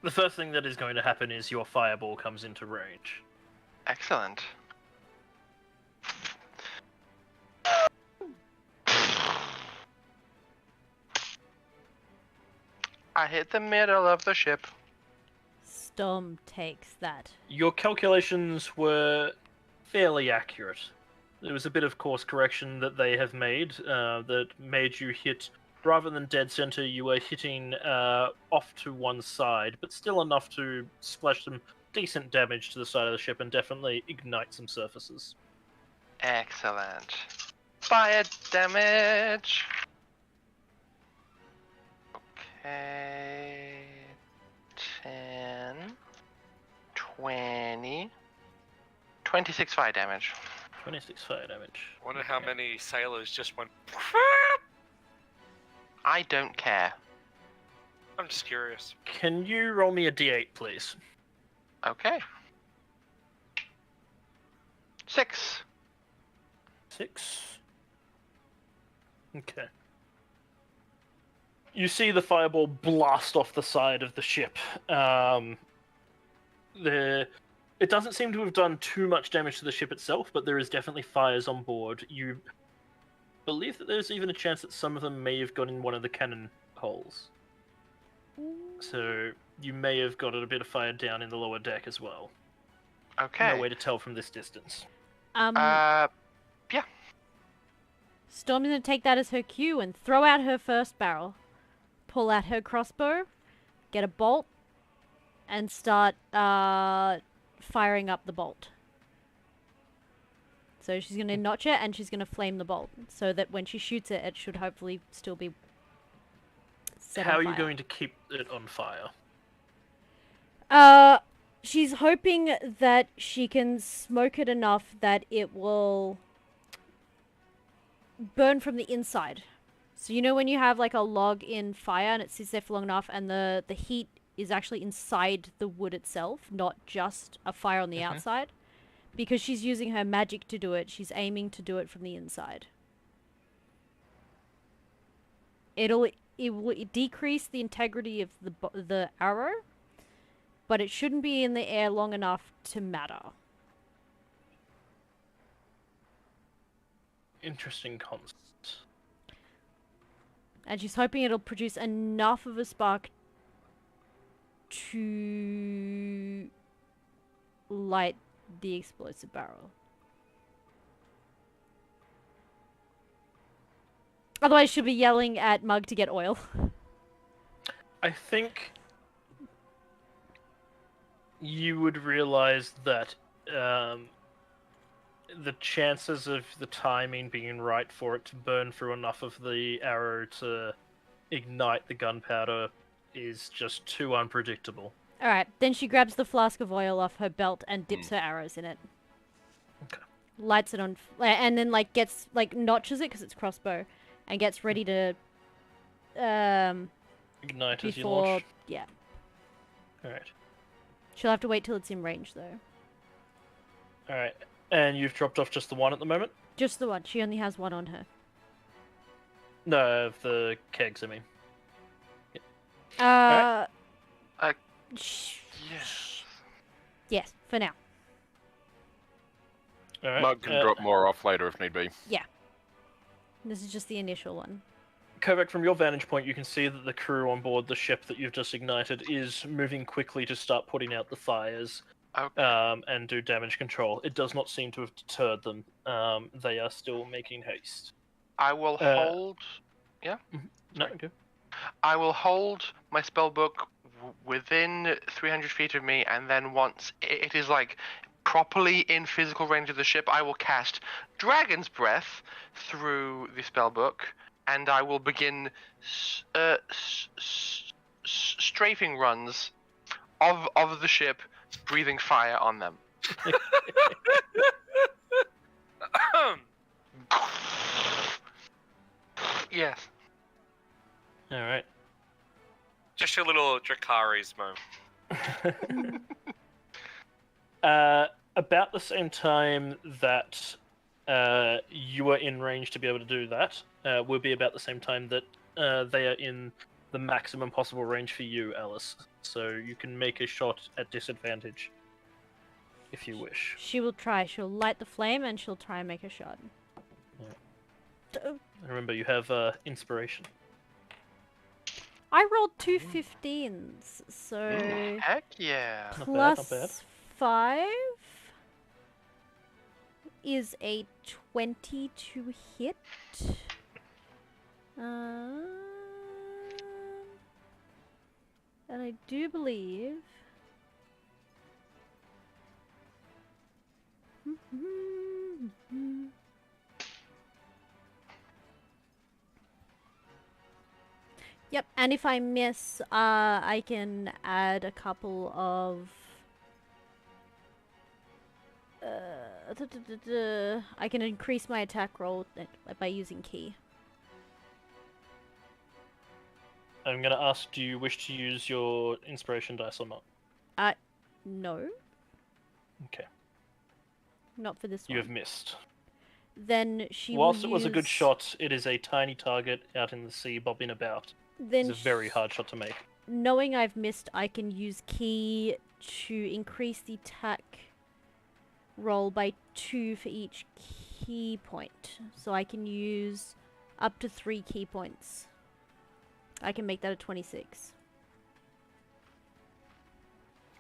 The first thing that is going to happen is your fireball comes into range. Excellent. I hit the middle of the ship. Storm takes that. Your calculations were fairly accurate. There was a bit of course correction that they have made that made you hit, rather than dead center, you were hitting off to one side, but still enough to splash some decent damage to the side of the ship and definitely ignite some surfaces. Excellent. Fire damage. Okay. 10, 20, 26 fire damage. 26 fire damage. I wonder how many sailors just went. I don't care. I'm just curious. Can you roll me a d8, please? Okay. 6. 6. Okay. You see the fireball blast off the side of the ship. It doesn't seem to have done too much damage to the ship itself, but there is definitely fires on board. You believe that there's even a chance that some of them may have gone in one of the cannon holes. So you may have got a bit of fire down in the lower deck as well. Okay. No way to tell from this distance. Yeah. Storm's gonna take that as her cue and throw out her first barrel. Pull out her crossbow, get a bolt, and start firing up the bolt. So she's gonna notch it and she's gonna flame the bolt, so that when she shoots it, it should hopefully still be set How on are you fire. going to keep it on fire? She's hoping that she can smoke it enough that it will burn from the inside. So you know when you have like a log in fire and it sits there for long enough and the heat is actually inside the wood itself, not just a fire on the outside? Because she's using her magic to do it, she's aiming to do it from the inside. It will decrease the integrity of the arrow, but it shouldn't be in the air long enough to matter. interesting concept. And she's hoping it'll produce enough of a spark to light the explosive barrel. Otherwise, she'll be yelling at Mug to get oil. I think you would realize that the chances of the timing being right for it to burn through enough of the arrow to ignite the gunpowder is just too unpredictable. Alright, then she grabs the flask of oil off her belt and dips her arrows in it. Okay. Lights it on, and then like gets, like notches it because it's crossbow, and gets ready to, Ignite as you before, launch. yeah. Alright. She'll have to wait till it's in range though. Alright. And you've dropped off just the one at the moment? Just the one, she only has one on her. No, of the kegs, I mean. Yes. Yes, for now. Alright. Mug can drop more off later if need be. This is just the initial one. Kovac, from your vantage point, you can see that the crew on board the ship that you've just ignited is moving quickly to start putting out the fires and do damage control. It does not seem to have deterred them. They are still making haste. I will hold. No, go. I will hold my spellbook within 300 feet of me, and then once it is like properly in physical range of the ship, I will cast Dragon's Breath through the spellbook, and I will begin strafing runs of the ship, breathing fire on them. Yes. Alright. Just a little Dracarys moment. About the same time that you are in range to be able to do that, will be about the same time that they are in the maximum possible range for you, Alice. So you can make a shot at disadvantage if you wish. She will try. She'll light the flame and she'll try and make a shot. Remember, you have inspiration. I rolled 2 15s, so Heck yeah. Not bad, not bad. plus 5 is a 20 to hit. And I do believe. Yep, and if I miss, I can add a couple of. I can increase my attack roll by using key. I'm going to ask, do you wish to use your inspiration dice or not? No, Okay. not for this You one. have missed. Then she Whilst will it was a good use- shot, it is a tiny target out in the sea bobbing about. Then It's a very hard shot to make. knowing I've missed, I can use key to increase the attack roll by 2 for each key point. So I can use up to 3 key points. I can make that a 26.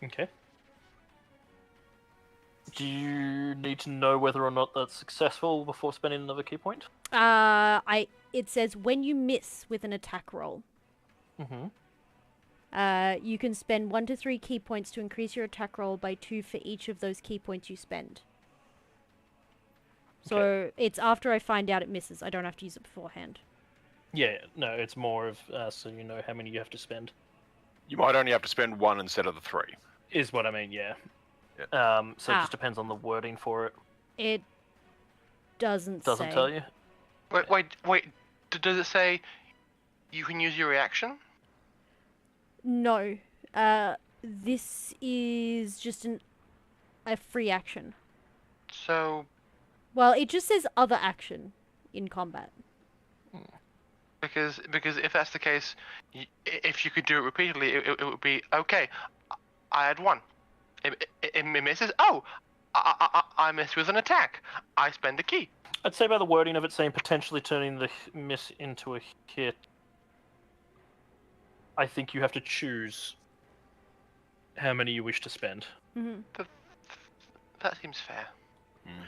Okay. Do you need to know whether or not that's successful before spending another key point? It says when you miss with an attack roll, Mm-hmm. you can spend 1 to 3 key points to increase your attack roll by 2 for each of those key points you spend. So it's after I find out it misses. I don't have to use it beforehand. Yeah, no, it's more of so you know how many you have to spend. You might only have to spend one instead of the 3. Is what I mean, yeah. So it just depends on the wording for it. It doesn't Doesn't say. tell you? Wait. Does it say you can use your reaction? No. This is just a free action. So, Well, it just says other action in combat. because if that's the case, if you could do it repeatedly, it would be okay. I had 1. It misses. Oh, I missed with an attack. I spend a key. I'd say by the wording of it saying potentially turning the miss into a hit, I think you have to choose how many you wish to spend. That seems fair.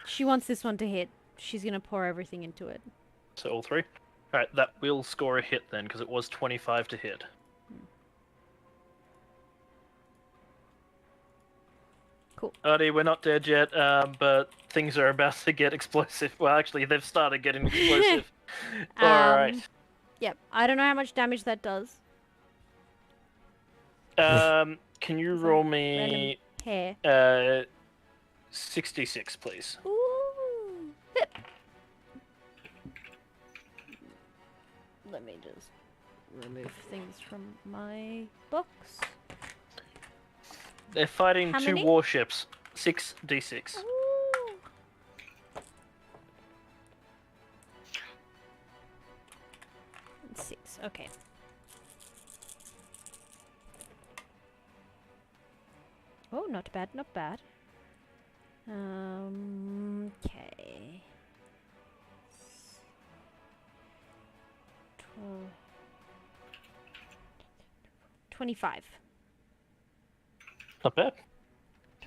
She wants this one to hit. She's gonna pour everything into it. So all three? Alright, that will score a hit then, because it was 25 to hit. Cool. Artie, we're not dead yet, but things are about to get explosive. Well, actually, they've started getting explosive. Alright. Yep. I don't know how much damage that does. Can you Is that roll random me hair? 66, please? Ooh. Hit. Let me just remove things from my box. They're fighting How two many? warships. 6d6. Ooh. And 6. Okay. Oh, not bad, not bad. Okay. 25. Not bad.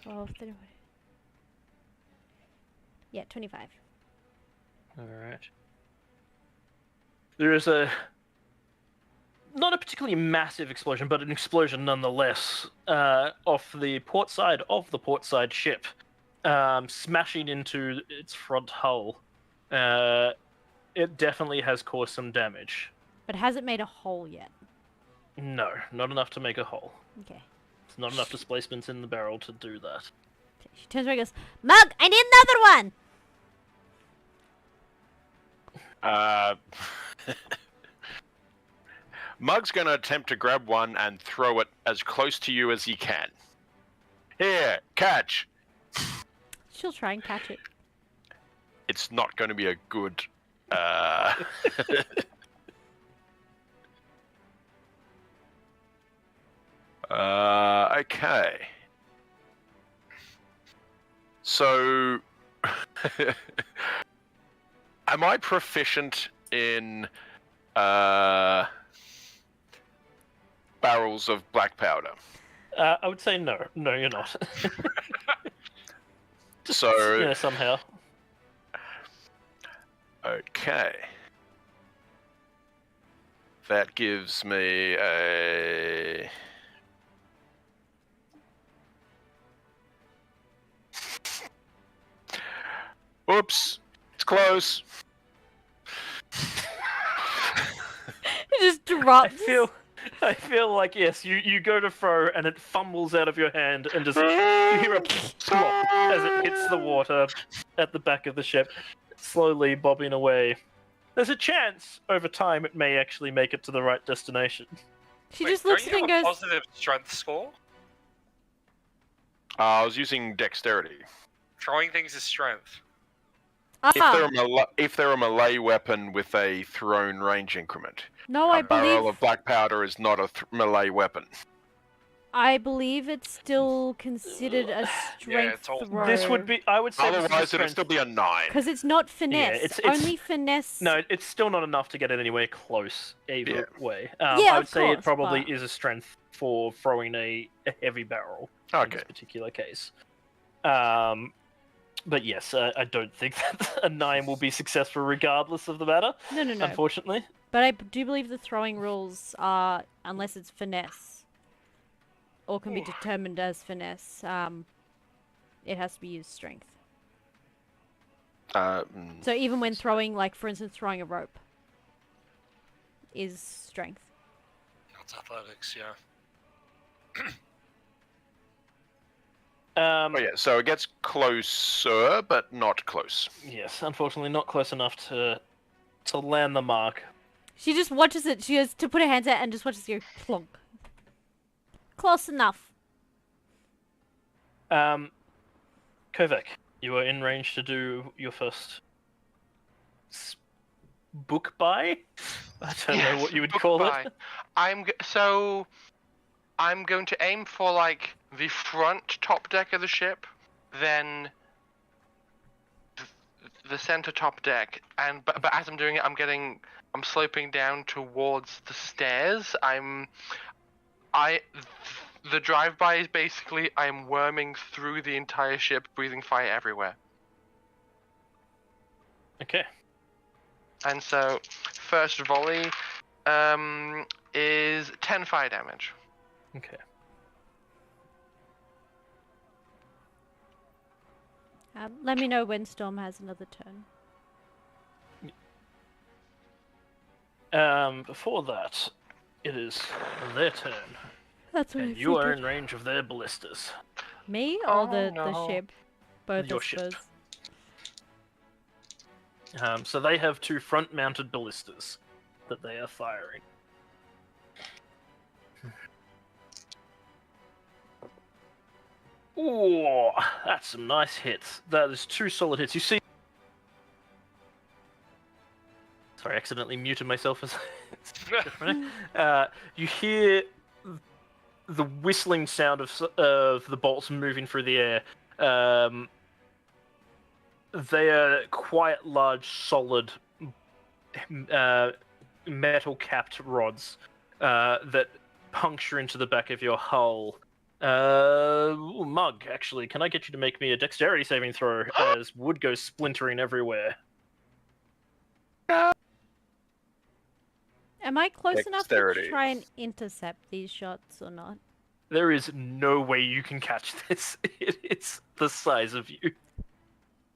12, 30. Yeah, 25. Alright. There is not a particularly massive explosion, but an explosion nonetheless, off the port side of the port side ship, smashing into its front hull. It definitely has caused some damage. But has it made a hole yet? No, not enough to make a hole. Okay. It's not enough displacements in the barrel to do that. Okay. She turns around and goes, Mug, I need another one! Mug's going to attempt to grab one and throw it as close to you as he can. Here, catch! She'll try and catch it. It's not going to be a good... okay. So... am I proficient in... barrels of black powder? I would say no. No, you're not. So... yeah, somehow. Okay. That gives me a... Oops. It's close. It just drops. I feel like, yes, you go to throw and it fumbles out of your hand and just you hear a plop as it hits the water at the back of the ship, slowly bobbing away. There's a chance over time it may actually make it to the right destination. She Wait, just looks at don't it and you have goes, a positive strength score? I was using dexterity. Throwing things is strength. If they're a melee weapon with a thrown range increment, no, I a barrel believe of black powder is not a melee weapon. it's still considered a strength it's all- throw. This would be, I would say, Otherwise, it'd still be a 9. Because it's not finesse. it's- Only finesse. No, it's still not enough to get it anywhere close either way. Yeah, I would of say it course, probably but- is a strength for throwing a heavy barrel in Okay. this particular case. But yes, I don't think that a 9 will be successful regardless of the matter, No. unfortunately. But I do believe the throwing rules are, unless it's finesse, or can be determined as finesse, it has to be used strength. So even when throwing, like, for instance, throwing a rope is strength. That's athletics, yeah. Oh yeah, so it gets closer, but not close. Yes, unfortunately not close enough to land the mark. She just watches it. She goes to put her hands out and just watches it go plonk. Close enough. Kovac, you are in range to do your first book buy? I don't know what you would book call buy. it. I'm going to aim for like the front top deck of the ship, then the center top deck, and but as I'm doing it, I'm sloping down towards the stairs. The drive-by is basically I'm worming through the entire ship, breathing fire everywhere. Okay. And so, first volley is 10 fire damage. Okay. Let me know when Storm has another turn. Before that, it is their turn, That's what I and you are figured. in range of their ballistas. Me Oh, or the no. ship? Both, Your I ship. suppose. So they have 2 front-mounted ballistas that they are firing. Ooh, that's some nice hits. That is 2 solid hits. You see... Sorry, I accidentally muted myself as... you hear the whistling sound of the bolts moving through the air. They are quite large, solid, metal-capped rods that puncture into the back of your hull. Mug, actually, can I get you to make me a dexterity saving throw as wood goes splintering everywhere? Am I close enough to Dexterity. try and intercept these shots or not? There is no way you can catch this. It's the size of you.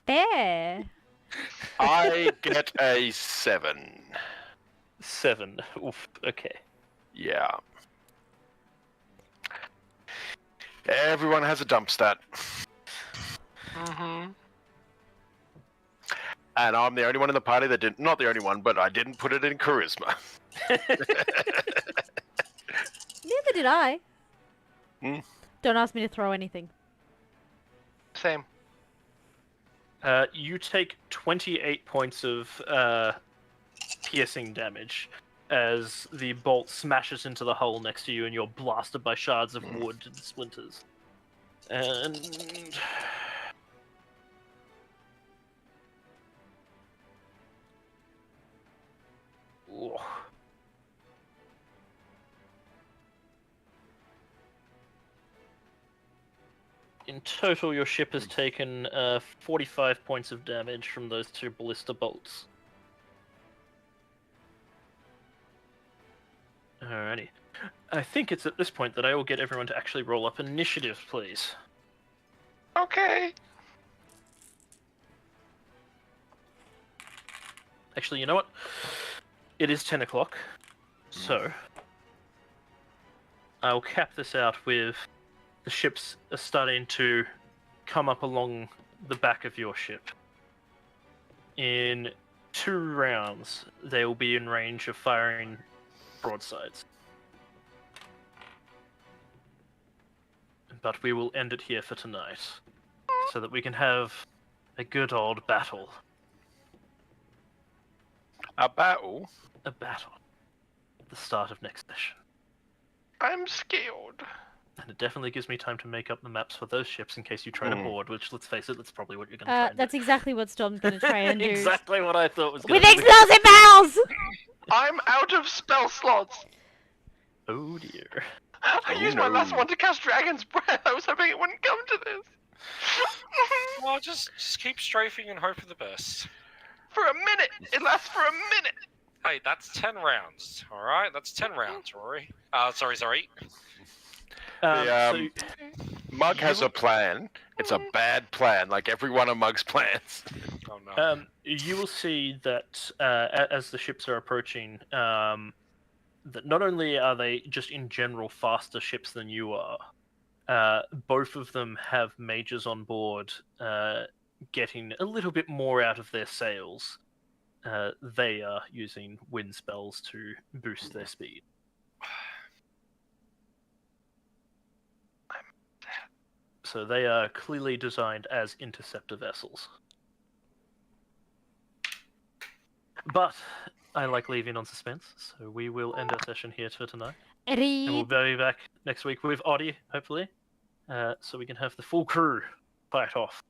There. I get a 7. 7. Oof, okay. Yeah. Everyone has a dump stat. Mm-hmm. And I'm the only one in the party that didn't... Not the only one, but I didn't put it in charisma. Neither did I. Hmm? Don't ask me to throw anything. Same. You take 28 points of piercing damage as the bolt smashes into the hull next to you and you're blasted by shards of wood and splinters. And... Ooh. In total, your ship has taken 45 points of damage from those 2 ballista bolts. Alrighty. I think it's at this point that I will get everyone to actually roll up initiative, please. Okay. Actually, you know what? It is 10 o'clock, so I'll cap this out with the ships are starting to come up along the back of your ship. In 2 rounds, they will be in range of firing broadsides. But we will end it here for tonight, so that we can have a good old battle. A battle? A battle. At the start of next session. I'm scared. And it definitely gives me time to make up the maps for those ships in case you try to board, which, let's face it, that's probably what you're going to try and That's exactly what Storm's gonna try and do. Exactly what I thought was going With to be. explosive barrels! I'm out of spell slots. Oh dear. I used my last one to cast Dragon's Breath. I was hoping it wouldn't come to this. Well, just keep strafing and hope for the best. For a minute. It lasts for a minute. Hey, that's 10 rounds, alright? That's 10 rounds, Rory. Sorry. Mug has a plan. It's a bad plan, like every one of Mug's plans. Oh no. You will see that as the ships are approaching, that not only are they just in general faster ships than you are, both of them have mages on board getting a little bit more out of their sails. They are using wind spells to boost their speed. So they are clearly designed as interceptor vessels. But I like leaving on suspense, so we will end our session here for tonight. And we'll be back next week with Audie, hopefully, so we can have the full crew fight off.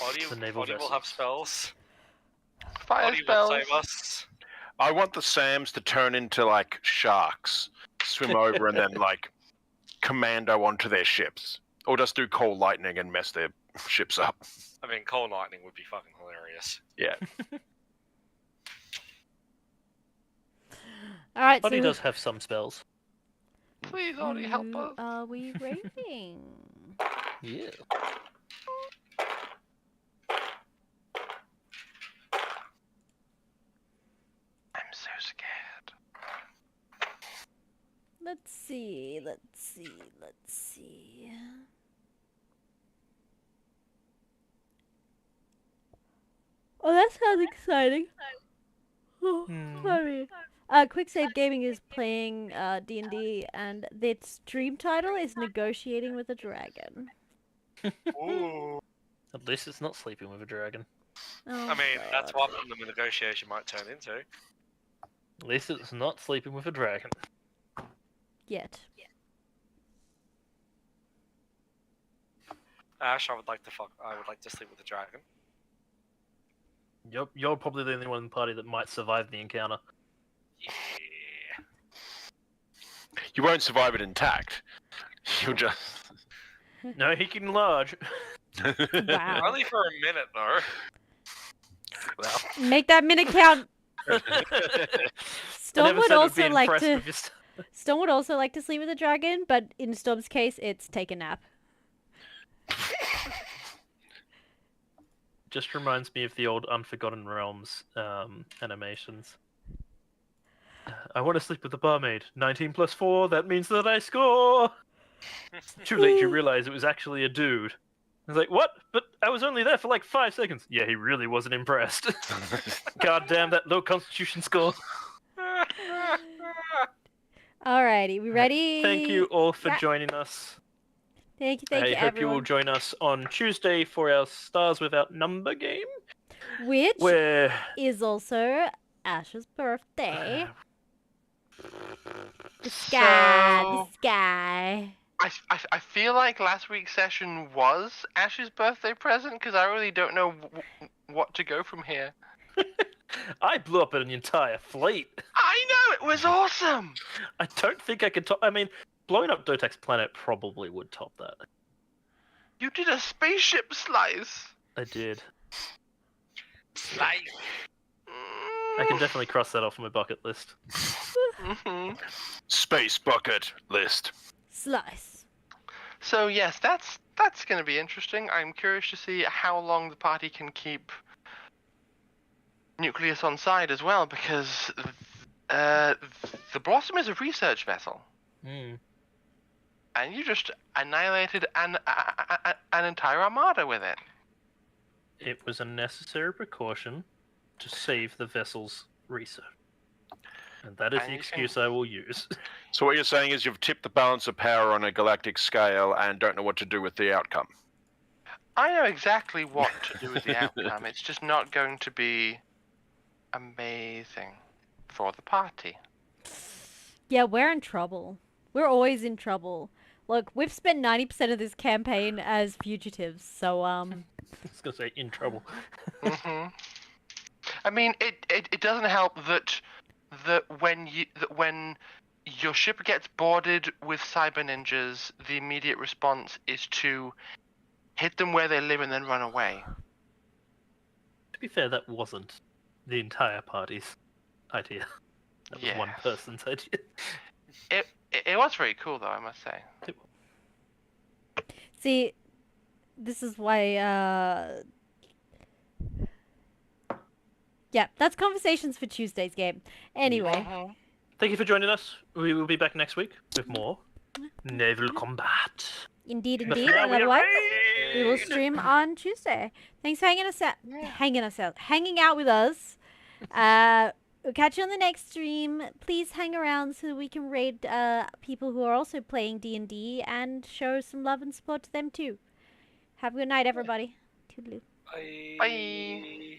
Audie the naval will have vessels. spells. Fire Buddy will spells. save us. I want the Sams to turn into like sharks, swim over and then like commando onto their ships, or just do cold lightning and mess their ships up. I mean, cold lightning would be fucking hilarious. Yeah. All right, But he so does have some spells. Please, Audie, help who us. are we raiding? Yeah. I'm so scared. Let's see. Let's see. Let's see. Oh, that sounds exciting. Oh, Hmm. sorry. Quick Save Gaming is playing D&D, and its stream title is Negotiating with a Dragon. Ooh. At least it's not sleeping with a dragon. Oh, I mean, that's God. what the negotiation might turn into. At least it's not sleeping with a dragon. Yet. Ash, I would like to sleep with a dragon. You're probably the only one in the party that might survive the encounter. Yeah. You won't survive it intact. You'll just. No, he can enlarge. Wow. Only for a minute, though. Well, Make that minute count. I Storm never would said I'd be also like impressed to. with your Storm would also like to sleep with a dragon, but in Storm's case, it's take a nap. Just reminds me of the old Unforgotten Realms animations. I want to sleep with the barmaid. 19 plus 4, that means that I score! Too late, you realize it was actually a dude. I was like, what? But I was only there for like 5 seconds. Yeah, he really wasn't impressed. God damn that low constitution score. Alrighty, we ready? Thank you all for Yeah. joining us. Thank you, I hope everyone. you will join us on Tuesday for our Stars Without Number game, Which where is also Ash's birthday. The sky, the So- sky. I feel like last week's session was Ash's birthday present because I really don't know what to go from here. I blew up an entire fleet. I know, it was awesome! I don't think I could top. I mean, blowing up Dotek's planet probably would top that. You did a spaceship slice! I did. Like, I can definitely cross that off my bucket list. Mm-hmm. space bucket list. Slice. So yes, that's going to be interesting. I'm curious to see how long the party can keep Nucleus on side as well, because the Blossom is a research vessel, Hmm. and you just annihilated an entire armada with it. It was a necessary precaution to save the vessel's research. And that is And the you excuse I will use. So what you're saying is you've tipped the balance of power on a galactic scale and don't know what to do with the outcome. I know exactly what to do with the outcome. It's just not going to be amazing for the party. Yeah, we're in trouble. We're always in trouble. Look, we've spent 90% of this campaign as fugitives, so I was gonna say in trouble. Hmm I mean, it doesn't help that when your ship gets boarded with cyber ninjas, the immediate response is to hit them where they live and then run away. To be fair, that wasn't the entire party's idea. That was one Yes. person's idea. It was very cool, though, I must say. see, this is why, yeah, that's conversations for Tuesday's game. Anyway, Mhm. Thank you for joining us. We will be back next week with more naval combat. indeed, But indeed, for now, and we are otherwise, we will raid! stream on Tuesday. Thanks for hanging out with us. We'll catch you on the next stream. Please hang around so we can raid people who are also playing D&D and show some love and support to them too. Have a good night, everybody. Toodaloo. bye. Bye.